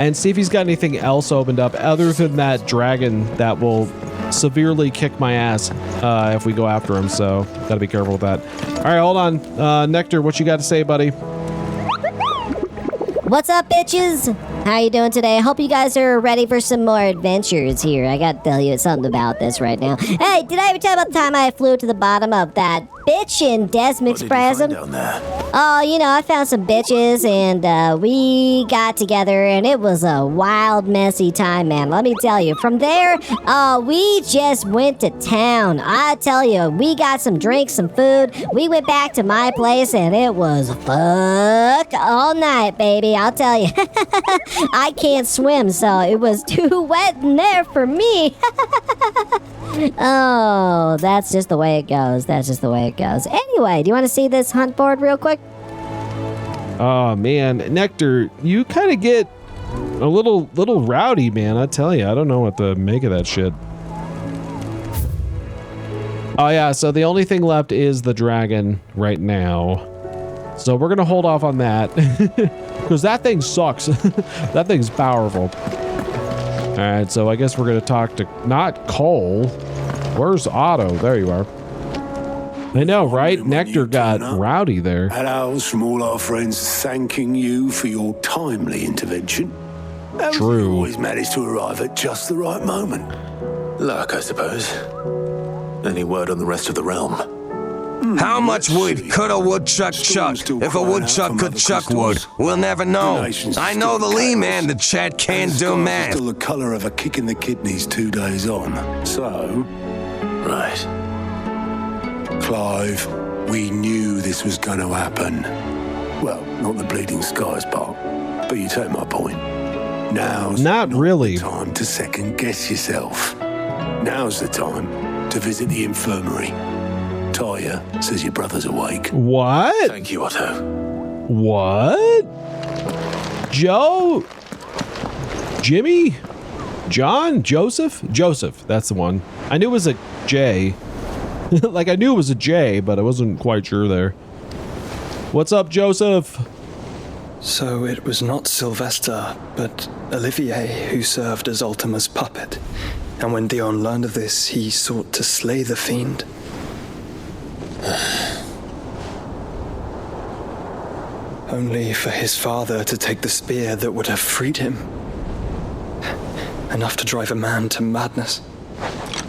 And see if he's got anything else opened up other than that dragon that will severely kick my ass if we go after him, so gotta be careful with that. All right, hold on. Nectar, what you got to say, buddy? What's up, bitches? How you doing today? I hope you guys are ready for some more adventures here. I gotta tell you something about this right now. Hey, did I ever tell you about the time I flew to the bottom of that bitchin', Desmix Prism. Down there? Oh, you know, I found some bitches and we got together and it was a wild, messy time, man. Let me tell you. From there, we just went to town. I tell you, we got some drinks, some food. We went back to my place and it was fuck all night, baby. I'll tell you. I can't swim, so it was too wet in there for me. Oh, that's just the way it goes. That's just the way it goes. Anyway, do you want to see this hunt board real quick? Oh, man. Nectar, you kind of get a little rowdy, man. I tell you, I don't know what to make of that shit. Oh, yeah, so the only thing left is the dragon right now. So we're going to hold off on that. Because that thing sucks. That thing's powerful. All right, so I guess we're going to talk to, not Cole. Where's Otto? There you are. I know, right? Nectar got rowdy there. Hellos from all our friends thanking you for your timely intervention. True. You always managed to arrive at just the right moment. Luck, I suppose. Any word on the rest of the realm? How much wood could a woodchuck chuck if a woodchuck could chuck wood? We'll never know. I know the Lee man, the chat can't do math. Still the colour of a kick in the kidneys 2 days on. So... Right. Clive, we knew this was going to happen. Well, not the bleeding skies part, but you take my point. Now's not really the time to second guess yourself. Now's the time to visit the infirmary. Talia says your brother's awake. What? Thank you, Otto. What? Joe? Jimmy? John? Joseph? Joseph, that's the one. I knew it was a J. Like, I knew it was a J, but I wasn't quite sure there. What's up, Joseph? So it was not Sylvester, but Olivier who served as Ultima's puppet. And when Dion learned of this, he sought to slay the fiend. Only for his father to take the spear that would have freed him. Enough to drive a man to madness.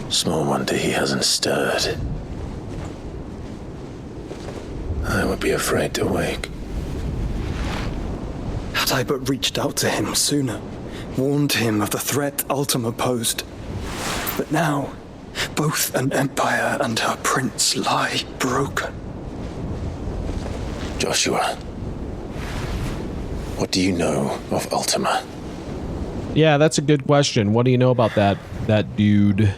Small wonder he hasn't stirred. I would be afraid to wake. Had I but reached out to him sooner, warned him of the threat Ultima posed. But now, both an empire and her prince lie broken. Joshua, what do you know of Ultima? Yeah, that's a good question. What do you know about that dude?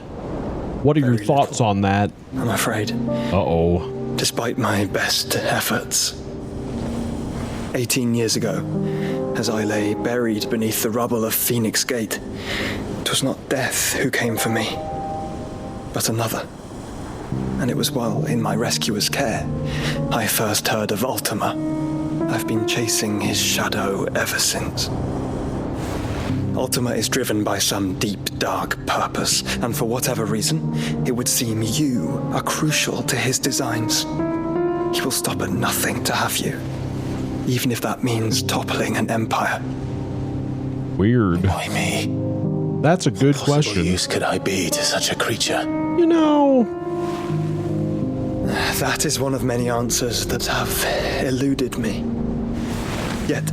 What are your thoughts on that? I'm afraid. Uh-oh. Despite my best efforts. 18 years ago, as I lay buried beneath the rubble of Phoenix Gate, it was not death who came for me, but another. And it was while in my rescuer's care, I first heard of Ultima. I've been chasing his shadow ever since. Ultima is driven by some deep, dark purpose, and for whatever reason, it would seem you are crucial to his designs. He will stop at nothing to have you, even if that means toppling an empire. Weird. Why me? That's a good question. What use could I be to such a creature? You know... That is one of many answers that have eluded me. Yet,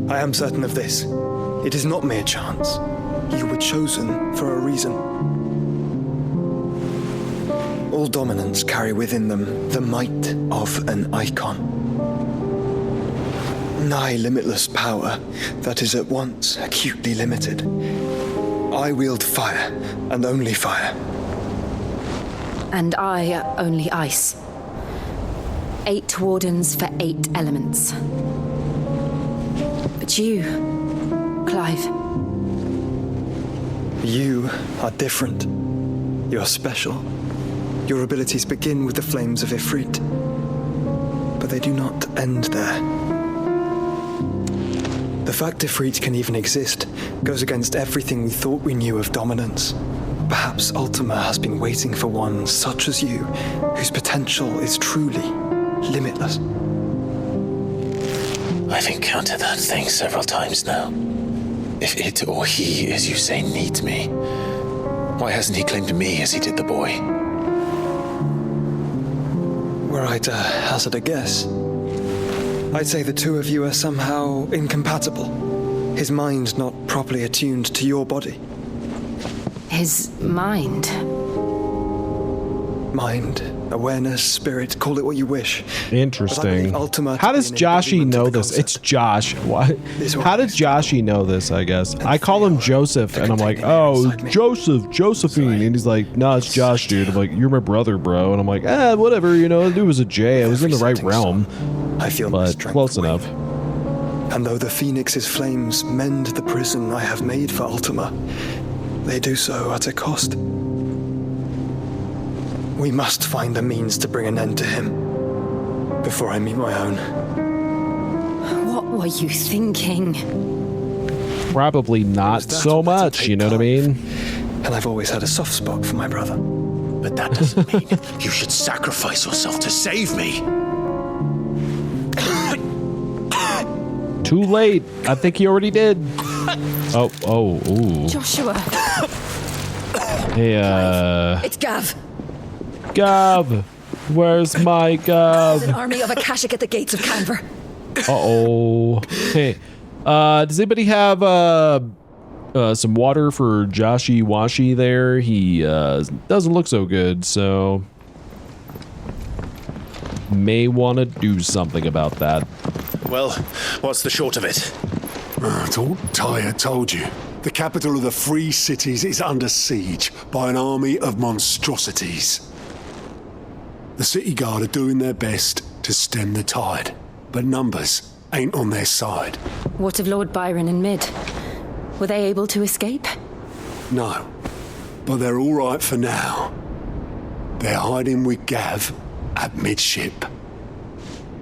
I am certain of this. It is not mere chance. You were chosen for a reason. All dominants carry within them the might of an icon. Nigh limitless power that is at once acutely limited. I wield fire, and only fire. And I only ice. 8 wardens for 8 elements. But you, Clive. You are different. You're special. Your abilities begin with the flames of Ifrit. But they do not end there. The fact Ifrit can even exist goes against everything we thought we knew of dominance. Perhaps Ultima has been waiting for one such as you, whose potential is truly limitless. I've encountered that thing several times now. If it or he, as you say, needs me, why hasn't he claimed me as he did the boy? were I to hazard a guess, I'd say the two of you are somehow incompatible. His mind not properly attuned to your body. His mind? Mind, awareness, spirit, call it what you wish. Interesting. How does Joshi know this? It's Josh. What? How did Joshi know this, I guess? I call him Joseph, and I'm like, oh, Joseph, Josephine. And he's like, no, it's Josh, dude. I'm like, you're my brother, bro. And I'm like, whatever, you know, it was a J. I was in the right realm. I feel but close enough. And though the Phoenix's flames mend the prison I have made for Ultima, they do so at a cost. We must find a means to bring an end to him before I meet my own. What were you thinking? Probably not so much, you know what I mean? And I've always had a soft spot for my brother. But that doesn't mean you should sacrifice yourself to save me. Too late. I think he already did. Ooh. Joshua. Hey, It's Gav. Gav. Where's my Gav? There's an army of Akashic at the gates of Canver. Uh-oh. Hey, does anybody have some water for Joshi Washy there? He doesn't look so good, so may want to do something about that. Well, what's the short of it? Tyre told you. The capital of the Free Cities is under siege by an army of monstrosities. The city guard are doing their best to stem the tide, but numbers ain't on their side. What of Lord Byron and Mid? Were they able to escape? No, but they're all right for now. They're hiding with Gav at midship.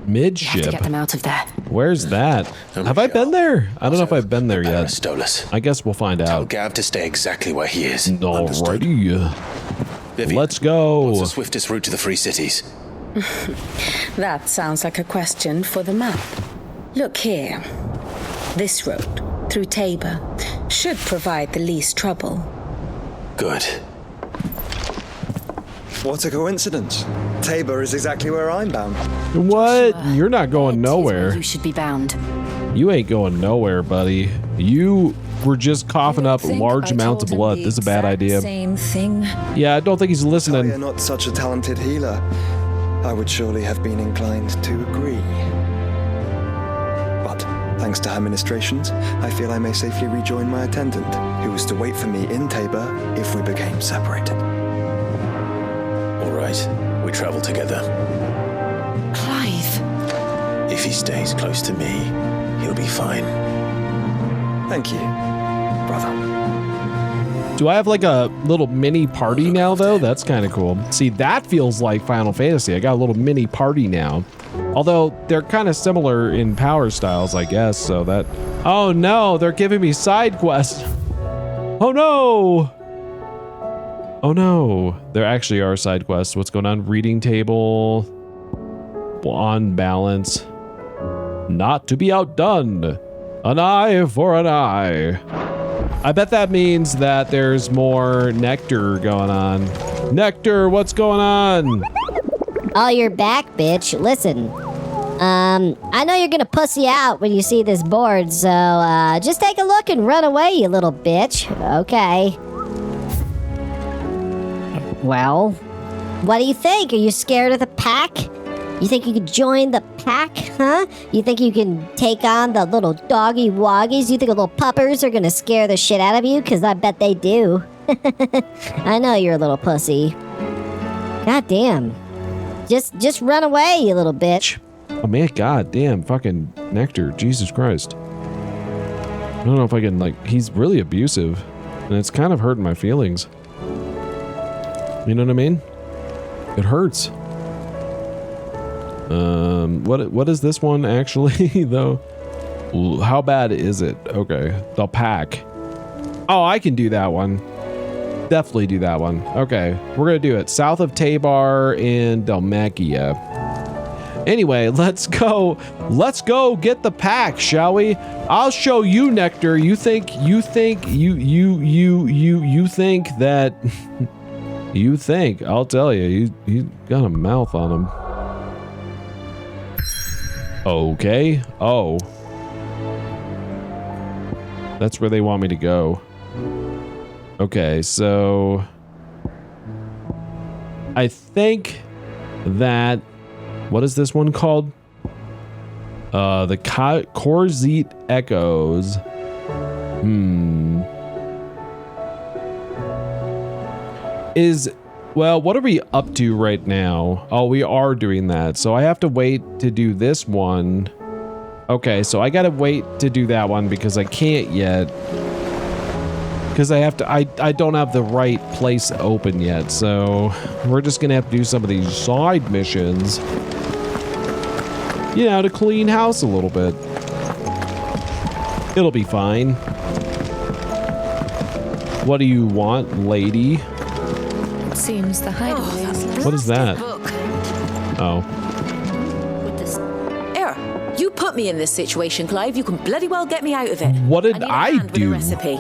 Midship? You have to get them out of there. Where's that? Have I been there? I don't know if I've been there yet. Stolus. I guess we'll find out. Tell Gav to stay exactly where he is. Alrighty. Vivian, let's go. What's the swiftest route to the Free Cities? That sounds like a question for the map. Look here. This road, through Tabor, should provide the least trouble. Good. What a coincidence. Tabor is exactly where I'm bound. What? You're not going nowhere. You should be bound. You ain't going nowhere, buddy. You were just coughing up large amounts of blood. This is a bad idea. Same thing. Yeah, I don't think he's listening. You're not such a talented healer. I would surely have been inclined to agree. But thanks to her ministrations, I feel I may safely rejoin my attendant, who was to wait for me in Tabor if we became separated. All right, we travel together. Clive. If he stays close to me, he'll be fine. Thank you, brother. Do I have like a little mini party now, though? That's kind of cool. See, that feels like Final Fantasy. I got a little mini party now. Although they're kind of similar in power styles, I guess. So that... Oh, no. They're giving me side quests. Oh, no. Oh, no. There actually are side quests. What's going on? Reading table. On balance. Not to be outdone. An eye for an eye. I bet that means that there's more nectar going on. Nectar, what's going on? Oh, you're back, bitch. Listen. I know you're gonna pussy out when you see this board, so, just take a look and run away, you little bitch. Okay. Well, what do you think? Are you scared of the pack? You think you could join the pack, huh? You think you can take on the little doggy woggies? You think the little puppers are gonna scare the shit out of you? Because I bet they do. I know you're a little pussy. God damn. Just run away, you little bitch. Oh man, god damn, fucking Nectar, Jesus Christ. I don't know if I can, like, he's really abusive. And it's kind of hurting my feelings. You know what I mean? It hurts. What is this one actually, though? How bad is it? Okay, the pack. Oh, I can do that one. Definitely do that one. Okay, we're gonna do it. South of Tabor in Dalmatia. Anyway, let's go. Let's go get the pack, shall we? I'll show you, Nectar. You think that you think, I'll tell you, he's got a mouth on him. Okay. Oh. That's where they want me to go. Okay, so I think that, what is this one called? The Korzit Echoes. Well, what are we up to right now? Oh, we are doing that. So I have to wait to do this one. Okay, so I gotta wait to do that one because I can't yet. Because I have to, I don't have the right place open yet. So we're just gonna have to do some of these side missions. You know, to clean house a little bit. It'll be fine. What do you want, lady? Seems the hideaway. What is that? Oh. Here, you put me in this situation, Clive. You can bloody well get me out of it. What did I do? Recipe.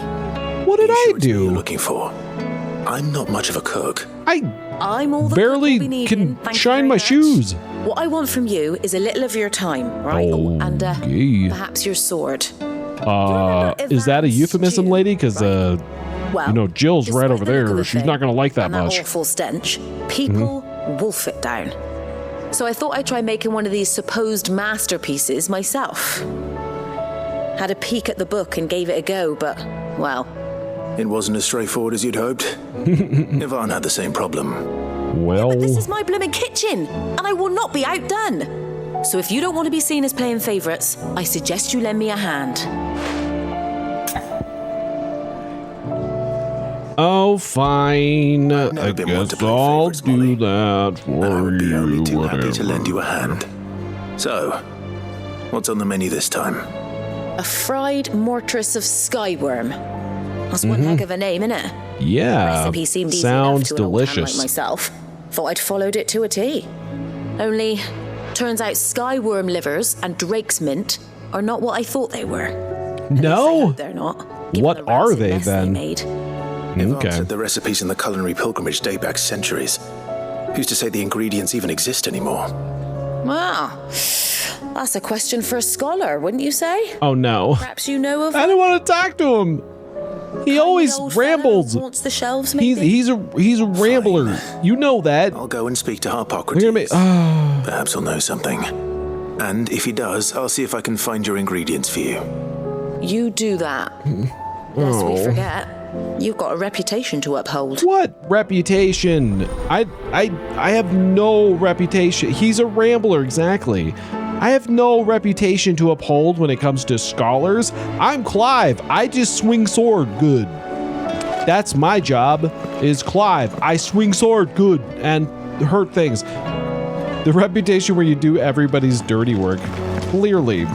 What did I do? You're looking for? I'm not much of a cook. I'm all the barely can shine my shoes. What I want from you is a little of your time, right? Oh, and perhaps your sword. Is that a euphemism, lady? Because Well, you know, Jill's right over there. She's not going to like that and much. That awful stench. People wolf it down. So I thought I'd try making one of these supposed masterpieces myself. Had a peek at the book and gave it a go, but, well... It wasn't as straightforward as you'd hoped. Yvonne had the same problem. Well... But this is my blooming kitchen, and I will not be outdone. So if you don't want to be seen as playing favourites, I suggest you lend me a hand. Oh, fine. I guess I'll do that for I'd be you. only too Whatever. happy to lend you a hand. So, what's on the menu this time? A fried mortress of skyworm. That's one heck of a name, innit? Yeah, Recipe seemed easy sounds enough to an old hand delicious. like myself. Thought I'd followed it to a T. Only, turns out skyworm livers and drake's mint are not what I thought they were. No? They're not. What are they then? Yvonne said the recipes in the culinary pilgrimage date back centuries. Who's to say the ingredients even exist anymore? Wow. That's a question for a scholar, wouldn't you say? Oh, no. Perhaps you know of... I don't want to talk to him. He always rambles. Wants the shelves, maybe? He's a rambler. You know that. I'll go and speak to Harpocrates. Perhaps he'll know something. And if he does, I'll see if I can find your ingredients for you. You do that. Lest we forget, you've got a reputation to uphold. What reputation? I have no reputation. He's a rambler, exactly. I have no reputation to uphold when it comes to scholars. I'm Clive. I just swing sword good. That's my job, is Clive. I swing sword good and hurt things. The reputation where you do everybody's dirty work. Clearly.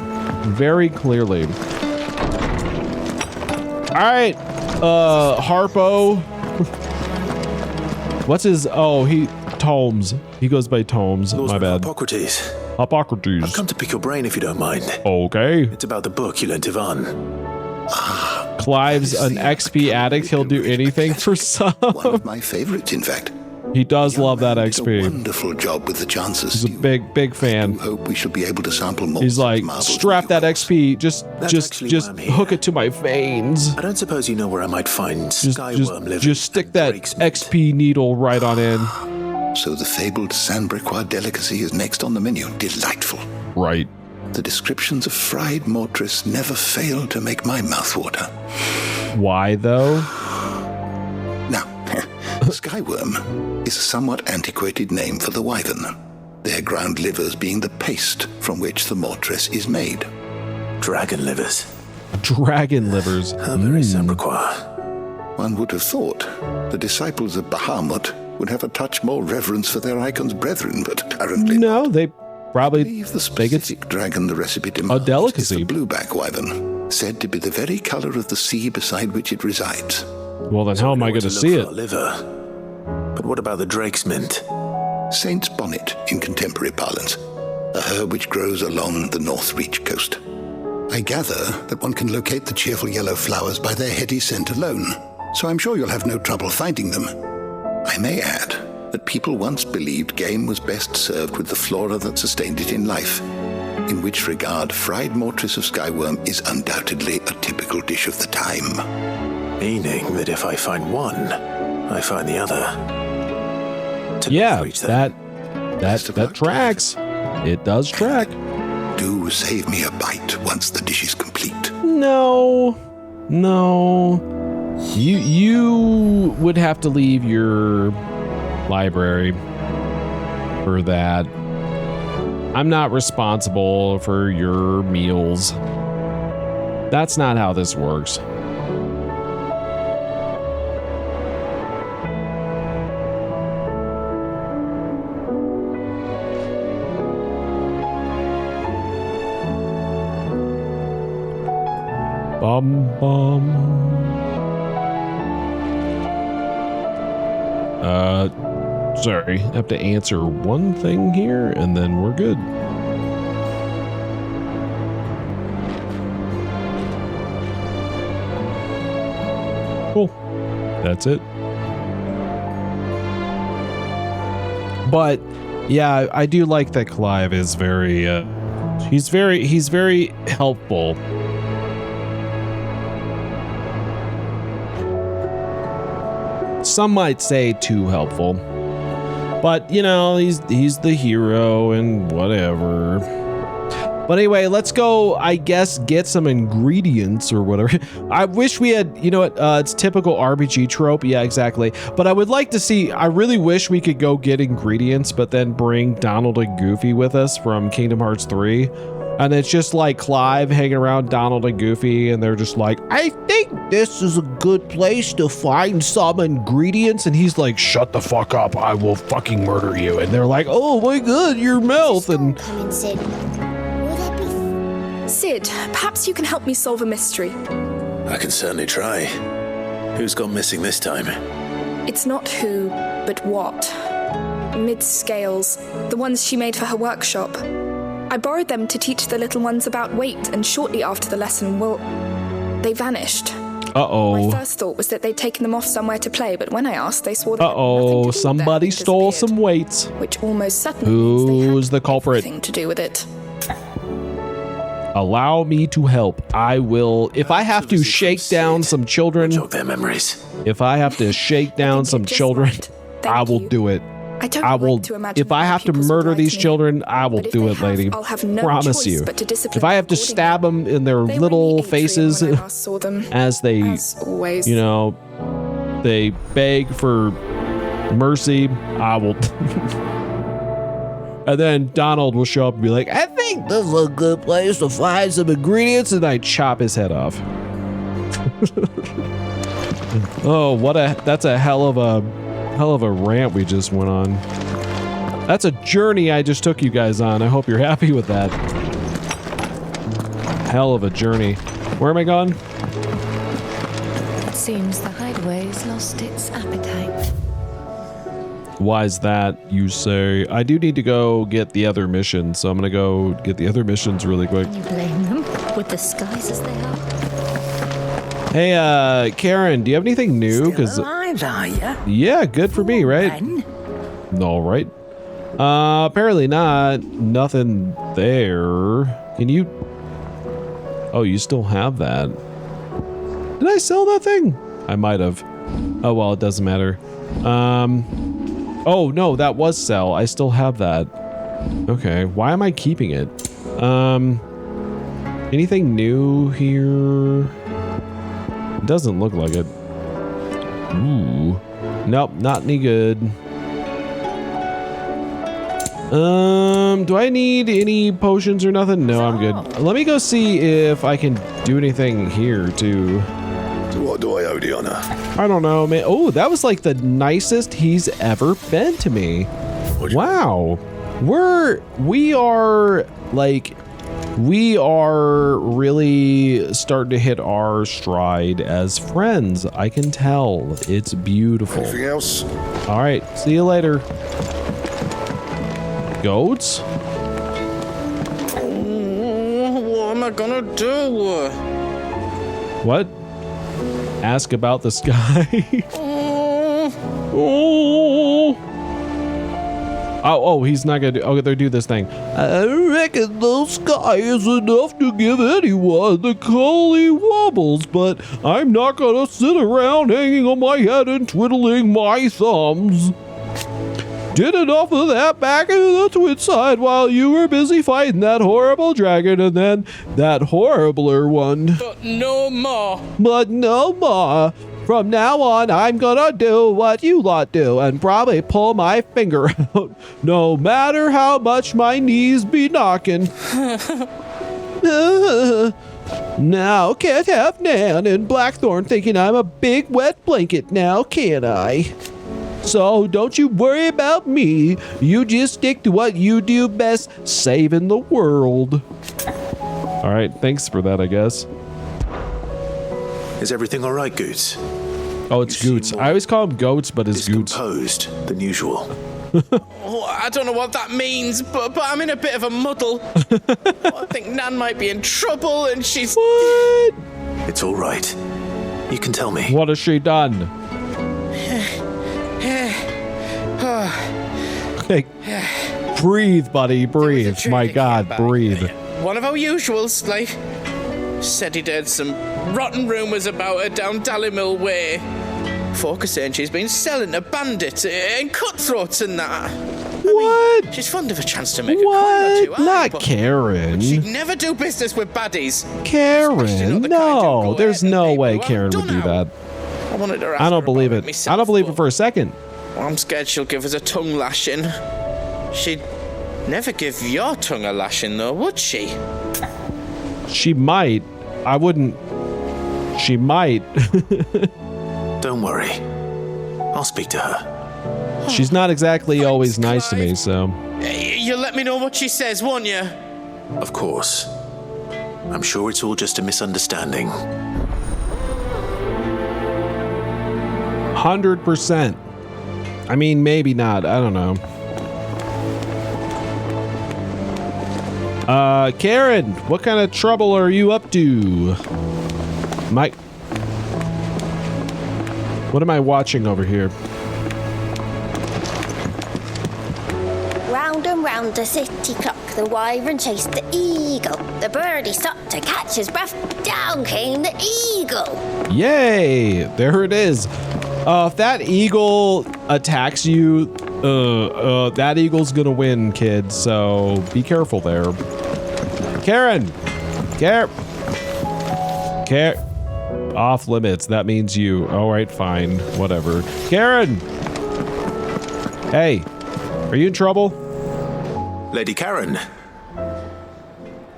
Very clearly. Alright. Harpo. What's his... Oh, Tomes. He goes by Tomes. My bad. Harpocrates. Hippocrates. I've come to pick your brain if you don't mind. Okay. It's about the book you lent Yvonne. Clive's an XP addict. He'll do anything for some. One of my favorites, in fact. He does love that A XP. wonderful job with the chances. He's a big fan. Hope we should be able to sample more. He's like, strap that XP. Just hook it to my veins. I don't suppose you know where I might find skyworm livers. Just stick that XP needle right on in. So the fabled Sanbriquois delicacy is next on the menu. Delightful. Right. The descriptions of fried mortress never fail to make my mouth water. Why, though? Now, skyworm is a somewhat antiquated name for the wyvern, their ground livers being the paste from which the mortress is made. Dragon livers. Dragon livers. How very Sanbriquois. One would have thought the disciples of Bahamut would have a touch more reverence for their icon's brethren, but apparently no, they probably the specific dragon the recipe demands a delicacy. Is the blueback wyvern, said to be the very color of the sea beside which it resides. Well, then how am I going to see it? Liver. But what about the drake's mint? Saint's bonnet in contemporary parlance, a herb which grows along the North Reach coast. I gather that one can locate the cheerful yellow flowers by their heady scent alone, so I'm sure you'll have no trouble finding them. I may add that people once believed game was best served with the flora that sustained it in life. in which regard fried mortress of skyworm is undoubtedly a typical dish of the time. Meaning that if I find one, I find the other. Yeah, that tracks. It does track. Do save me a bite once the dish is complete. No. You would have to leave your library for that. I'm not responsible for your meals. That's not how this works. Sorry, I have to answer one thing here and then we're good. Cool. That's it. But yeah, I do like that Clive is very he's very helpful. Some might say too helpful. But, you know, he's the hero and whatever. But anyway, let's go, I guess, get some ingredients or whatever. I wish we had, you know what, it's typical RPG trope. Yeah, exactly. But I would like to see, I really wish we could go get ingredients, but then bring Donald and Goofy with us from Kingdom Hearts 3. And it's just like Clive hanging around Donald and Goofy, and they're just like, I think this is a good place to find some ingredients. And he's like, shut the fuck up, I will fucking murder you. And they're like, oh my god, your mouth. And Sid, perhaps you can help me solve a mystery. I can certainly try. Who's gone missing this time? It's not who, but what. Mid-scales, the ones she made for her workshop. I borrowed them to teach the little ones about weight, and shortly after the lesson, they vanished. Uh-oh. My first thought was that they'd taken them off somewhere to play, but when I asked, they swore uh-oh, somebody stole some weights. Which almost certainly Who's the culprit? Nothing to do with it. Allow me to help. I will, if I have to shake down some children, their memories. If I have to shake down some children, I will do it. I will, if I have to murder these children, I will do it, lady. Promise you. If I have to stab them in their little faces as they, you know, they beg for mercy, I will. And then Donald will show up and be like, I think this is a good place to find some ingredients, and I chop his head off. Oh, that's a hell of a rant we just went on. That's a journey I just took you guys on. I hope you're happy with that. Hell of a journey. Where am I going? It seems the hideaway's lost its appetite. Why is that, you say? I do need to go get the other missions, so I'm gonna go get the other missions really quick. Can you blame them with the skies as they are? Hey, Karen, do you have anything new? Still alive, are ya? Yeah, good for me, right? All right. Apparently not. Nothing there. Can you? Oh, you still have that. Did I sell that thing? I might have. Oh, well, it doesn't matter. Oh, no, that was sell. I still have that. Okay, why am I keeping it? Anything new here? It doesn't look like it. Ooh. Nope, not any good. Do I need any potions or nothing? No, I'm good. Let me go see if I can do anything here, too. So what do I owe the honor? I don't know, man. Oh, that was like the nicest he's ever been to me. Wow. We are really starting to hit our stride as friends. I can tell. It's beautiful. Anything else? All right. See you later. Goats? What am I gonna do? What? Ask about the sky. Oh. Oh, he's not gonna do. Oh, they do this thing. I reckon the sky is enough to give anyone the collie wobbles, but I'm not gonna sit around hanging on my head and twiddling my thumbs. Did enough of that back in the Twitch side while you were busy fighting that horrible dragon and then that horribler one. But no more. But no more. From now on, I'm gonna do what you lot do and probably pull my finger out, no matter how much my knees be knocking. Now, can't have Nan and Blackthorn thinking I'm a big wet blanket now, can I? So don't you worry about me. You just stick to what you do best, saving the world. All right, thanks for that, I guess. Is everything all right, Goots? Oh, it's Goots. I always call him Goats, but it's Goots. Composed than usual. Oh, I don't know what that means, but I'm in a bit of a muddle. I think Nan might be in trouble, and she's... What? It's all right. You can tell me. What has she done? Hey, breathe, buddy, breathe. My God, breathe. One of our usuals, like, said he'd heard some rotten rumours about her down Dallimil Way. Folk are saying she's been selling to bandits and cutthroats and that. What? I mean, she's fond of a chance to make a coin or two. Not Karen. She'd never do business with baddies. Karen, no. There's no way Karen would do that. I wanted to ask I don't believe it. I don't believe it for a second. Well, I'm scared she'll give us a tongue lashing. She'd never give your tongue a lashing, though, would she? She might. I wouldn't. She might. Don't worry. I'll speak to her. She's not exactly always nice to me, so. You'll let me know what she says, won't you? Of course. I'm sure it's all just a misunderstanding. 100%. I mean, maybe not. I don't know. Karen, what kind of trouble are you up to? Mike, what am I watching over here? Round and round the city clock, the wyvern chased the eagle. The birdie stopped to catch his breath. Down came the eagle. Yay! There it is. If that eagle attacks you, that eagle's gonna win, kids. So be careful there. Karen! Off limits. That means you. All right, fine. Whatever. Karen! Hey, are you in trouble? Lady Karen.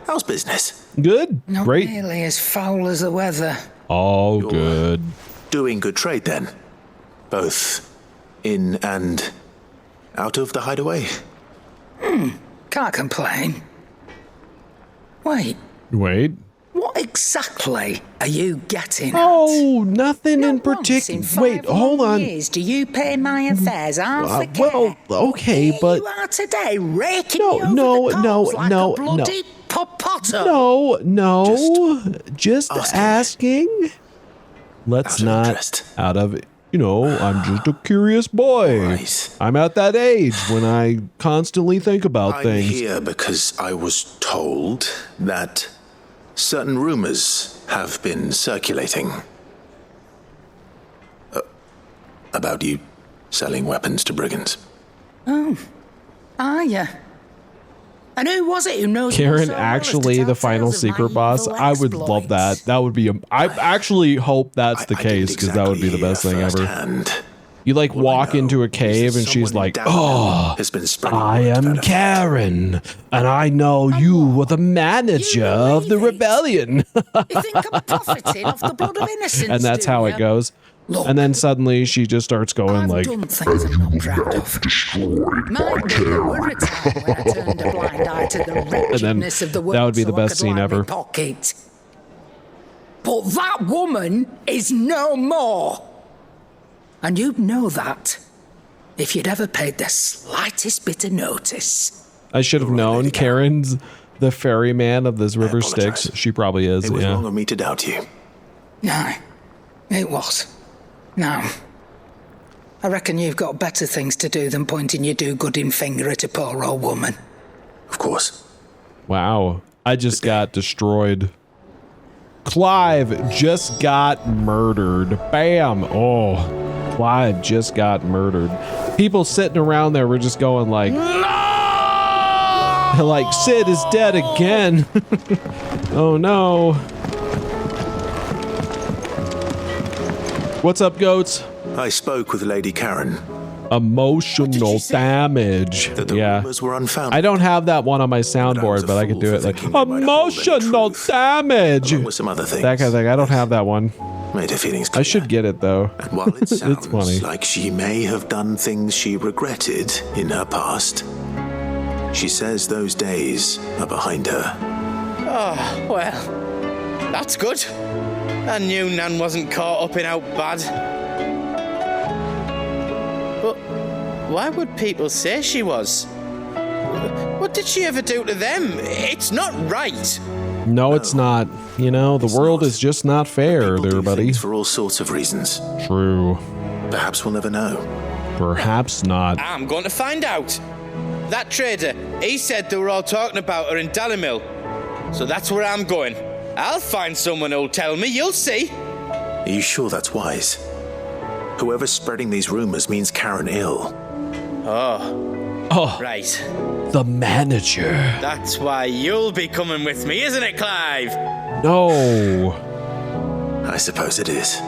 How's business? Good. Not Great. nearly as foul as the weather. All good. Doing good trade then? Both in and out of the hideaway? Can't complain. Wait, what exactly are you getting at? Oh, nothing in particular. Wait, hold on. Years do you pay my affairs half the care? Well, okay, Here but you are today, raking me over the coals like a bloody popoto. No. Just asking. Let's not out of it. You know, I'm just a curious boy. Right. I'm at that age when I constantly think about things. I'm here because I was told that certain rumors have been circulating about you selling weapons to brigands. Oh, are you? And who was it who knows? Karen actually the final secret boss? I would love that. That would be I actually hope that's the case, because that would be the best thing ever. You like walk into a cave and she's like, "Oh, I am Karen, and I know you were the manager of the rebellion." You think I'm profiting off the blood of innocence? And that's how it goes. Look, and then suddenly she just starts going like, done things I'm not proud of. Might be there were a time when I turned a blind eye to the wretchedness of the world. That would be the so best I could scene line ever. my pocket. But that woman is no more. And you'd know that if you'd ever paid the slightest bit of notice. I should have known Karen's the ferryman of this river Styx. She probably is. It was yeah. wrong of me to doubt you. No, it was. Now, I reckon you've got better things to do than pointing your do-gooding finger at a poor old woman. Of course. Wow. I just got destroyed. Clive just got murdered. Bam. Oh, Clive just got murdered. People sitting around there were just going like, no! Like, Sid is dead again. Oh no. What's up, goats? I spoke with Lady Karen. Emotional damage. Yeah. Were unfounded. I don't have that one on my soundboard, but I could do it like emotional damage. With some other things. That kind of thing. I don't have that one. Made her feelings clear. I should get it though. And while it It's funny. sounds like she may have done things she regretted in her past, she says those days are behind her. Oh, well, that's good. I knew Nan wasn't caught up in out bad. But why would people say she was? What did she ever do to them? It's not right. No, it's not. You know, the world is just not fair there, buddy. For all sorts of reasons. True. Perhaps we'll never know. Perhaps not. I'm going to find out. That trader, he said they were all talking about her in Dalimil. So that's where I'm going. I'll find someone who'll tell me, you'll see. Are you sure that's wise? Whoever's spreading these rumors means Karen ill. Oh, right. The manager. That's why you'll be coming with me, isn't it, Clive? No. I suppose it is.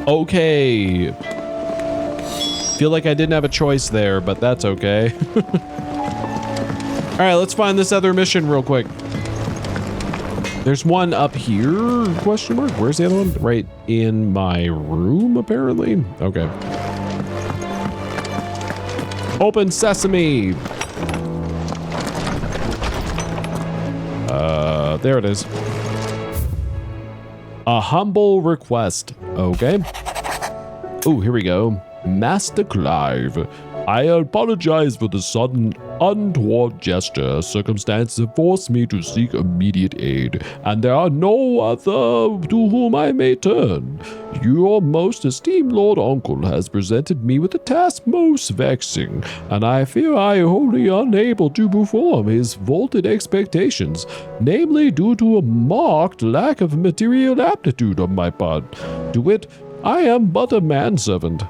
Okay. Feel like I didn't have a choice there, but that's okay. All right, let's find this other mission real quick. There's one up here, question mark. Where's the other one? Right in my room, apparently. Okay. Open sesame. There it is. A humble request. Okay. Oh, here we go. Master Clive, I apologize for the sudden, untoward gesture. Circumstances have forced me to seek immediate aid, and there are no other to whom I may turn. Your most esteemed Lord Uncle has presented me with a task most vexing, and I fear I am wholly unable to perform his vaulted expectations, namely due to a marked lack of material aptitude on my part. To wit, I am but a manservant.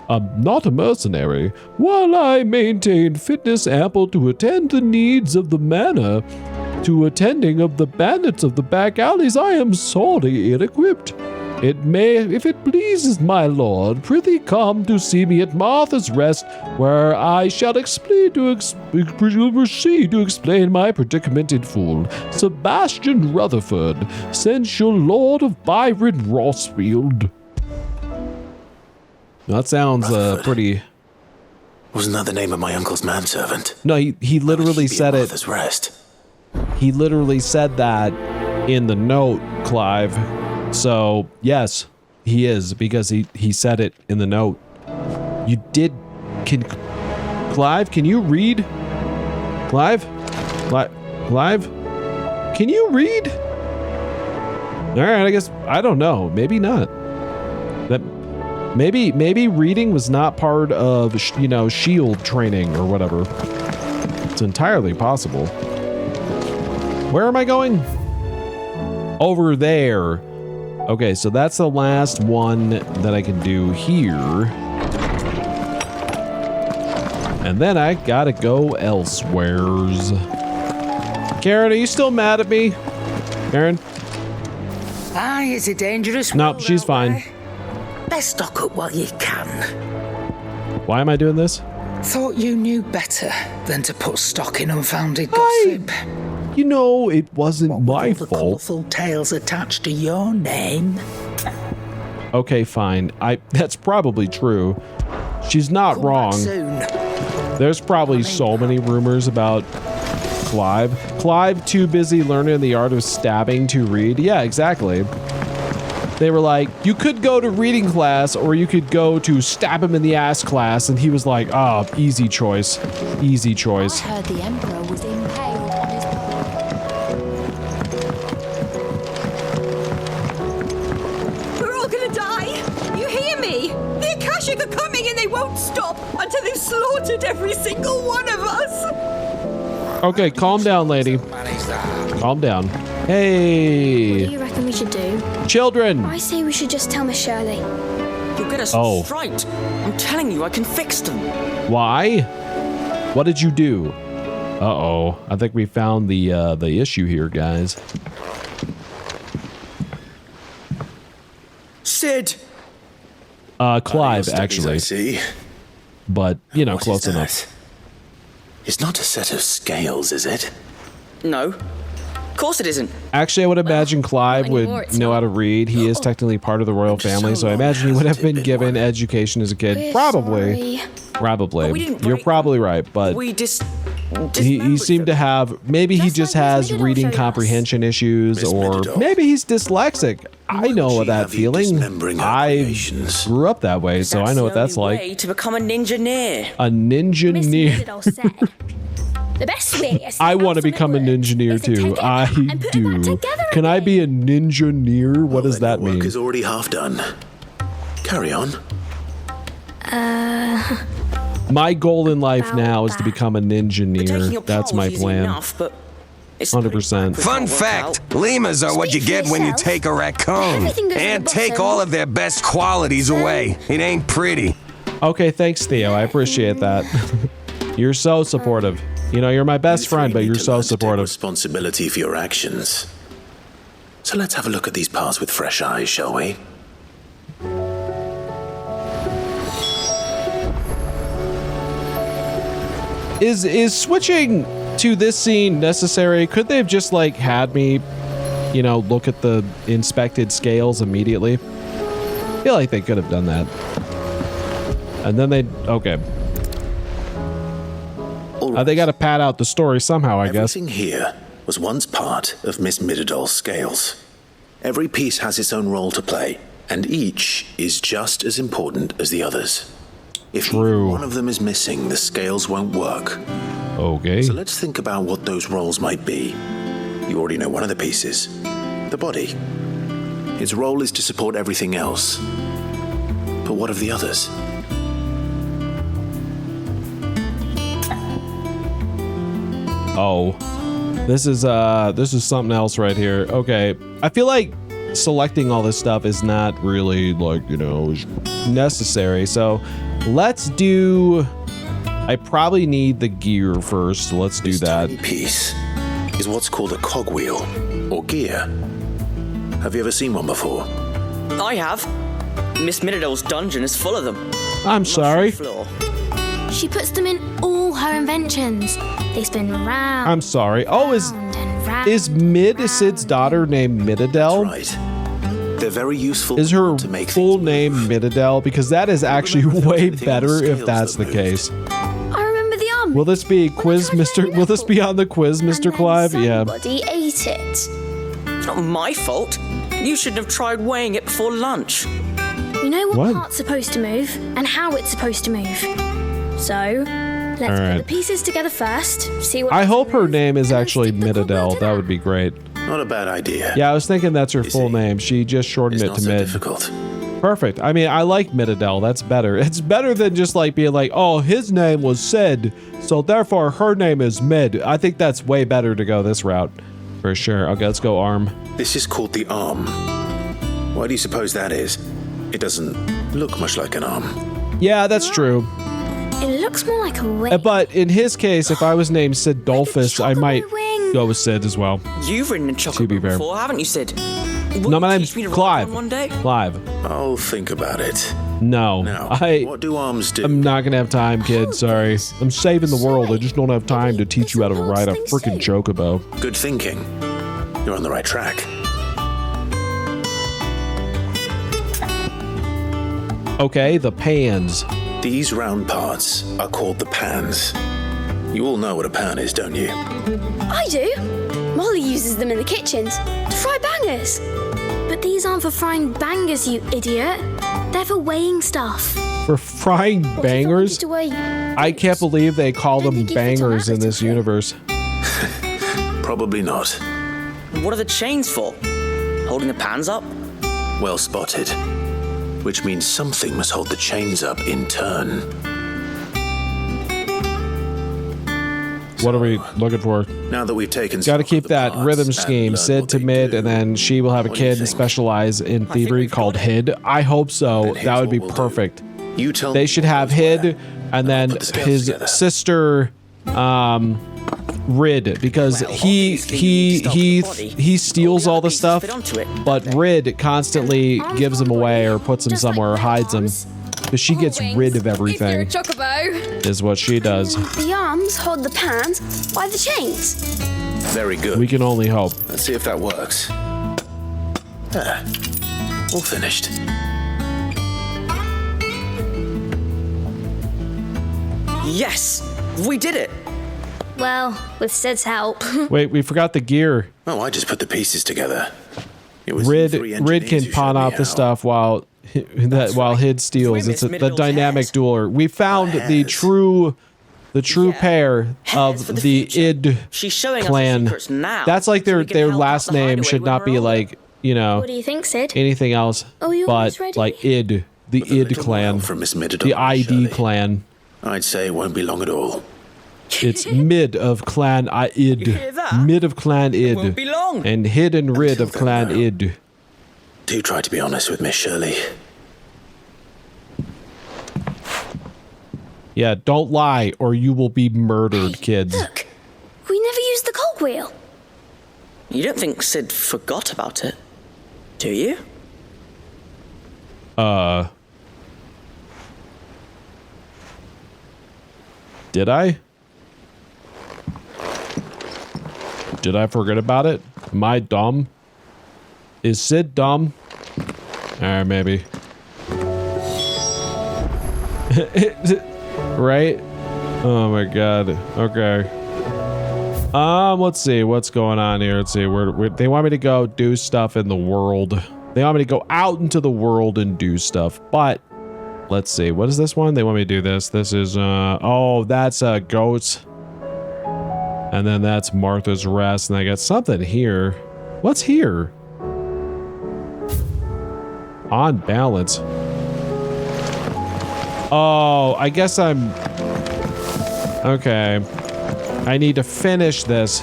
Not a mercenary. While I maintain fitness ample to attend the needs of the manor, to attending of the bandits of the back alleys, I am sorely ill-equipped. It may, if it pleases my lord, prithee come to see me at Martha's Rest, where I shall proceed to explain my predicament in full. Sebastian Rutherford, censure Lord of Byron Rossfield. That sounds pretty. Wasn't that the name of my uncle's manservant? No, he literally said it. Martha's Rest. He literally said that in the note, Clive. So yes, he is, because he said it in the note. You did. Clive, can you read? Clive, can you read? All right, I guess I don't know. Maybe not. That. Maybe reading was not part of, shield training or whatever. It's entirely possible. Where am I going? Over there. Okay, so that's the last one that I can do here. And then I gotta go elsewheres. Karen, are you still mad at me? Karen? Aye, it's a dangerous Nope, she's fine. Best stock up while you can. Why am I doing this? Thought you knew better than to put stock in unfounded gossip. It wasn't my fault. fault. Colourful tales attached to your name. Okay, fine. That's probably true. She's not wrong. Soon. There's probably so many rumors about Clive. Clive too busy learning the art of stabbing to read. Yeah, exactly. They were like, you could go to reading class or you could go to stab him in the ass class. And he was like, easy choice. Easy choice. I heard the Emperor was impaled on his... We're all gonna die! You hear me? The Akashic are coming and they won't You slaughtered every single one of us! Okay, calm down, lady. Calm down. Hey. What do you reckon we should do? Children. I say we should just tell Miss Shirley. You'll get us straight. I'm telling you, I can fix them. Why? What did you do? Uh-oh. I think we found the issue here, guys. Sid. Clive, actually. I see. But, you know, What close is that? enough. It's not a set of scales, is it? No. Of course it isn't. Actually, I would imagine Clive would anymore, it's know how to read. He is technically part of the royal family, so I imagine he would have been given education as a kid. We're Probably. sorry. Probably. You're probably right, but We just... he seemed to have, maybe he just has reading comprehension issues, or maybe he's dyslexic. I know that feeling. I grew up that way, so I know what that's like. Way to become a ninja-neer. A ninja-neer. The best way is I want to become a ninja-neer too. I do. Can I be a ninja-neer? What does that mean? Work is already half done. Carry on. My goal in life now is to become a ninja-neer. That's my plan. 100%. Fun fact, lemurs are what you get when you take a raccoon and take all of their best qualities away. It ain't pretty. Okay, thanks, Theo. I appreciate that. You're so supportive. You know, you're my best friend, but you're so supportive. Responsibility for your actions. So let's have a look at these parts with fresh eyes, shall we? Is switching to this scene necessary? Could they have just like had me, you know, look at the inspected scales immediately? I feel like they could have done that. And then okay. They got to pad out the story somehow, I guess. Everything here was once part of Miss Middledol's scales. Every piece has its own role to play, and each is just as important as the others. If one of them is missing, the scales won't work. Okay. So let's think about what those roles might be. You already know one of the pieces, the body. Its role is to support everything else. But what of the others? Oh, this is something else right here. Okay, I feel like selecting all this stuff is not really like, you know, necessary. So let's do, I probably need the gear first. So let's do that. This piece is what's called a cogwheel or gear. Have you ever seen one before? I have. Miss Middledol's dungeon is full of them. I'm sorry. She puts them in all her inventions. They spin round. I'm sorry. Oh, is Mid Sid's daughter named Middledel? That's right. They're very useful. Is her full name Middledel? Because that is actually way better if that's the case. I remember the arm. Will this be quiz, Mr. Will this be on the quiz, Mr. Clive? Yeah. Somebody ate it. It's not my fault. You should have tried weighing it before lunch. You know what part's supposed to move and how it's supposed to move. So, let's put the pieces together first, see what... I hope her name is actually Middledel. That would be great. Not a bad idea. Yeah, I was thinking that's her full name. She just shortened it to Mid. Difficult. Perfect. I mean, I like Middledel. That's better. It's better than just like being like, oh, his name was Sid, so therefore her name is Mid. I think that's way better to go this route. For sure. Okay, let's go arm. This is called the arm. Why do you suppose that is? It doesn't look much like an arm. Yeah, that's true. It looks more like a wing. But in his case, if I was named Sid Dolphus, I might go with Sid as well. You've ridden a chocolate before, haven't you, Sid? No, my name's Clive. One day? Clive. I'll think about it. No, what do arms do? I'm not gonna have time, kid. Sorry. I'm saving the world. I just don't have time to teach you how to ride a freaking chocobo. Good thinking. You're on the right track. Okay, the pans. These round parts are called the pans. You all know what a pan is, don't you? I do. Molly uses them in the kitchens to fry bangers. But these aren't for frying bangers, you idiot. They're for weighing stuff. For frying bangers? I can't believe they call them bangers in this universe. Probably not. What are the chains for? Holding the pans up? Well spotted. Which means something must hold the chains up in turn. What are we looking for? Now that we've taken, got to keep that rhythm scheme. Sid to mid, and then she will have a kid and specialize in thievery called Hid. I hope so. That would be perfect. They should have Hid, and then his sister, Rid, because he steals all the stuff, but Rid constantly gives him away or puts him somewhere or hides him. Because she gets rid of everything, is what she does. The arms hold the pans by the chains. Very good. We can only hope. Let's see if that works. There. All finished. Yes! We did it! Well, with Sid's help. Wait, we forgot the gear. Oh, I just put the pieces together. Rid can pawn off the stuff while Hid steals. It's the dynamic dueler. We found the true pair of the Id clan. That's like their last name should not be like, you know, What do you think, Sid? anything else, but like Id, the Id clan, the ID clan. I'd say it won't be long at all. It's mid of clan Id, mid of clan Id, won't be long. and Hid and Rid of clan Id. Do try to be honest with Miss Shirley. Yeah, don't lie or you will be murdered, kids. Look, we never used the cogwheel. You don't think Sid forgot about it, do you? Did I? Did I forget about it? Am I dumb? Is Sid dumb? Maybe. Right? Oh my god. Okay. Let's see what's going on here. Let's see. They want me to go do stuff in the world. They want me to go out into the world and do stuff. But let's see. What is this one? They want me to do this. This is oh, that's goats. And then that's Martha's Rest. And I got something here. What's here? On balance. Oh, I guess I'm... Okay. I need to finish this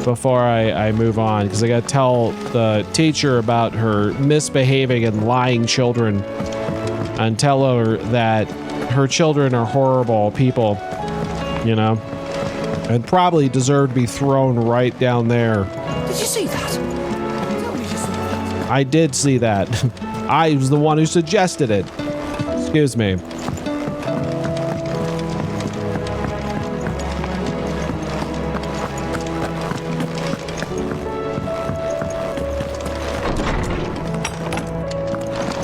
before I move on, because I gotta tell the teacher about her misbehaving and lying children and tell her that her children are horrible people, you know, and probably deserve to be thrown right down there. Did you see that? I did see that. I was the one who suggested it. Excuse me.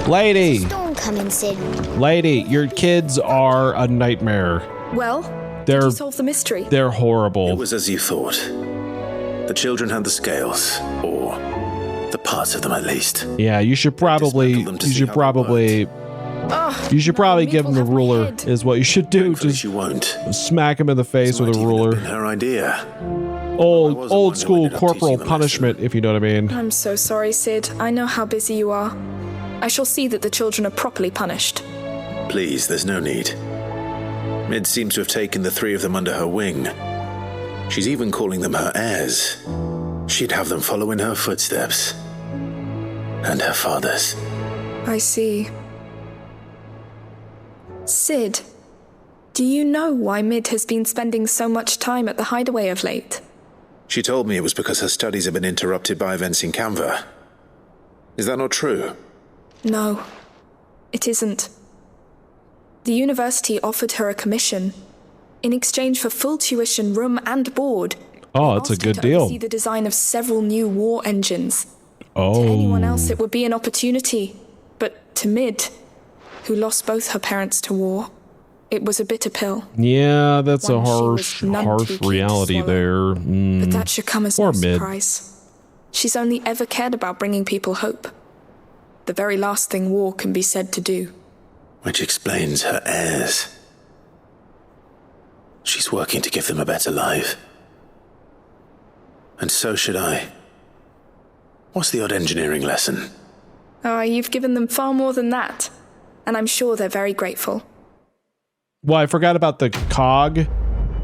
Lady! Storm coming, Sid. Lady, your kids are a nightmare. Well, did you solve the mystery? They're horrible. It was as you thought. The children had the scales, or the parts of them at least. Yeah, you should probably give them the ruler. Is what you should do. Just you won't. Smack him in the face with a ruler. Her idea. Old school corporal punishment, if you know what I mean. I'm so sorry, Sid. I know how busy you are. I shall see that the children are properly punished. Please, there's no need. Mid seems to have taken the three of them under her wing. She's even calling them her heirs. She'd have them follow in her footsteps. And her father's. I see. Sid, do you know why Mid has been spending so much time at the hideaway of late? She told me it was because her studies have been interrupted by events in Canva. Is that not true? No, it isn't. The university offered her a commission in exchange for full tuition, room and board. Oh, that's a good deal. See the design of several new war engines. Oh. To anyone else, it would be an opportunity, but to Mid, who lost both her parents to war, it was a bitter pill. Yeah, that's a One harsh reality there. But that should come as no surprise. She's only ever cared about bringing people hope. The very last thing war can be said to do. Which explains her heirs. She's working to give them a better life. And so should I. What's the odd engineering lesson? Oh, you've given them far more than that. And I'm sure they're very grateful. Well, I forgot about the cog.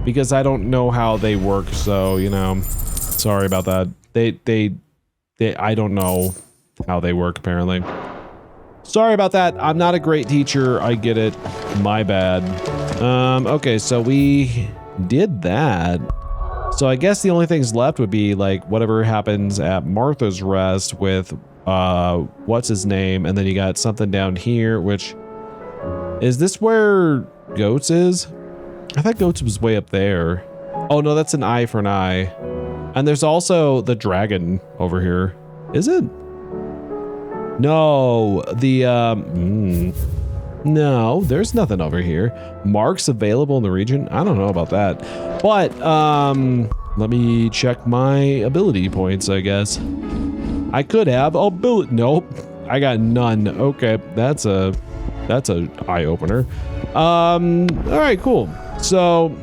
because I don't know how they work. So, you know, sorry about that. I don't know how they work, apparently. Sorry about that. I'm not a great teacher. I get it. My bad. Okay, so we did that. So I guess the only things left would be like whatever happens at Martha's Rest with what's his name, and then you got something down here, which is this where Goats is? I thought Goats was way up there. Oh no, that's an eye for an eye. And there's also the dragon over here. Is it? No, no, there's nothing over here. Marks available in the region. I don't know about that, but let me check my ability points. I guess I could have ability. Nope, I got none. Okay, that's a eye opener. All right, cool. So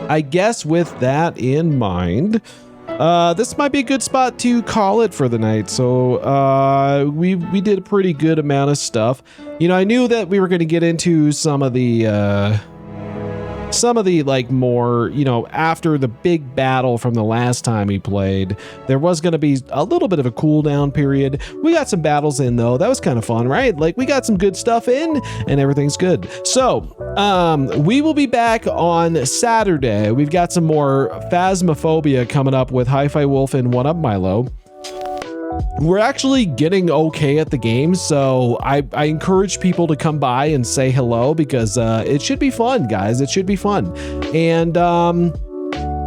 I guess with that in mind, this might be a good spot to call it for the night. So we did a pretty good amount of stuff. You know, I knew that we were going to get into some of the like more, you know, after the big battle from the last time we played, there was going to be a little bit of a cooldown period. We got some battles in though. That was kind of fun, right? Like we got some good stuff in and everything's good. So we will be back on Saturday. We've got some more Phasmophobia coming up with Hi-Fi Wolf and One Up Milo. We're actually getting okay at the game, so I encourage people to come by and say hello because it should be fun, guys. It should be fun. And,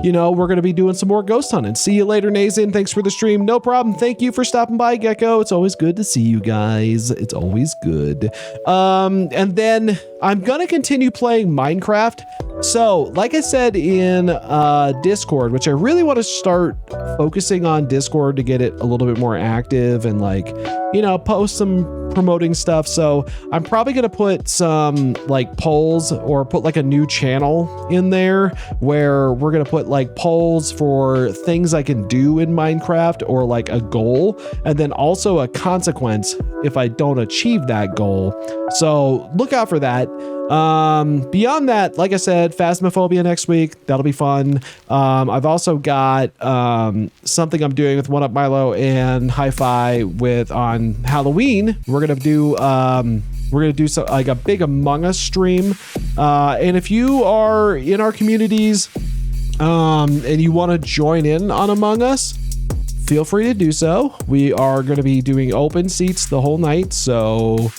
you know, we're going to be doing some more ghost hunting. See you later, Nathan. Thanks for the stream. No problem. Thank you for stopping by, Gecko. It's always good to see you guys. It's always good. And then I'm going to continue playing Minecraft. So, like I said in Discord, which I really want to start focusing on Discord to get it a little bit more active and like, you know, post some promoting stuff. So I'm probably going to put some like polls or put like a new channel in there where we're going to put like polls for things I can do in Minecraft or like a goal, and then also a consequence if I don't achieve that goal. So look out for that. Beyond that, like I said, Phasmophobia next week. That'll be fun. I've also got something I'm doing with One Up Milo and Hi-Fi with on Halloween. We're gonna do some, like a big Among Us stream. And if you are in our communities and you want to join in on Among Us, feel free to do so. We are going to be doing open seats the whole night, so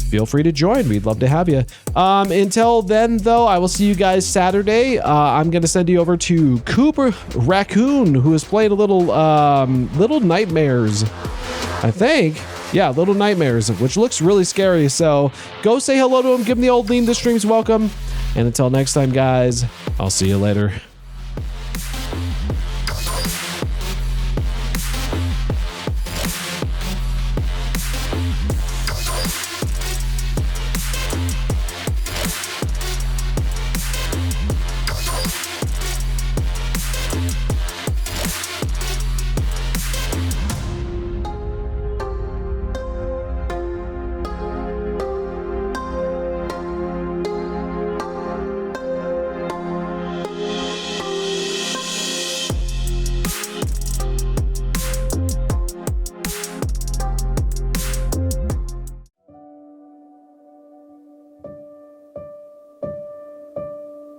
feel free to join. We'd love to have you. Until then, though, I will see you guys Saturday. I'm going to send you over to Cooper Raccoon, who is playing a little Nightmares, I think. Yeah, Little Nightmares, which looks really scary. So go say hello to him. Give him the old LeemThatStreams welcome. And until next time, guys, I'll see you later.